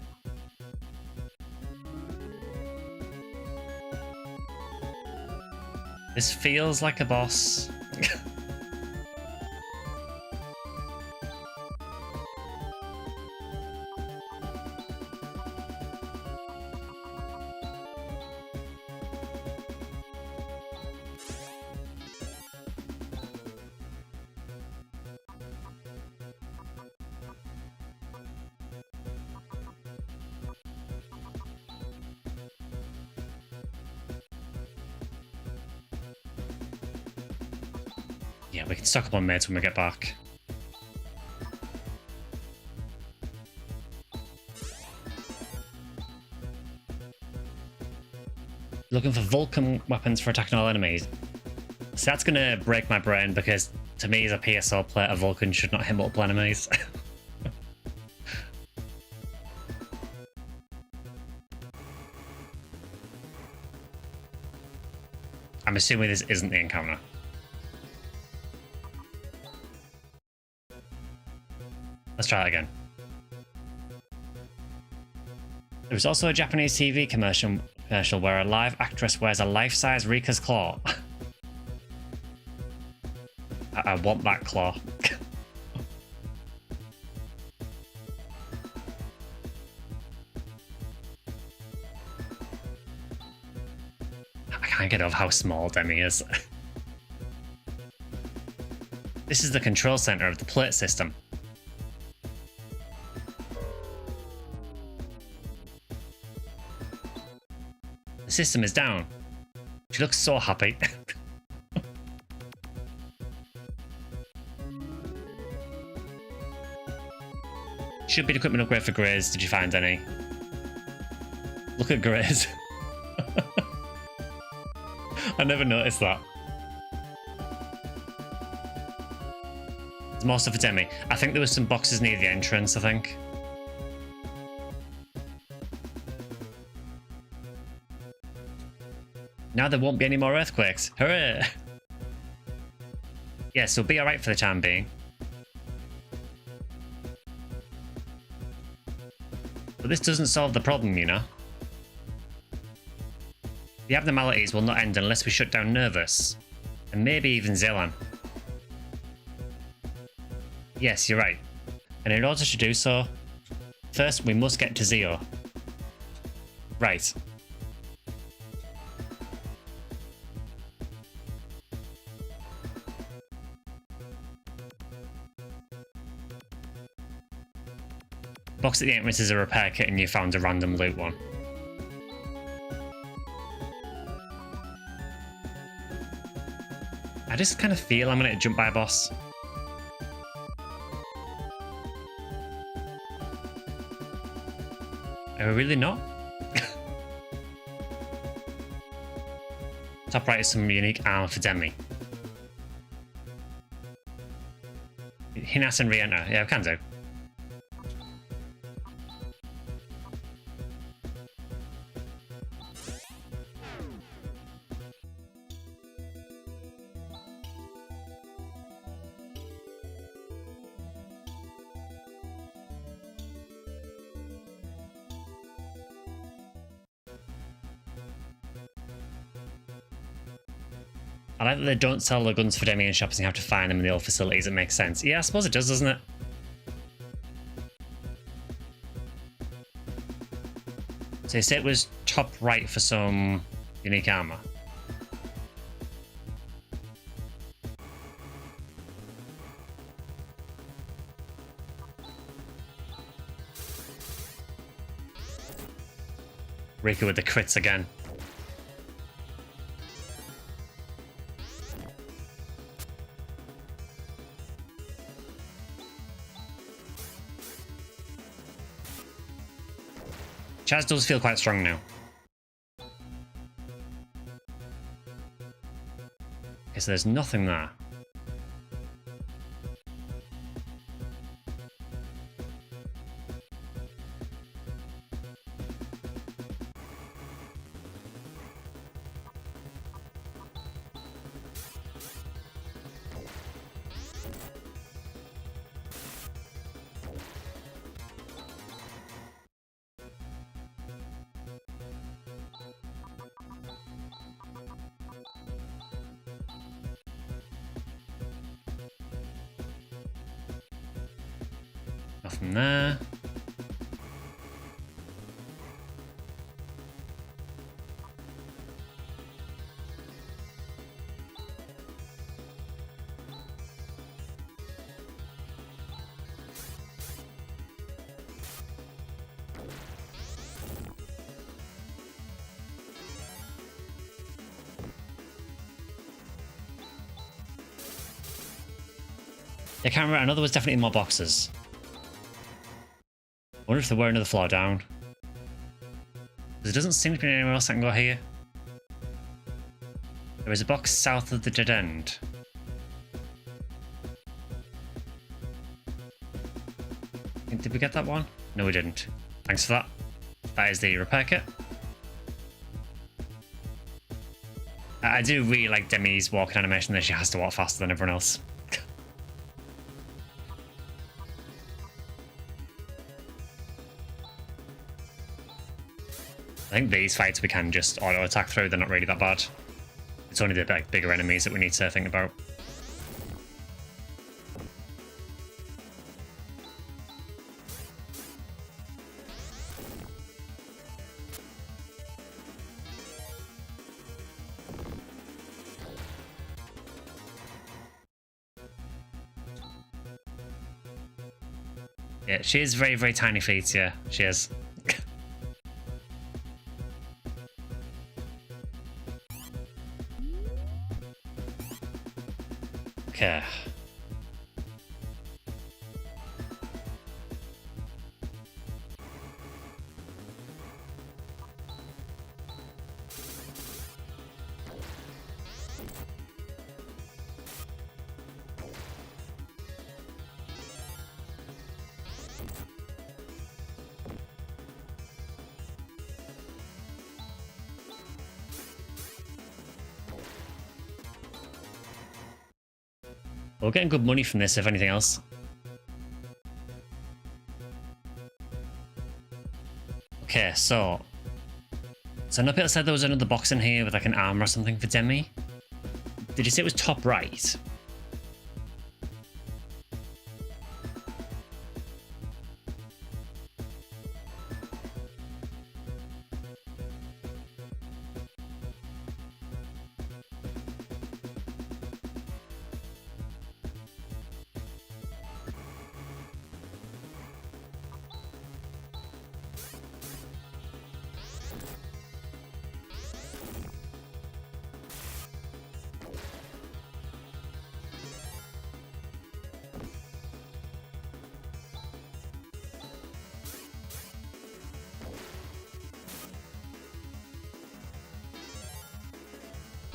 This feels like a boss. Yeah, we can stock up on meds when we get back. Looking for Vulcan weapons for attacking all enemies. So that's going to break my brain because to me as a PSO player, a Vulcan should not hit multiple enemies. I'm assuming this isn't the encounter. Let's try it again. There was also a Japanese TV commercial where a live actress wears a life-size Rika's claw. I want that claw. I can't get over how small Demi is. This is the control center of the plate system. The system is down. She looks so happy. Should be an equipment upgrade for Grays. Did you find any? Look at Grays. I never noticed that. There's more stuff for Demi. I think there was some boxes near the entrance, I think. Now there won't be any more earthquakes. Hooray! Yeah, so be alright for the time being. But this doesn't solve the problem, you know. The abnormalities will not end unless we shut down Nervous. And maybe even Zelan. Yes, you're right. And in order to do so, first we must get to Zeo. Right. Box at the entrance is a repair kit and you found a random loot one. I just kind of feel I'm gonna get jumped by a boss. Are we really not? Top right is some unique armor for Demi. Hinas and re-enter. Yeah, we can do. I like that they don't sell the guns for Demi in shops and you have to find them in the old facilities. It makes sense. Yeah, I suppose it does, doesn't it? So you say it was top right for some unique armor. Rika with the crits again. Chaz does feel quite strong now. Okay, so there's nothing there. Nothing there. I can't remember. I know there was definitely more boxes. I wonder if there were another floor down. Because it doesn't seem to be anywhere else I can go here. There is a box south of the dead end. Did we get that one? No, we didn't. Thanks for that. That is the repair kit. I do really like Demi's walking animation that she has to walk faster than everyone else. I think these fights we can just auto attack through. They're not really that bad. It's only the like, bigger enemies that we need to think about. Yeah, she is very, very tiny feet, yeah, she is. Okay. We're getting good money from this, if anything else. Okay, so Nuppiel said there was another box in here with like an armor or something for Demi. Did you say it was top right?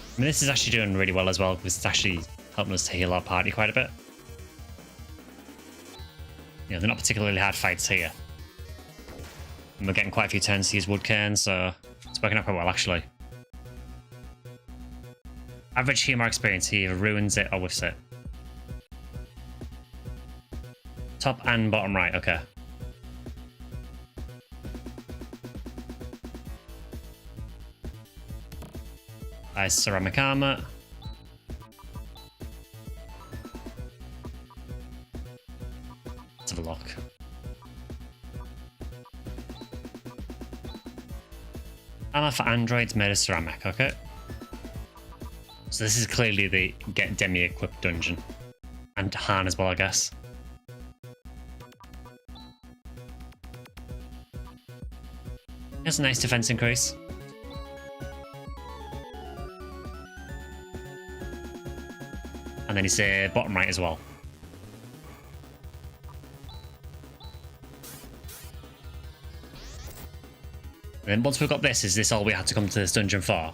I mean, this is actually doing really well as well, because it's actually helping us to heal our party quite a bit. You know, they're not particularly hard fights here. And we're getting quite a few turns to use wood cairns, so it's working out quite well, actually. Average humor experience, he either ruins it or whiffs it. Top and bottom right, okay. Nice ceramic armor. Let's have a look. Armor for androids made of ceramic, okay. So this is clearly the get Demi equipped dungeon. And Han as well, I guess. That's a nice defense increase. And then he's bottom right as well. And then once we've got this, is this all we had to come to this dungeon for?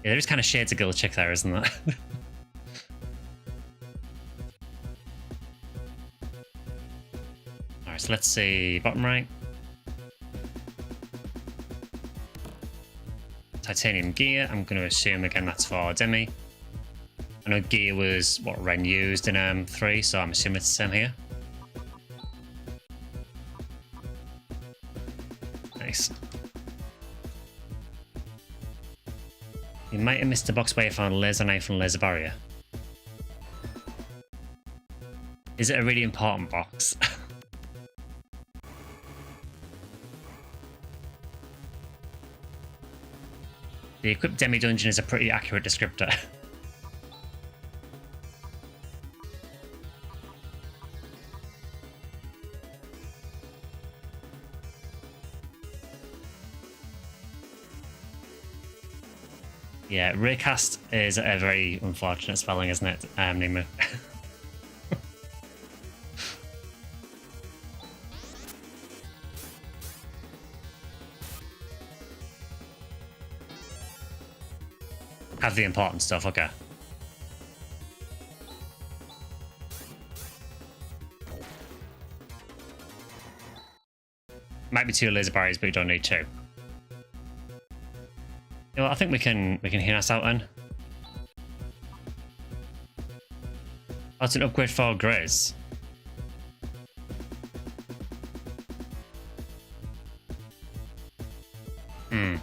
Yeah, there is kind of shades of Guild Chick there, isn't there? Alright, so let's see. Bottom right. Titanium gear. I'm going to assume again that's for Demi. I know gear was what Ren used in 3, so I'm assuming it's the same here. Nice. You might have missed the box where you found a laser knife and laser barrier. Is it a really important box? The equipped Demi dungeon is a pretty accurate descriptor. Yeah, Raycast is a very unfortunate spelling, isn't it, Nimu? Have the important stuff, okay. Might be 2 laser barriers, but you don't need 2. You know, I think we can hear us out then. That's an upgrade for Grizz. Hmm.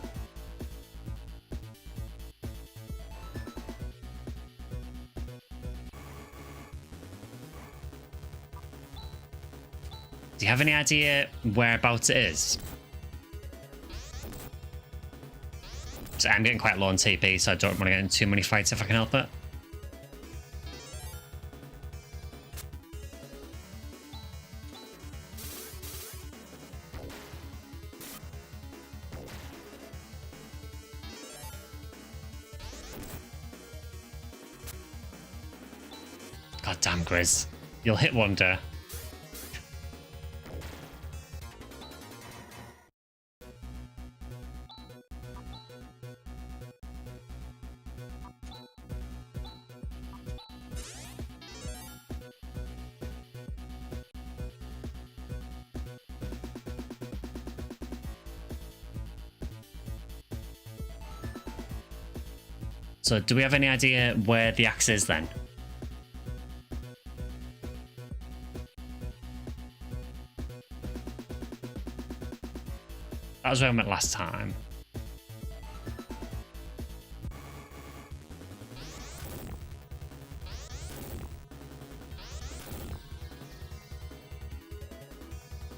Do you have any idea whereabouts it is? So I'm getting quite low on TP, so I don't want to get into too many fights if I can help it. God damn, Grizz. You'll hit one day. So do we have any idea where the axe is then? That was where I went last time.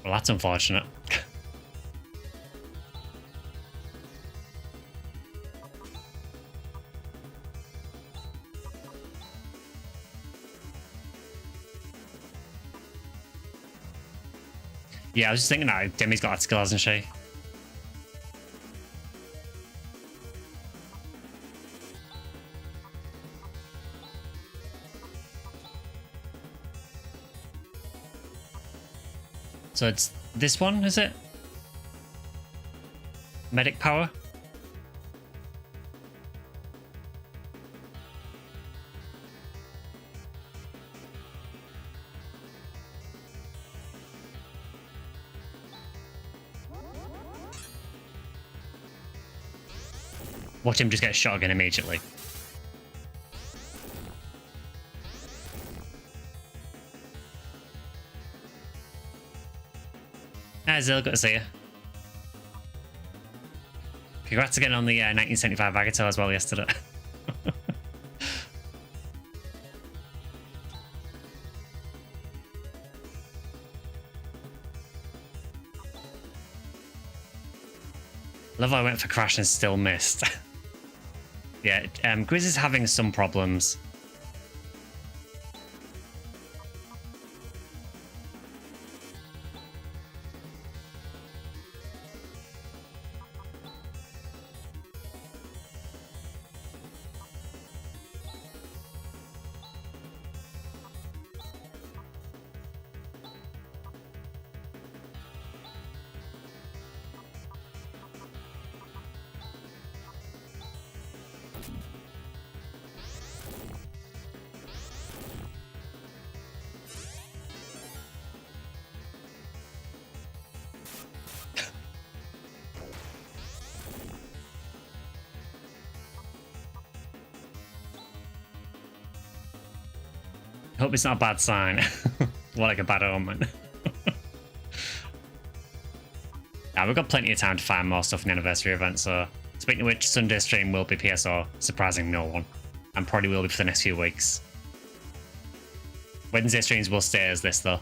Well, that's unfortunate. Yeah, I was just thinking that Demi's got that skill, hasn't she? So it's this one, is it? Medic power? Watch him just get shot again immediately. Ah, Zill, good to see you. Congrats again on the 1975 Agato as well yesterday. Love how I went for Crash and still missed. Yeah, Grizz is having some problems. Hope it's not a bad sign. More like a bad omen. Yeah, we've got plenty of time to find more stuff in the anniversary event, so speaking of which, Sunday stream will be PSO, surprising no one. And probably will be for the next few weeks. Wednesday streams will stay as this though.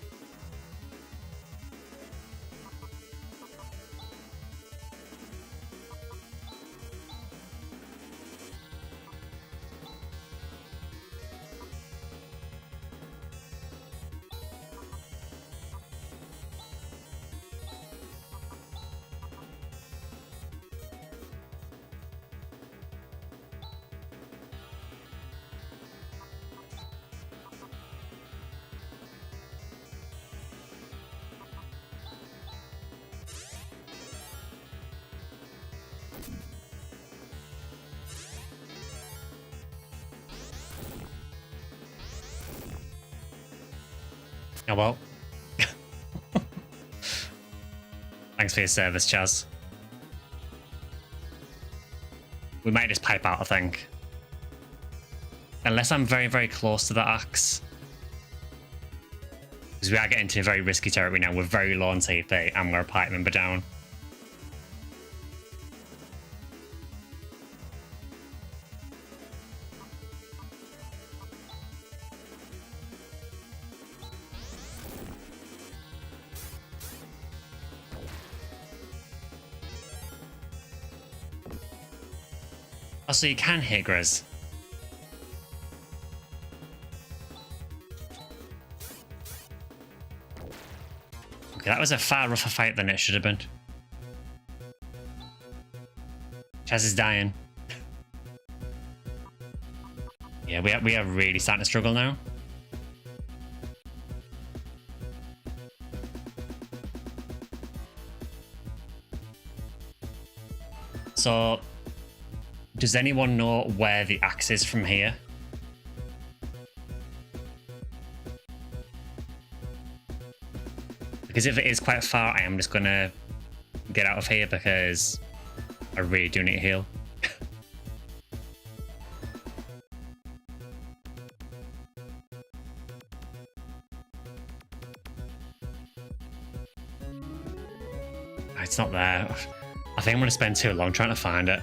Oh well. Thanks for your service, Chaz. We might just pipe out, I think. Unless I'm very, very close to the axe. Because we are getting into very risky territory now. We're very low on TP and we're a pipe member down. Also, you can hit Grizz. Okay, that was a far rougher fight than it should have been. Chaz is dying. Yeah, we are really starting to struggle now. So, does anyone know where the axe is from here? Because if it is quite far, I am just going to get out of here because I really do need to heal. It's not there. I think I'm going to spend too long trying to find it.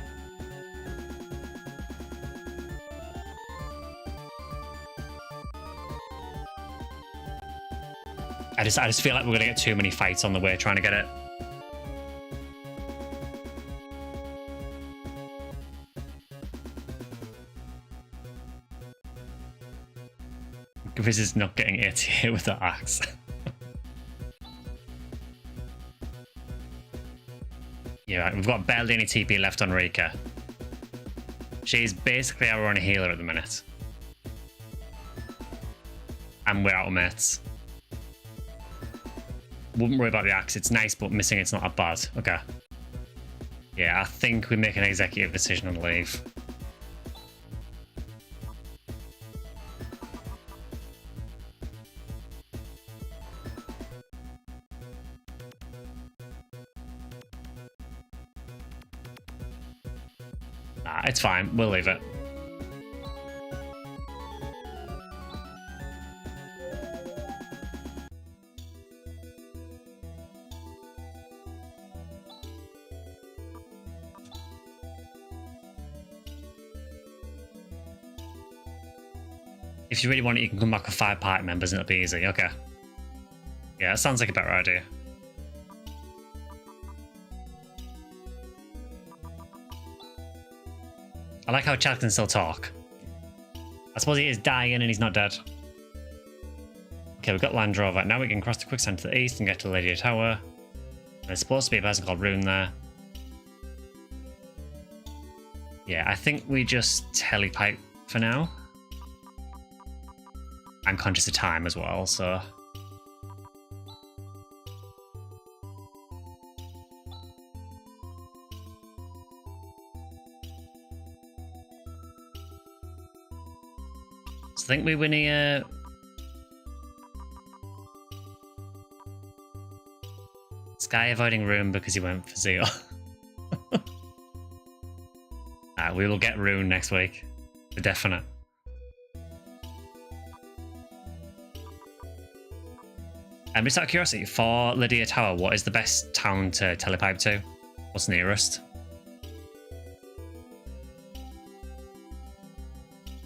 I just feel like we're going to get too many fights on the way trying to get it. Grizz is not getting 88 with the axe. Yeah, we've got barely any TP left on Rika. She's basically our only healer at the minute. And we're out of mates. Wouldn't worry about the axe. It's nice, but missing it's not that bad. Okay. Yeah, I think we make an executive decision and leave. Nah, it's fine. We'll leave it. If you really want it, you can come back with 5 party members and it'll be easy. Okay. Yeah, that sounds like a better idea. I like how Chad can still talk. I suppose he is dying and he's not dead. Okay, we've got Land Rover. Now we can cross the quicksand to the east and get to the Lady Tower. There's supposed to be a person called Rune there. Yeah, I think we just telepipe for now. I'm conscious of time as well, so... So I think we win here... Sky avoiding Rune because he went for Zeal. We will get Rune next week. For definite. And just out of curiosity, for Lydia Tower, what is the best town to telepipe to? What's nearest?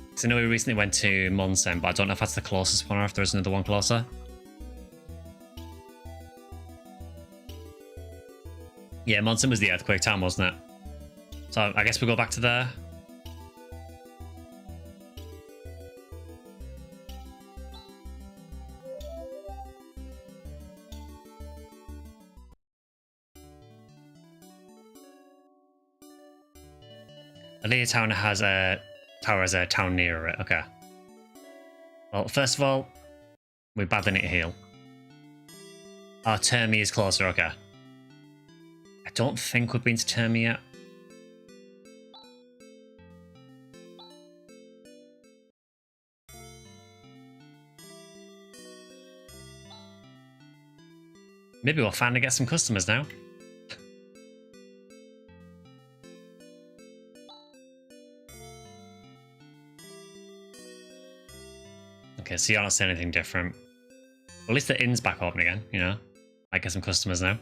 Because I know we recently went to Monsen, but I don't know if that's the closest one or if there's another one closer. Yeah, Monsen was the earthquake town, wasn't it? So I guess we'll go back to there. Lydia Town has a tower as a town near it. Okay. Well, first of all, we badly need to heal. Our Termi is closer. Okay. I don't think we've been to Termi yet. Maybe we'll finally get some customers now. Okay, so you're not saying anything different. At least the inn's back open again, you know? I get some customers now.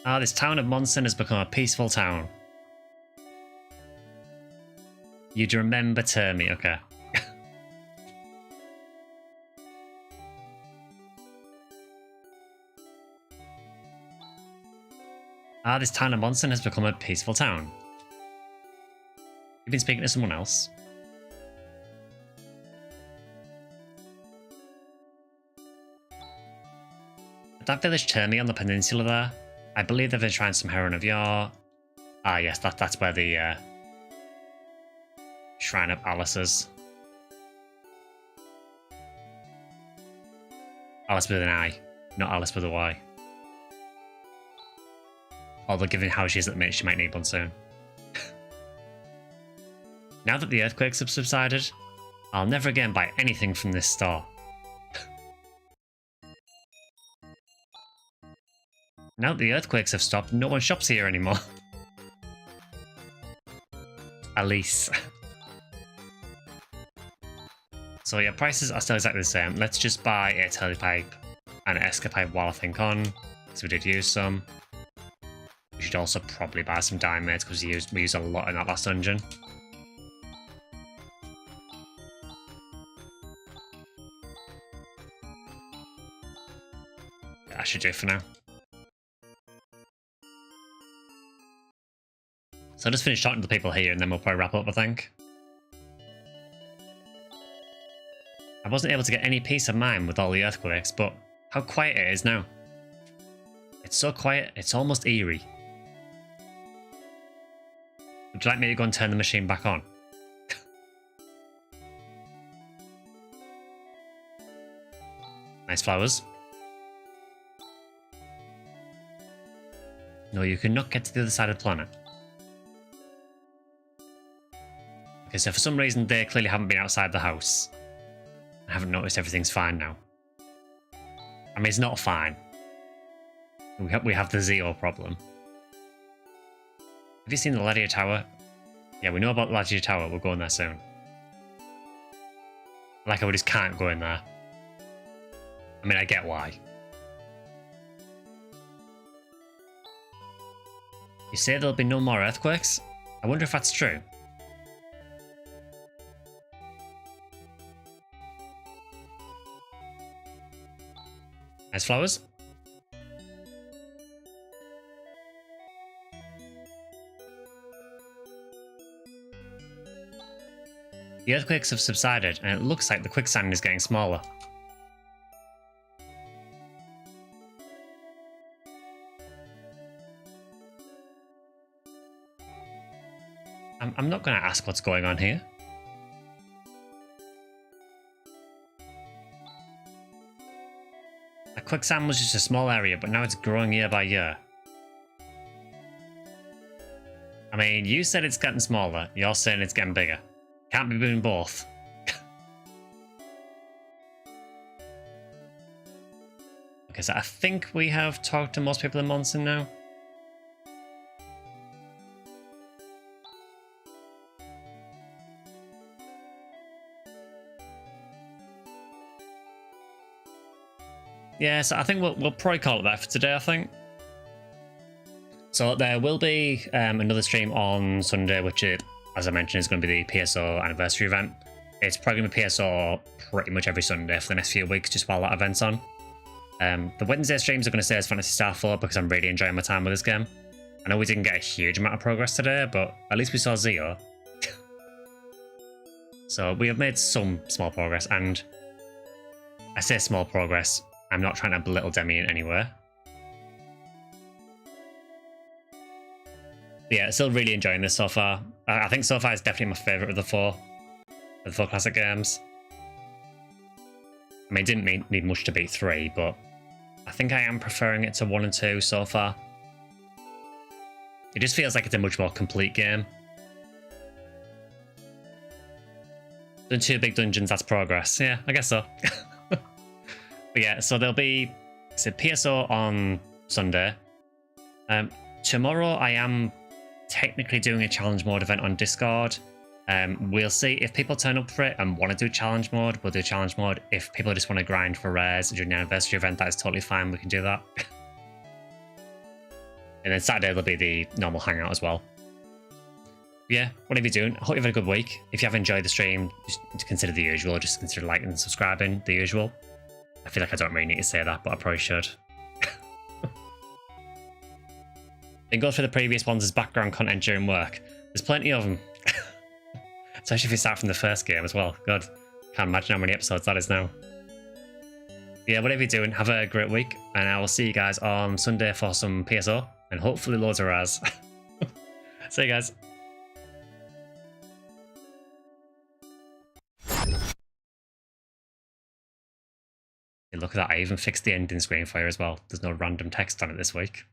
Ah, this town of Monson has become a peaceful town. You'd remember Termy, okay. Ah, this town of Monson has become a peaceful town. You've been speaking to someone else. That village Termy on the peninsula there, I believe they've been trying some heroin of yore. Ah yes, that's where the Shrine of Alice is. Alice with an I, not Alice with a Y. Although given how she is at the minute, she might need one soon. Now that the earthquakes have subsided, I'll never again buy anything from this store. Now that the earthquakes have stopped, no one shops here anymore. Alice. So yeah, prices are still exactly the same. Let's just buy a telepipe and an escapipe while I think on, because we did use some. We should also probably buy some diamonds because we used a lot in that last dungeon. That should do it for now. So I'll just finish talking to the people here and then we'll probably wrap up, I think. I wasn't able to get any peace of mind with all the earthquakes, but how quiet it is now. It's so quiet, it's almost eerie. Would you like me to go and turn the machine back on? Nice flowers. No, you cannot get to the other side of the planet. Okay, so for some reason they clearly haven't been outside the house. I haven't noticed everything's fine now. I mean, it's not fine. We have the Zeo problem. Have you seen the Ladia Tower? Yeah, we know about the Ladia Tower. We're going there soon. Like, we just can't go in there. I mean, I get why. You say there'll be no more earthquakes? I wonder if that's true. Nice flowers. The earthquakes have subsided, and it looks like the quicksand is getting smaller. I'm not going to ask what's going on here. The quicksand was just a small area, but now it's growing year by year. I mean, you said it's getting smaller, you're saying it's getting bigger. Can't be doing both. Okay, so I think we have talked to most people in Monson now. Yeah, so I think we'll probably call it that for today, I think. So there will be another stream on Sunday, which, as I mentioned, is going to be the PSO anniversary event. It's probably going to be PSO pretty much every Sunday for the next few weeks, just while that event's on. The Wednesday streams are going to stay as Phantasy Star IV because I'm really enjoying my time with this game. I know we didn't get a huge amount of progress today, but at least we saw Zeo. So we have made some small progress, and I say small progress, I'm not trying to belittle Demi in any way. But yeah, still really enjoying this so far. I think so far it's definitely my favourite of the four classic games. I mean, it didn't need much to beat 3, but I think I am preferring it to 1 and 2 so far. It just feels like it's a much more complete game. Done 2 big dungeons, that's progress. Yeah, I guess so. But yeah, so there'll be PSO on Sunday. Tomorrow I am technically doing a challenge mode event on Discord. We'll see if people turn up for it and want to do challenge mode, we'll do challenge mode. If people just want to grind for rares during the anniversary event, that is totally fine, we can do that. And then Saturday there'll be the normal hangout as well. Yeah, whatever you're doing, I hope you've had a good week. If you have enjoyed the stream, just consider the usual, just consider liking and subscribing, the usual. I feel like I don't really need to say that, but I probably should. Then go through the previous ones as background content during work. There's plenty of them. Especially if you start from the first game as well. God, can't imagine how many episodes that is now. Yeah, whatever you're doing, have a great week, and I will see you guys on Sunday for some PSO, and hopefully loads of rares. See you guys. Look at that, I even fixed the ending screen for you as well. There's no random text on it this week.